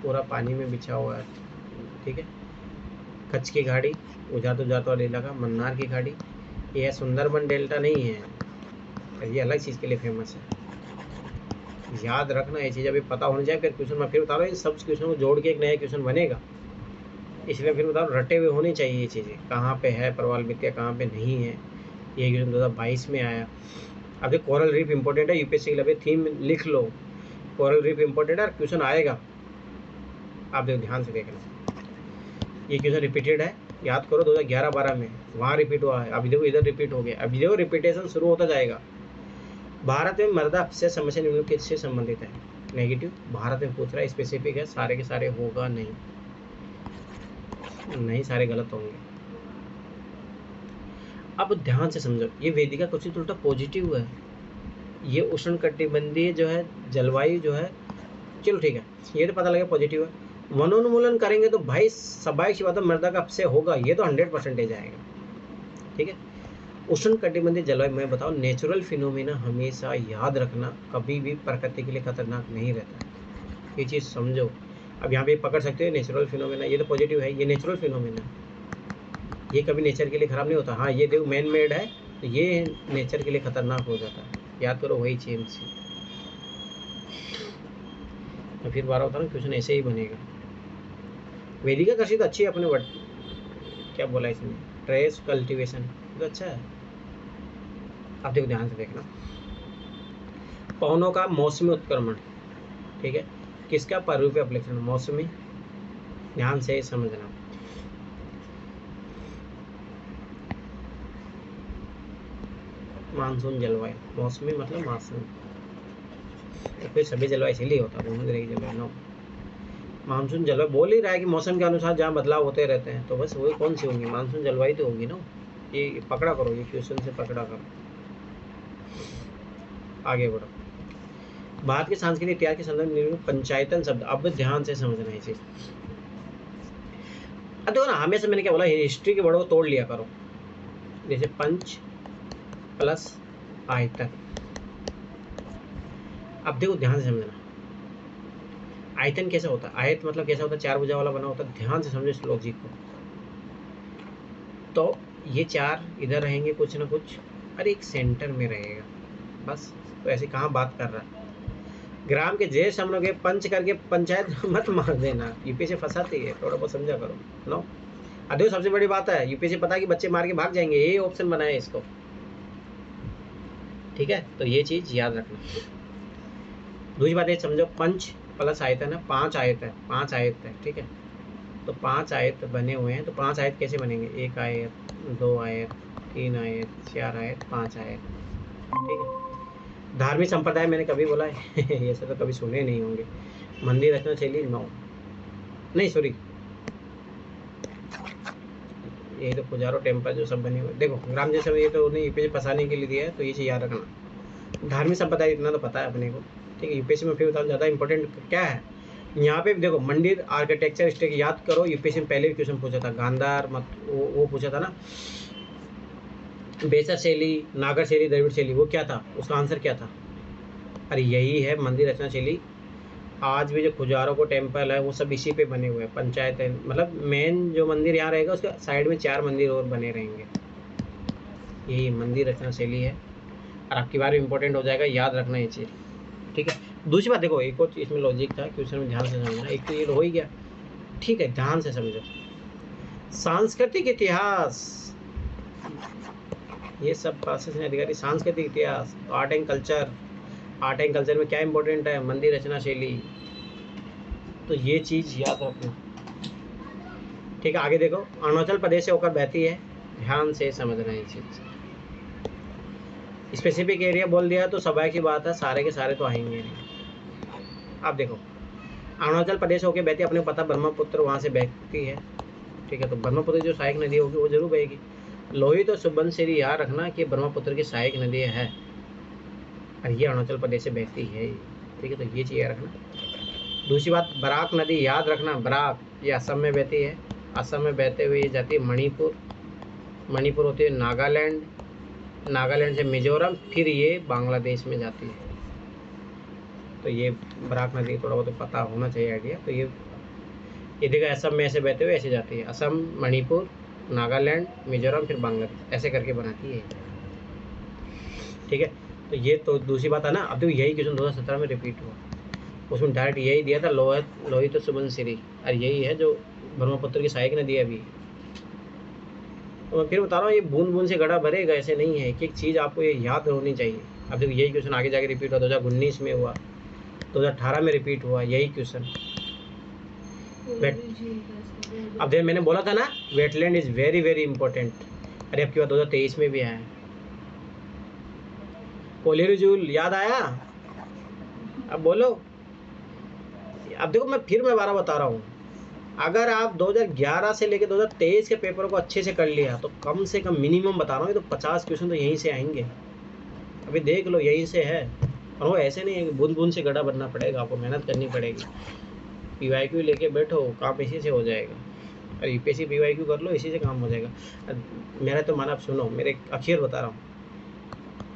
पूरा पानी में बिछा हुआ है। ठीक है, कच्छ की खाड़ी, उजात वाला इलाका, मन्नार की खाड़ी, ये सुंदरबन डेल्टा नहीं है, ये अलग चीज़ के लिए फेमस है। याद रखना ये चीज़, अभी पता होनी चाहिए। फिर क्वेश्चन मैं फिर बता रहा हूँ, सब क्वेश्चन को जोड़ के एक नया क्वेश्चन बनेगा, इसलिए फिर बता रहा हूँ, रटे हुए होने चाहिए ये चीज़ें, कहाँ पे है प्रवाल विद्या, कहाँ पे नहीं है। ये क्वेश्चन 2022 में आया। अब देखो, कोरल रीफ इंपॉर्टेंट है यूपीएससी के लिए, थीम लिख लो, कोरल रीफ इंपॉर्टेंट है, क्वेश्चन आएगा। आप देखो ध्यान से देखना, ये क्वेश्चन रिपीटेड है, याद करो 2011-12 में वहाँ रिपीट हुआ है। अभी देखो इधर रिपीट हो गया, अभी देखो रिपीटेशन शुरू होता जाएगा। भारत में मृदा अपक्षय समस्या निम्नलिखित से संबंधित है। नेगेटिव, भारत में पूछ रहा है, स्पेसिफिक है, सारे के सारे होगा नहीं, सारे गलत होंगे। अब ध्यान से समझो, ये वेदिका क्वेश्चन उल्टा पॉजिटिव है। ये उष्णकटिबंधीय जो है जलवायु जो है, चलो ठीक है, ये तो पता लगा पॉजिटिव है। वनोन्मूलन करेंगे तो भाई स्वाभाविक सी बात है, मृदा का अपक्षय होगा, ये तो 100% आएगा। ठीक है, उष्णकटिबंधीय जलवायु में बताओ, नेचुरल फिनोमेना हमेशा याद रखना, कभी भी प्रकृति के लिए खतरनाक नहीं रहता, ये चीज़ समझो। अब यहाँ पे पकड़ सकते हो नेचुरल फिनोमेना, ये तो पॉजिटिव है, ये नेचुरल फिनोमेना, ये कभी नेचर के लिए ख़राब नहीं होता। हाँ, ये देखो मैन मेड है, तो ये नेचर के लिए खतरनाक हो जाता है, याद करो वही चीज। मैं फिर बार बता रहा हूँ, क्वेश्चन ऐसे ही बनेगा। वेदिका कृषि तो अच्छी है, अपने क्या बोला इसमें, ट्रेस कल्टीवेशन तो अच्छा है। आप देखो ध्यान से देखना, पवनों का मौसमी उत्क्रमण, ठीक है, किसका पर्वतीय अपलक्षण, मौसमी, ध्यान से समझना। मानसून जलवायु, मौसमी मतलब मानसून, तो फिर सभी जलवायु इसीलिए होता है, भूमध्य रेखा जलवायु। मानसून जलवायु बोल ही रहा है कि मौसम के अनुसार जहाँ बदलाव होते रहते हैं, तो बस वो कौन सी होंगी, मानसून जलवायु तो होगी ना। ये पकड़ा करो, ये क्वेश्चन से पकड़ा करो। आगे बढ़ो। भारत के सांस्कृतिक इतिहास के संदर्भ में पंचायतन शब्द, अब ध्यान से समझना है चीज। अब देखो ना, हमेशा मैंने क्या बोला, हिस्ट्री के वर्ड को तोड़ लिया करो। जैसे पंच प्लस आयतन। अब देखो ध्यान से समझना, आयतन कैसा होता है, आयत मतलब कैसा होता है, 4 भुजा वाला बना होता है। ध्यान से समझो इस लॉजिक को। तो ये 4 इधर रहेंगे कुछ ना कुछ, और एक सेंटर में रहेगा बस। तो ऐसे कहाँ बात कर रहा है। ग्राम के जैसे हम लोग पंच करके पंचायत मत मार देना, यूपीएससी फंसाती है, थोड़ा बहुत समझा करो। नो देखो सबसे बड़ी बात है, यूपीएससी पता है कि बच्चे मार के भाग जाएंगे, यही ऑप्शन बनाए इसको, ठीक है। तो ये चीज याद रखना। दूसरी बात ये समझो, पंच प्लस आयतन है, 5 आयत है, 5 आयत है, ठीक है। तो 5 आयत बने हुए हैं, तो 5 आयत कैसे बनेंगे, 1 आयत, 2 आयत, 3 आयत, 4 आयत, 5 आयत, ठीक है। धार्मिक संप्रदाय मैंने कभी बोला है ऐसे तो कभी सुने नहीं होंगे। मंदिर रचना शैली 9, नहीं सॉरी, ये तो पुजारो टेम्पल जो सब बने हुए, देखो ग्राम जैसे ये तो उन्हें यूपीएससी फंसाने के लिए दिया है, तो ये चीज़ याद रखना। धार्मिक संप्रदाय इतना तो पता है अपने को, ठीक है। यूपीएससी में फिर बताओ ज़्यादा इंपॉर्टेंट क्या है यहाँ पे। देखो मंदिर आर्किटेक्चर स्टेक याद करो, यूपीएससी में पहले भी क्वेश्चन पूछा था, गांधार मत वो पूछा था ना, बेसर शैली, नागर शैली, द्रविड़ शैली, वो क्या था, उसका आंसर क्या था, अरे यही है मंदिर रचना शैली। आज भी जो खुजारों को टेम्पल है वो सब इसी पे बने हुए हैं। पंचायत है मतलब मेन जो मंदिर यहाँ रहेगा, उसके साइड में 4 मंदिर और बने रहेंगे, यही मंदिर रचना शैली है। और आपकी बार इंपॉर्टेंट हो जाएगा, याद रखना ये चीज़, ठीक है। दूसरी बात देखो, एक और इसमें लॉजिक था, क्वेश्चन में ध्यान से समझना। एक तो ये हो ही गया, ठीक है, ध्यान से समझो। सांस्कृतिक इतिहास, ये सब प्रोसेस नहीं अधिकारी। सांस्कृतिक इतिहास, art and culture, art and culture में क्या इंपॉर्टेंट है, मंदिर रचना शैली। तो ये चीज़ याद रखना, ठीक है। आगे देखो, अरुणाचल प्रदेश से होकर बहती है, ध्यान से समझना ये चीज़। स्पेसिफिक एरिया बोल दिया तो स्वाभाविक की बात है, सारे के सारे तो आएंगे नहीं। अब देखो, अरुणाचल प्रदेश होकर बहती है, अपने पता ब्रह्मपुत्र वहाँ से बहती है, ठीक है। तो ब्रह्मपुत्र जो सहायक नदी होगी वो जरूर बहेगी। लोहित और सुबनसिरी याद रखना कि ब्रह्मपुत्र की सहायक नदी है, और ये अरुणाचल प्रदेश से बहती है, ठीक है। तो ये चीज़ याद रखना। दूसरी बात, बराक नदी याद रखना, बराक ये असम में बहती है, असम में बहते हुए ये जाती है मणिपुर, मणिपुर होती है नागालैंड, नागालैंड से मिजोरम, फिर ये बांग्लादेश में जाती है। तो ये बराक नदी थोड़ा बहुत पता होना चाहिए आइडिया। तो ये देखो असम में ऐसे बहते हुए ऐसे जाती है, असम, मणिपुर, नागालैंड, मिजोरम, फिर बांग्लादेश, ऐसे करके बनाती है, ठीक है। तो ये तो दूसरी बात है ना। अब देखो यही क्वेश्चन 2017 में रिपीट हुआ, उसमें डायरेक्ट यही दिया था, लोहित तो सुबनसिरी, और यही है जो ब्रह्मपुत्र की सहायक नदी है अभी। तो मैं फिर बता रहा हूँ, ये बूंद बूंद से गड़ा भरेगा, ऐसे नहीं है। एक एक चीज़ आपको ये याद होनी चाहिए। अब देखो यही क्वेश्चन आगे जाके रिपीट हुआ, 2019 में हुआ, 2018 में रिपीट हुआ यही क्वेश्चन। अब देखो मैंने बोला था ना, wetland is very very important. अरे अब की बात 2023 में भी आया है। कोलेरू झील याद आया, अब बोलो। अब देखो मैं बार बता रहा हूँ, अगर आप 2011 से लेकर 2023 के पेपर को अच्छे से कर लिया तो कम से कम मिनिमम बता रहा हूँ, ये तो 50 क्वेश्चन तो यहीं से आएंगे। अभी देख लो यहीं से है, और वो ऐसे नहीं है कि बूंद बूंद से गड्ढा बनना पड़ेगा, आपको मेहनत करनी पड़ेगी। पीवाईक्यू लेके बैठो, काम इसी से हो जाएगा। और यूपीएससी पीवाईक्यू कर लो, इसी से काम हो जाएगा। मेरा तो माना, आप सुनो मेरे अखिर बता रहा हूँ,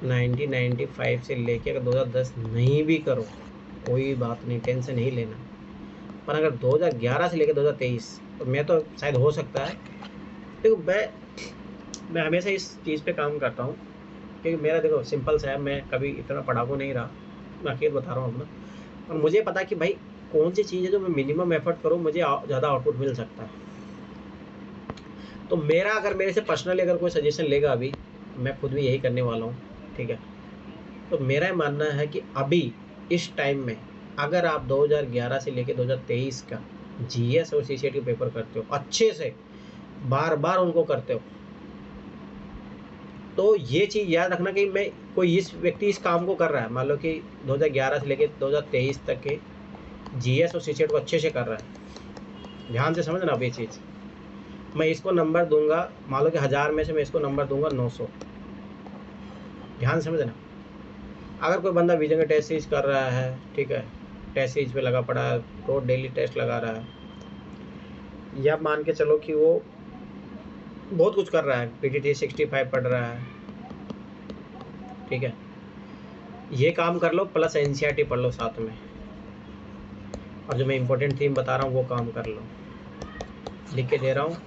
1995 से लेके अगर 2010 नहीं भी करो कोई बात नहीं, टेंशन नहीं लेना। पर अगर 2011 से लेकर 2023 तो मैं तो शायद हो सकता है। देखो मैं हमेशा इस चीज़ पे काम करता हूँ, क्योंकि मेरा देखो सिंपल सा है, मैं कभी इतना पढ़ाकू नहीं रहा, मैं अखिर बता रहा हूँ अपना। और मुझे पता है कि भाई कौन सी चीज़ है जो मैं मिनिमम एफर्ट करूँ मुझे ज़्यादा आउटपुट मिल सकता है। तो मेरा अगर मेरे से पर्सनली अगर कोई सजेशन लेगा, अभी मैं खुद भी यही करने वाला हूँ, ठीक है। तो मेरा मानना है कि अभी इस टाइम में अगर आप 2011 से लेकर 2023 का जीएस और सीसीटी पेपर करते हो अच्छे से, बार बार उनको करते हो, तो ये चीज़ याद रखना कि मैं कोई इस व्यक्ति इस काम को कर रहा है, मान लो कि 2011 से लेकर 2023 तक के जीएस और सीसेट को अच्छे से कर रहा है। ध्यान से समझना अब ये चीज़। मैं इसको नंबर दूंगा, मान लो कि 1000 में से मैं इसको नंबर दूंगा 900। ध्यान से समझना। अगर कोई बंदा विजन का टेस्ट सीरीज कर रहा है, ठीक है, टेस्ट सीरीज पे लगा पड़ा है, रोज डेली टेस्ट लगा रहा है, या मान के चलो कि वो बहुत कुछ कर रहा है, PTT 65 पढ़ रहा है, ठीक है, ये काम कर लो प्लस NCERT पढ़ लो साथ में, और जो मैं इंपॉर्टेंट थीम बता रहा हूँ वो काम कर लो। लिख के दे रहा हूँ,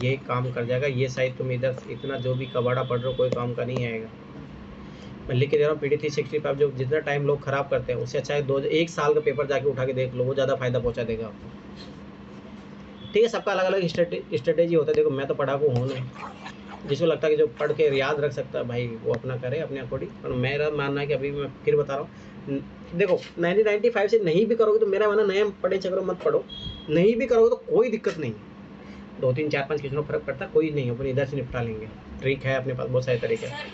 ये काम कर जाएगा। ये शायद तुम इधर इतना जो भी कबाड़ा पढ़ रहे हो कोई काम का नहीं आएगा। मैं लिख के दे रहा हूँ PTT 65 जो जितना टाइम लोग खराब करते हैं उससे अच्छा है 1 साल का पेपर जाके उठा के देख लो, वो ज़्यादा फायदा पहुँचा देगा आपको। ठीक है, सबका अलग अलग स्ट्रेटेजी होता है। देखो मैं तो पढ़ाकू हूँ नहीं, जिसको लगता है कि जो पढ़ के याद रख सकता है भाई वो अपना करे अपने अकॉर्डिंग। और मेरा मानना है कि अभी मैं फिर बता रहा हूँ, देखो 1995 से नहीं भी करोगे तो मेरा मानना नया पढ़े चक्रों मत पढ़ो, नहीं भी करोगे तो कोई दिक्कत नहीं है। 2 3 4 5 क्वेश्चनों फर्क पड़ता कोई नहीं, अपन इधर से निपटा लेंगे। ट्रिक है अपने पास, बहुत सारे तरीके हैं।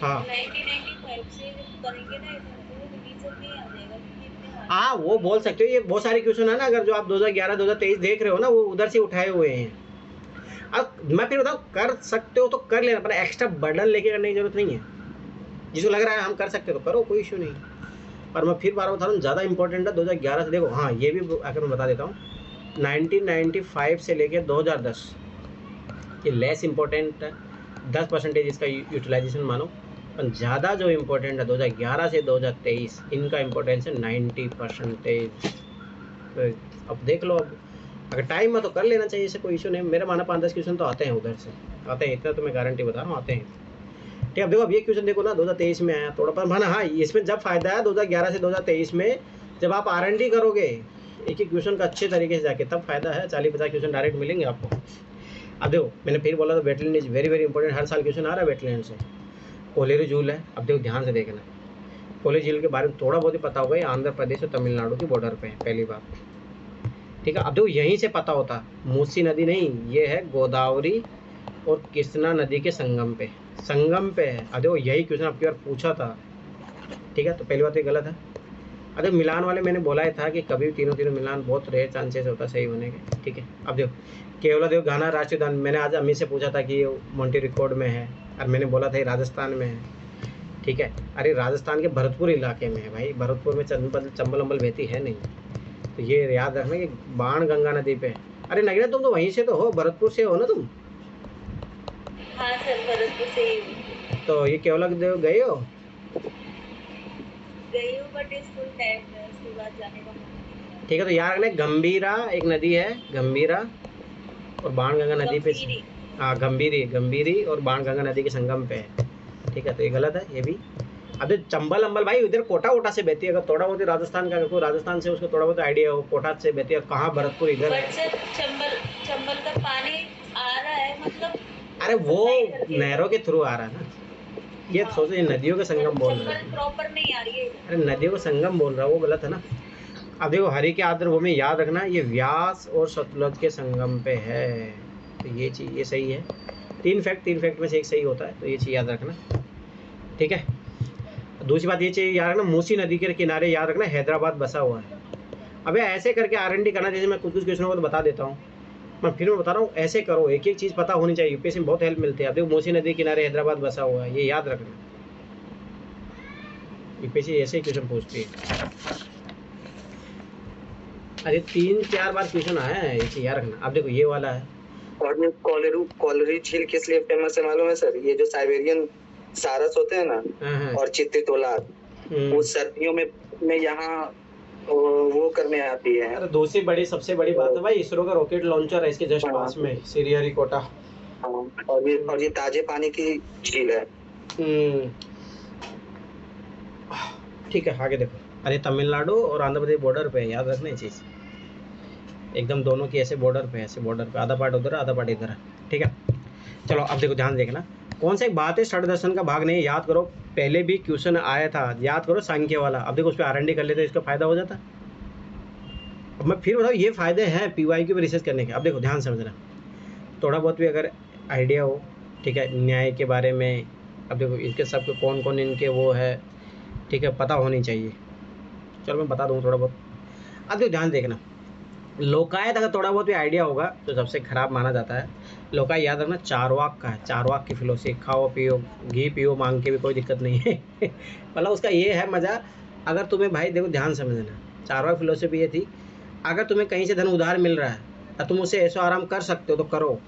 हाँ 1995 से करेंगे ना तो रिवीजन नहीं आ जाएगा क्योंकि इतने हाँ, वो बोल सकते हो। ये बहुत सारे क्वेश्चन है ना, अगर जो आप 2011 2023 देख रहे हो ना वो उधर से उठाए हुए हैं। अब मैं फिर बताऊँ, कर सकते हो तो कर लेना, पर एक्स्ट्रा बर्डन लेके करने की जरूरत नहीं है। जिसको लग रहा है हम कर सकते हो तो करो, कोई इशू नहीं। पर मैं फिर बार बता रहा हूँ, ज़्यादा इंपॉर्टेंट है 2011 से। देखो हाँ, ये भी अगर मैं बता देता हूँ, 1995 से लेके 2010 ये लेस इम्पोर्टेंट है, 10% इसका यूटिलाइजेशन मानो। पर ज़्यादा जो इम्पोर्टेंट है 2011 से 2023 इनका इम्पोर्टेंस है 90%। तो अब देख लो, अब अगर टाइम है तो कर लेना चाहिए, इसे कोई इशू नहीं। मेरा माना 5-10 क्वेश्चन तो आते हैं उधर से, आते हैं, इतना तो मैं गारंटी बता रहा हूँ, आते हैं। ठीक है, अब देखो अब ये क्वेश्चन देखो ना 2023 में आया थोड़ा, पर माना हाँ इसमें जब फायदा है 2011 से 2023 में, जब आप R&D करोगे एक क्वेश्चन का अच्छे तरीके से जाके, तब फायदा है। 40-50 क्वेश्चन डायरेक्ट मिलेंगे आपको। अब देखो मैंने फिर बोला तो wetland is very very important, हर साल क्वेश्चन आ रहा है वेटलैंड से। कोलेरू झील है, अब देखो ध्यान से देखना, कोलेरू झील के बारे में थोड़ा बहुत ही पता होगा, ये आंध्र प्रदेश और तमिलनाडु की बॉर्डर पे है, पहली बात। ठीक है, अब देखो यहीं से पता होता, मूसी नदी नहीं, ये है गोदावरी और कृष्णा नदी के संगम पे है। अब देखो यही क्वेश्चन आपकी बार पूछा था। ठीक है, तो पहली बात ये गलत है। अरे मिलान वाले मैंने बोला ही था कि कभी तीनों मिलान बहुत रेयर चांसेस होता सही होने के। ठीक है, अब देखो केवला देव घाना राष्ट्रीय उद्यान, मैंने आज अम्मी से पूछा था कि ये मोंटी रिकॉर्ड में है, और मैंने बोला था ये राजस्थान में है। ठीक है, अरे राजस्थान के भरतपुर इलाके में है भाई, भरतपुर में चंबल अम्बल बहती है नहीं, तो ये याद रखना कि बाण गंगा नदी पे। अरे नगीना तुम तो वहीं से तो हो, भरतपुर से हो ना तुम? हाँ सर, भरतपुर से ही। तो ये केवला देव गए हो? गई हूँ बट स्कूल टाइम में, उसके बाद जाने का मन। ठीक है, तो यार अगले गंभीरा एक नदी है, गंभीरा और बाण गंगा नदी पे। हाँ गंभीरी और बाण गंगा नदी के संगम पे है। ठीक है, तो ये गलत है ये भी। अब चंबल अम्बल भाई इधर कोटा से बहती है, अगर थोड़ा बहुत राजस्थान का, कोई राजस्थान से उसको थोड़ा बहुत आइडिया हो, कोटा से बहती है, कहाँ भरतपुर इधर है। चंबल का पानी आ रहा है मतलब, अरे वो नहरों के थ्रू आ रहा है ना, ये सोचो ये नदियों के संगम बोल रहा है, प्रॉपर नहीं आ रही है। अरे नदियों का संगम बोल रहा है, वो गलत है ना। अब देखो हरि के आर्द्र भूमि याद रखना, ये व्यास और सतलुज के संगम पे है, तो ये चीज़ ये सही है। 3 फैक्ट में से एक सही होता है, तो ये चीज़ याद रखना। ठीक है, दूसरी बात ये चीज़ याद रखना, मूसी नदी के किनारे याद रखना हैदराबाद बसा हुआ है। अब ऐसे करके R&D करना, जैसे मैं कुछ क्वेश्चनों को तो बता देता हूँ, मैं फिर बता रहा हूँ, ऐसे करो, एक चीज़ पता होनी चाहिए, यूपीएससी में बहुत हेल्प मिलती है। अब देखो मूसी नदी किनारे हैदराबाद बसा हुआ है, ये याद रखना, यूपीएससी ऐसे ही क्वेश्चन पूछती है। अरे 3-4 बार क्वेश्चन आया है, ये चीज़ याद रखना। अब देखो ये वाला है, और ये कोलेरू झील किस लिए फेमस है मालूम है सर? ये जो साइबेरियन सारस होते हैं ना, और चित्तित औलाद, वो सर्दियों में यहाँ वो करने आती है। अरे दूसरी बड़ी सबसे बड़ी बात है भाई, इसरो का रॉकेट लॉन्चर है इसके जस्ट पास में, श्रीहरिकोटा। और ये ताजे पानी की झील है। ठीक है, आगे देखो, अरे तमिलनाडु और आंध्र प्रदेश बॉर्डर पे, याद रखना ये चीज़ एकदम, दोनों की ऐसे बॉर्डर पे, आधा पार्ट उधर आधा पार्ट इधर है। ठीक है, चलो अब देखो ध्यान देखना, कौन सा एक बात है षड दर्शन का भाग नहीं, याद करो, पहले भी क्वेश्चन आया था, याद करो सांख्य वाला। अब देखो उस पर R&D कर लेते तो इसका फायदा हो जाता। अब मैं फिर बताऊँ, ये फायदे हैं PYQ पे रिसर्च करने के। अब देखो ध्यान समझना, थोड़ा बहुत भी अगर आइडिया हो, ठीक है, न्याय के बारे में, अब देखो इसके सबके कौन इनके वो है, ठीक है, पता होनी चाहिए। चलो मैं बता दूँ थोड़ा बहुत। अब तो ध्यान देखना, लोकायत अगर थोड़ा बहुत भी आइडिया होगा तो सबसे खराब माना जाता है। लोकायत याद रखना चारवाक का है, चारवाक की फिलोसफी, खाओ पियो घी पियो मांग के भी कोई दिक्कत नहीं है मतलब उसका ये है मज़ा। अगर तुम्हें भाई देखो ध्यान समझना, चारवाक फिलोसफी ये थी, अगर तुम्हें कहीं से धन उधार मिल रहा है और तुम उसे ऐसो आराम कर सकते हो तो करो,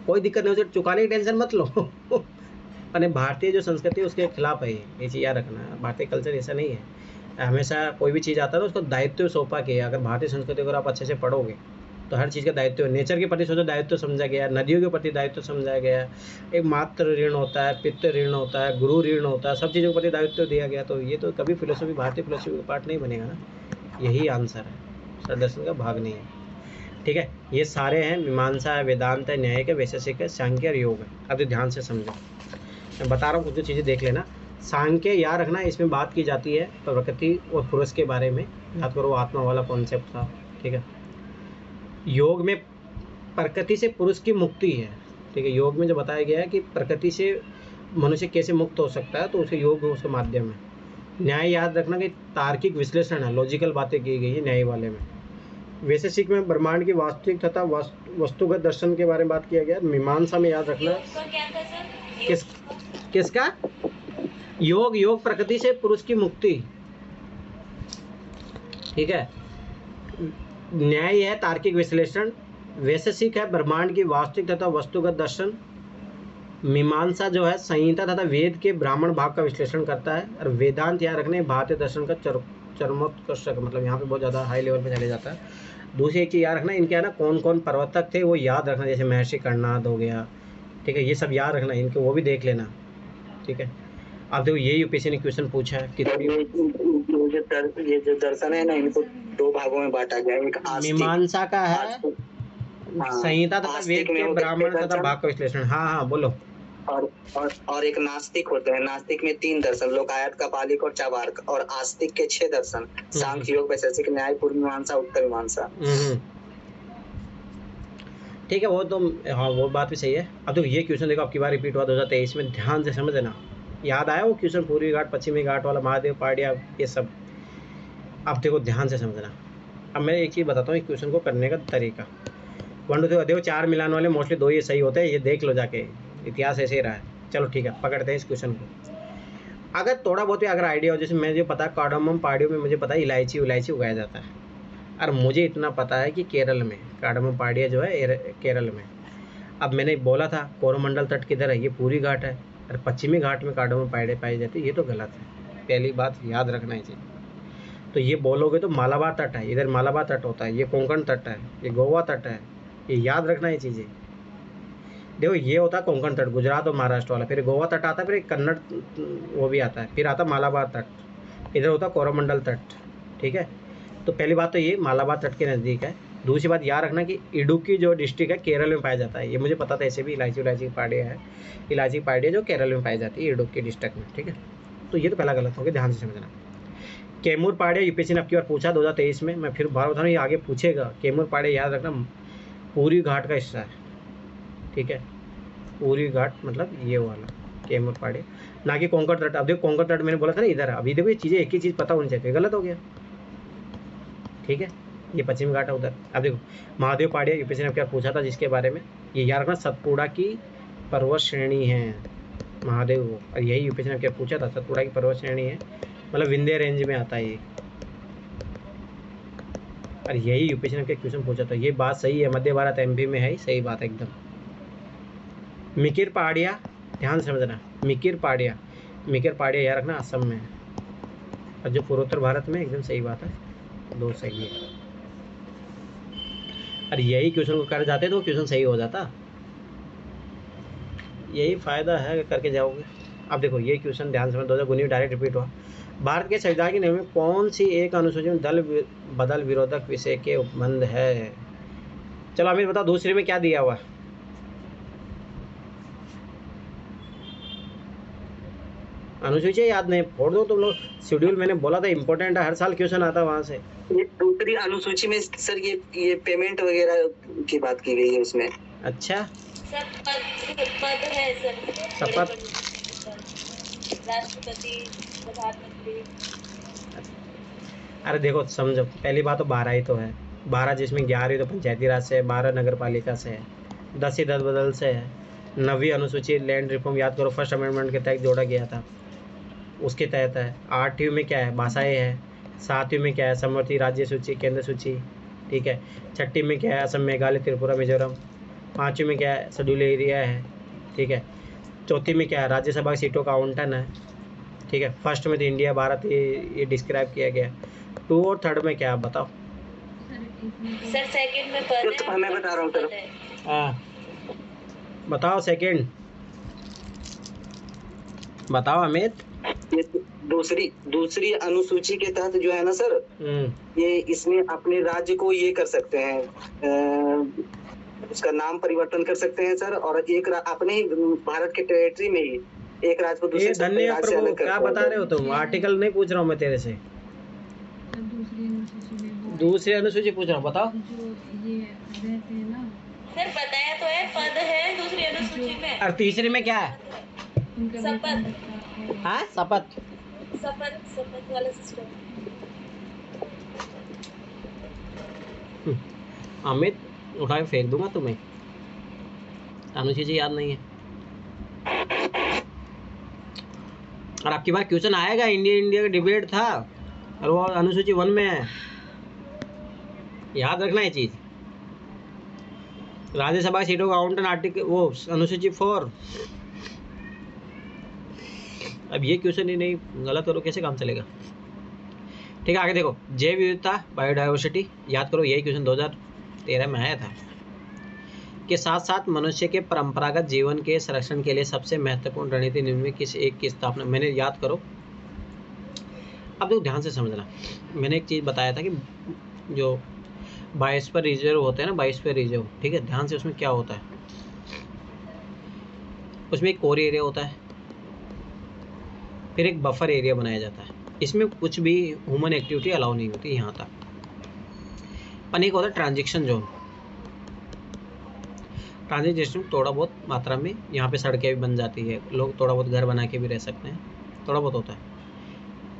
कोई दिक्कत नहीं, उसे चुकाने की टेंशन मत लो अपने भारतीय जो संस्कृति है उसके खिलाफ है ये चीज़ याद रखना। भारतीय कल्चर ऐसा नहीं है, हमेशा कोई भी चीज़ आता है ना उसको दायित्व सौंपा किया। अगर भारतीय संस्कृति अगर आप अच्छे से पढ़ोगे तो हर चीज़ का दायित्व, नेचर के प्रति सोचो दायित्व समझा गया, नदियों के प्रति दायित्व समझाया गया, एक मातृ ऋण होता है, पितृ ऋण होता है, गुरु ऋण होता है, सब चीज़ों के प्रति दायित्व दिया गया। तो ये तो कभी फिलोसफी भारतीय फिलोसफी का पार्ट नहीं बनेगा ना, यही आंसर है, सरदर्शन का भाग नहीं है। ठीक है, ये सारे हैं, मीमांसा है, वेदांत है, न्याय है, वैशेषिक है, सांख्य और योग है। अब ध्यान से समझो, मैं बता रहा हूँ कुछ जो चीज़ें देख लेना। सांख्य याद रखना, इसमें बात की जाती है प्रकृति और पुरुष के बारे में, याद करो आत्मा वाला कॉन्सेप्ट था। ठीक है, योग में प्रकृति से पुरुष की मुक्ति है। ठीक है, योग में जो बताया गया है कि प्रकृति से मनुष्य कैसे मुक्त हो सकता है, तो उसे योग उसका माध्यम है। न्याय याद रखना कि तार्किक विश्लेषण है, लॉजिकल बातें की गई है न्याय वाले में। वैशेषिक में ब्रह्मांड की वास्तविक तथा वस्तुगत दर्शन के बारे में बात किया गया। मीमांसा में याद रखना किसका योग प्रकृति से पुरुष की मुक्ति। ठीक है, न्याय है तार्किक विश्लेषण, वैशेषिक है ब्रह्मांड की वास्तविक तथा वस्तुगत दर्शन, मीमांसा जो है संहिता तथा वेद के ब्राह्मण भाग का विश्लेषण करता है, और वेदांत याद रखने भारतीय दर्शन का चरमोत्कर्ष, मतलब यहाँ पे बहुत ज़्यादा हाई लेवल पे चले जाता है। दूसरी एक चीज़ याद रखना, इनके ना कौन कौन प्रवर्तक थे वो याद रखना, जैसे महर्षि कर्णाद हो गया। ठीक है, ये सब याद रखना, इनके वो भी देख लेना। ठीक है, अब देखो ये यूपीएससी ने क्वेश्चन पूछा है कि ये जो दर्शन है ना, इनको दो भागों में बांटा गया है। एक मीमांसा का है, संहिता तथा वेद के ब्राह्मण तथा भाग का विश्लेषण। हाँ बोलो। और एक नास्तिक होते हैं, नास्तिक में 3 दर्शन, लोकायत, कपालिक और चार्वाक, और आस्तिक के 6 दर्शन, सांख्य, योग, वैशेषिक, न्याय, पूर्व मीमांसा, उत्तर मीमांसा। ठीक है, वो तो हाँ वो बात भी सही है। अब देखो ये क्वेश्चन देखो आपकी बार रिपीट हुआ 2023 में, ध्यान से समझ लेना। याद आया वो क्वेश्चन, पूर्वी घाट पश्चिमी घाट वाला, महादेव पाड़िया, ये सब। अब देखो ध्यान से समझना। अब मैं एक चीज़ बताता हूँ इस क्वेश्चन को करने का तरीका। 1 2 देखो 4 मिलान वाले मोस्टली 2 ये सही होते हैं, ये देख लो जाके, इतिहास ऐसे ही रहा है। चलो ठीक है, पकड़ते हैं इस क्वेश्चन को। अगर थोड़ा बहुत भी अगर आइडिया हो, जैसे मैं जो पता कार्डमम पहाड़ियों में मुझे पता है इलायची उगाया जाता है, और मुझे इतना पता है कि केरल में कार्डमम पहाड़ियाँ जो है केरल में। अब मैंने बोला था कोरोमंडल तट किधर है, ये पूरी घाट है, और पश्चिमी घाट में कार्डमम पहाड़ियाँ पाई जाती है, ये तो गलत है। पहली बात याद रखना है चीज़। तो ये बोलोगे तो मालाबार तट है, इधर मालाबार तट होता है, ये कोंकण तट है, ये गोवा तट है, ये याद रखना है चीज़ें। देखो ये होता है कोंकण तट, गुजरात और महाराष्ट्र वाला, फिर गोवा तट आता है, फिर कन्नड़ वो भी आता है, फिर आता मालाबार तट, इधर होता है कोरोमंडल तट। ठीक है, तो पहली बात तो ये मालाबार तट के नज़दीक है। दूसरी बात याद रखना कि इडुक्की जो डिस्ट्रिक्ट है केरल में पाया जाता है, ये मुझे पता था, ऐसे भी इलायची पहाड़ियाँ है, इलायची पहाड़ियाँ जो केरल में पाई जाती है इडुक्की डिस्ट्रिक्ट में। ठीक है, तो ये तो पहला गलत हो गया, ध्यान से समझना। कैमूर पहाड़ियाँ यूपीएससी ने अब की बार पूछा 2023 में, मैं फिर बार बता रहा हूँ, ये आगे पूछेगा। कैमूर पहाड़ियाँ याद रखना पूरी घाट का हिस्सा है। ठीक है, पूरी घाट मतलब ये वाला कैमूर पहाड़ियाँ, ना कि कोंकण तट। अब देखो कोंकण तट मैंने बोला था ना इधर है, अभी देखो ये चीज़ें एक ही चीज़ पता होनी चाहिए, गलत हो गया। ठीक है, ये पश्चिमी घाट है उधर। अब देखो महादेव पहाड़ियाँ यूपीएससी ने क्या पूछा था जिसके बारे में, ये याद रखना सतपुड़ा की पर्वत श्रेणी है महादेव, और यही यूपीएससी ने क्या पूछा था, सतपुड़ा की पर्वत श्रेणी है, मतलब विंध्य रेंज में आता है ये, और यही यूपीएससी ने क्या क्वेश्चन पूछा था। ये बात सही है, मध्य भारत एमपी में है, सही बात है एकदम। मिकिर पहाड़ियाँ ध्यान समझना, मिकिर पहाड़ियाँ याद रखना असम में है, और जो पूर्वोत्तर भारत में, एकदम सही बात है, 2 सही है। और यही क्वेश्चन को कर जाते तो क्वेश्चन सही हो जाता, यही फ़ायदा है करके जाओगे। अब देखो ये क्वेश्चन ध्यान से 2019 डायरेक्ट रिपीट हुआ। भारत के संविधान के नियम में कौन सी एक अनुसूची में दल बदल विरोधक विषय के उपबंध है? चलो अमित बताओ, दूसरे में क्या दिया हुआ? अनुसूची याद नहीं, फोड़ दो तुम लोग। शेड्यूल मैंने बोला था इम्पोर्टेंट है, हर साल क्वेश्चन आता है वहाँ से। ये दूसरी अनुसूची में सर ये पेमेंट वगैरह की बात की गई है उसमें। अच्छा, पद है सर, शपथ, राष्ट्रपति, प्रधानमंत्री। अरे देखो समझो, पहली बात तो 12 ही तो है, 12 जिसमें 11 तो पंचायती राज से है, 12 नगर पालिका से है, 10 ही दल बदल से है, 9वीं अनुसूची लैंड रिफॉर्म याद करो फर्स्ट अमेंडमेंट के तहत जोड़ा गया था, उसके तहत है। 8वीं में क्या है, भाषाएँ है। 7वीं में क्या है, समवर्ती राज्य सूची केंद्र सूची, ठीक है। 6ठी में क्या है, असम मेघालय त्रिपुरा मिजोरम। 5वीं में क्या है, शेड्यूल एरिया है, ठीक है। 4थी में क्या है, राज्यसभा सीटों का आवंटन है, ठीक है। फर्स्ट में तो इंडिया भारत ये डिस्क्राइब किया गया। 2 और 3rd में क्या है बताओ। सर सेकंड में पद तो मैं बता रहा हूँ सर। हाँ बताओ सेकंड, बताओ अमित। ये दूसरी अनुसूची के तहत जो है ना सर, ये इसमें अपने राज्य को ये कर सकते हैं, उसका नाम परिवर्तन कर सकते हैं सर, और एक अपने ही भारत के टेरिटरी में ही एक राज्य को दूसरे धन्यवाद प्रभु, क्या बता रहे हो तुम? आर्टिकल नहीं पूछ रहा हूँ मैं तेरे से, दूसरी अनुसूची पूछ रहा हूँ, बताओ। जो ये रहते हैं ना सर बताया तो है, पद है दूसरी अनुसूची में। और तीसरी में क्या है? उनका शपथ। हाँ शपथ। शपथ वाला सिस्टम। अमित उठा के फेंक दूंगा तुम्हें, अनुसूची याद नहीं है। और आपकी बार क्वेश्चन आएगा, इंडिया का डिबेट था और वो अनुसूची 1 में है, याद रखना ये चीज। राज्यसभा सीटों का आवंटन आर्टिकल वो अनुसूची 4। अब ये क्वेश्चन ही नहीं, गलत करो कैसे काम चलेगा। ठीक है आगे देखो, जैव विविधता बायोडाइवर्सिटी याद करो, यही क्वेश्चन 2013 में आया था। के साथ साथ मनुष्य के परंपरागत जीवन के संरक्षण के लिए सबसे महत्वपूर्ण रणनीति निम्न में किस एक की स्थापना, मैंने याद करो। अब देखो ध्यान से समझना, मैंने एक चीज़ बताया था कि जो बायोस्फीयर रिजर्व होते हैं ना, बायोस्फीयर रिजर्व, ठीक है, ध्यान से उसमें क्या होता है, उसमें एक कोर एरिया होता है, फिर एक बफर एरिया बनाया जाता है। इसमें कुछ भी ह्यूमन एक्टिविटी अलाउ नहीं होती यहाँ तक। पर एक होता है ट्रांजिशन जोन, ट्रांजिशन थोड़ा बहुत मात्रा में यहाँ पे सड़कें भी बन जाती है, लोग थोड़ा बहुत घर बना के भी रह सकते हैं, थोड़ा बहुत होता है।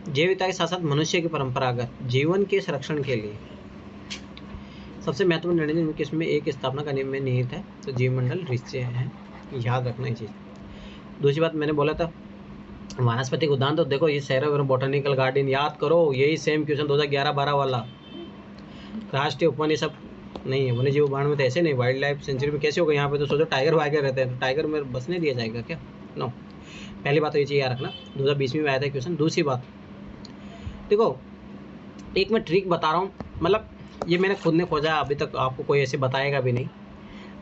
जैव विविधता के साथ साथ मनुष्य के परंपरागत जीवन के संरक्षण के लिए सबसे महत्वपूर्ण रणनीति किसमें एक स्थापना करने में निहित है, तो जीवमंडल रिश्ते हैं, याद रखना ये चीज़। दूसरी बात मैंने बोला था वानस्पतिक उद्यान, तो देखो ये सैरो बोटानिकल गार्डन याद करो, यही सेम क्वेश्चन 2011-12 वाला। राष्ट्रीय उपवन ये सब नहीं है, वन्य जीव उद्यान में तो ऐसे नहीं, वाइल्ड लाइफ सेंचुरी में कैसे होगा, यहाँ पे तो सोचो टाइगर वाइगर रहते हैं, तो टाइगर में बसने दिया जाएगा क्या? नो। पहली बात तो ये चीज़ याद रखना, 2020 में आया था क्वेश्चन। दूसरी बात देखो, एक मैं ट्रिक बता रहा हूँ, मतलब ये मैंने खुद ने खोजा, अभी तक आपको कोई ऐसे बताएगा भी नहीं,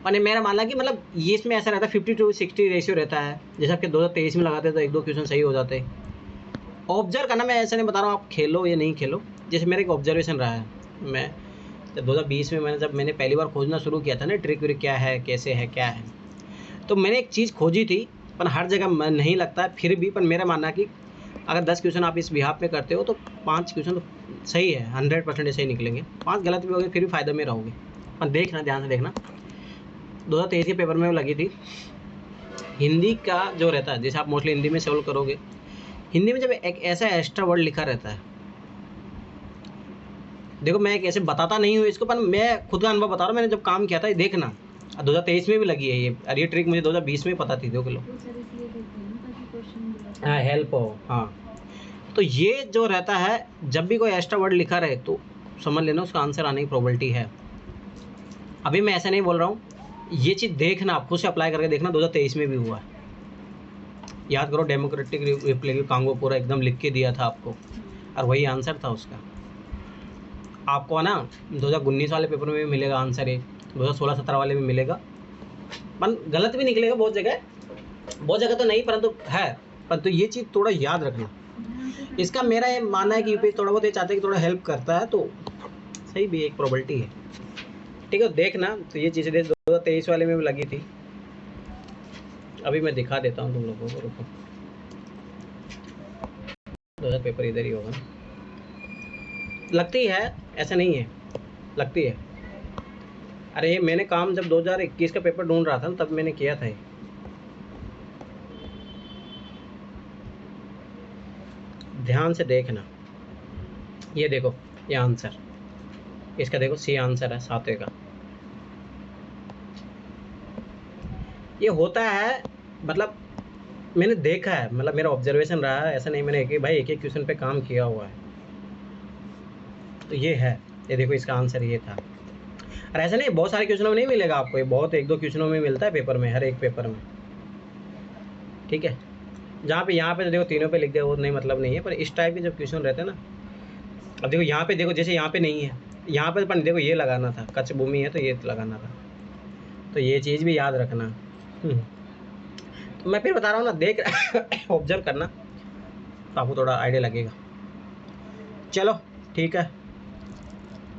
और मेरा मानना कि मतलब ये इसमें ऐसा रहता है 50-60 रेशियो रहता है, जैसे आपके 2023 में लगाते तो 1-2 क्वेश्चन सही हो जाते। ऑब्जर्व करना, मैं ऐसा नहीं बता रहा हूँ आप खेलो या नहीं खेलो, जैसे मेरा एक ऑब्जर्वेशन रहा है, मैं जब 2020 में जब मैंने पहली बार खोजना शुरू किया था ना, ट्रिक व्रिक क्या है, कैसे है, क्या है, तो मैंने एक चीज़ खोजी थी, पर हर जगह मन नहीं लगता है फिर भी, पर मेरा मानना कि अगर 10 क्वेश्चन आप इस बिहाफ में करते हो तो 5 क्वेश्चन तो सही है, 100% सही निकलेंगे, 5 गलत भी हो गए फिर भी फायदे में रहोगे। पर देखना, ध्यान से देखना, 2023 के पेपर में लगी थी हिंदी का जो रहता है, जैसे आप मोस्टली हिंदी में सॉल्व करोगे, हिंदी में जब एक ऐसा एक्स्ट्रा वर्ड लिखा रहता है, देखो मैं एक ऐसे बताता नहीं हूँ इसको, पर मैं खुद का अनुभव बता रहा हूँ, मैंने जब काम किया था, देखना 2023 में भी लगी है ये, और ये ट्रिक मुझे 2020 में पता थी, देखो लो। हाँ हेल्प हो, हाँ। तो ये जो रहता है, जब भी कोई एक्स्ट्रा वर्ड लिखा रहे तो समझ लेना उसका आंसर आने की प्रोबेबिलिटी है। अभी मैं ऐसा नहीं बोल रहा हूँ, ये चीज़ देखना, आप खुद से अप्लाई करके देखना, 2023 में भी हुआ है। याद करो, डेमोक्रेटिक रिपब्लिक कांगो पूरा एकदम लिख के दिया था आपको, और वही आंसर था उसका। आपको ना 2019 वाले पेपर में भी मिलेगा आंसर, एक 2016-17 वाले में मिलेगा, पर गलत भी निकलेगा बहुत जगह तो नहीं, परंतु है, परंतु ये चीज़ थोड़ा याद रखना। इसका मेरा ये मानना है कि यूपी थोड़ा बहुत ये चाहते हैं कि थोड़ा हेल्प करता है, तो सही भी एक प्रोबेबिलिटी है, ठीक है। देखना, तो ये चीज़ें 2023 वाले में भी लगी थी, अभी मैं दिखा देता हूँ तुम लोगों को, रुको, 2000 पेपर इधर ही होगा, लगती है, ऐसा नहीं है, लगती है। अरे ये मैंने काम जब 2021 का पेपर ढूंढ रहा था ना, तब मैंने किया था। ध्यान से देखना, ये देखो ये आंसर, इसका देखो सी आंसर है 7वें का। ये होता है, मतलब मैंने देखा है, मतलब मेरा ऑब्जर्वेशन रहा है, ऐसा नहीं मैंने एक भाई एक क्वेश्चन पे काम किया हुआ है। तो ये है, ये देखो इसका आंसर ये था। और ऐसा नहीं बहुत सारे क्वेश्चनों में नहीं मिलेगा आपको, ये बहुत 1-2 क्वेश्चनों में मिलता है पेपर में, हर एक पेपर में, ठीक है। जहाँ पे यहाँ पे तो देखो तीनों पे लिख दिया, वो नहीं मतलब नहीं है, पर इस टाइप के जब क्वेश्चन रहते हैं ना, अब देखो यहाँ पे देखो, जैसे यहाँ पे नहीं है, यहाँ पे पर देखो ये लगाना था, कच्छ भूमि है तो ये लगाना था, तो ये चीज़ भी याद रखना। तो मैं फिर बता रहा हूँ ना, देख ऑब्जर्व करना तो आपको थोड़ा आइडिया लगेगा। चलो ठीक है।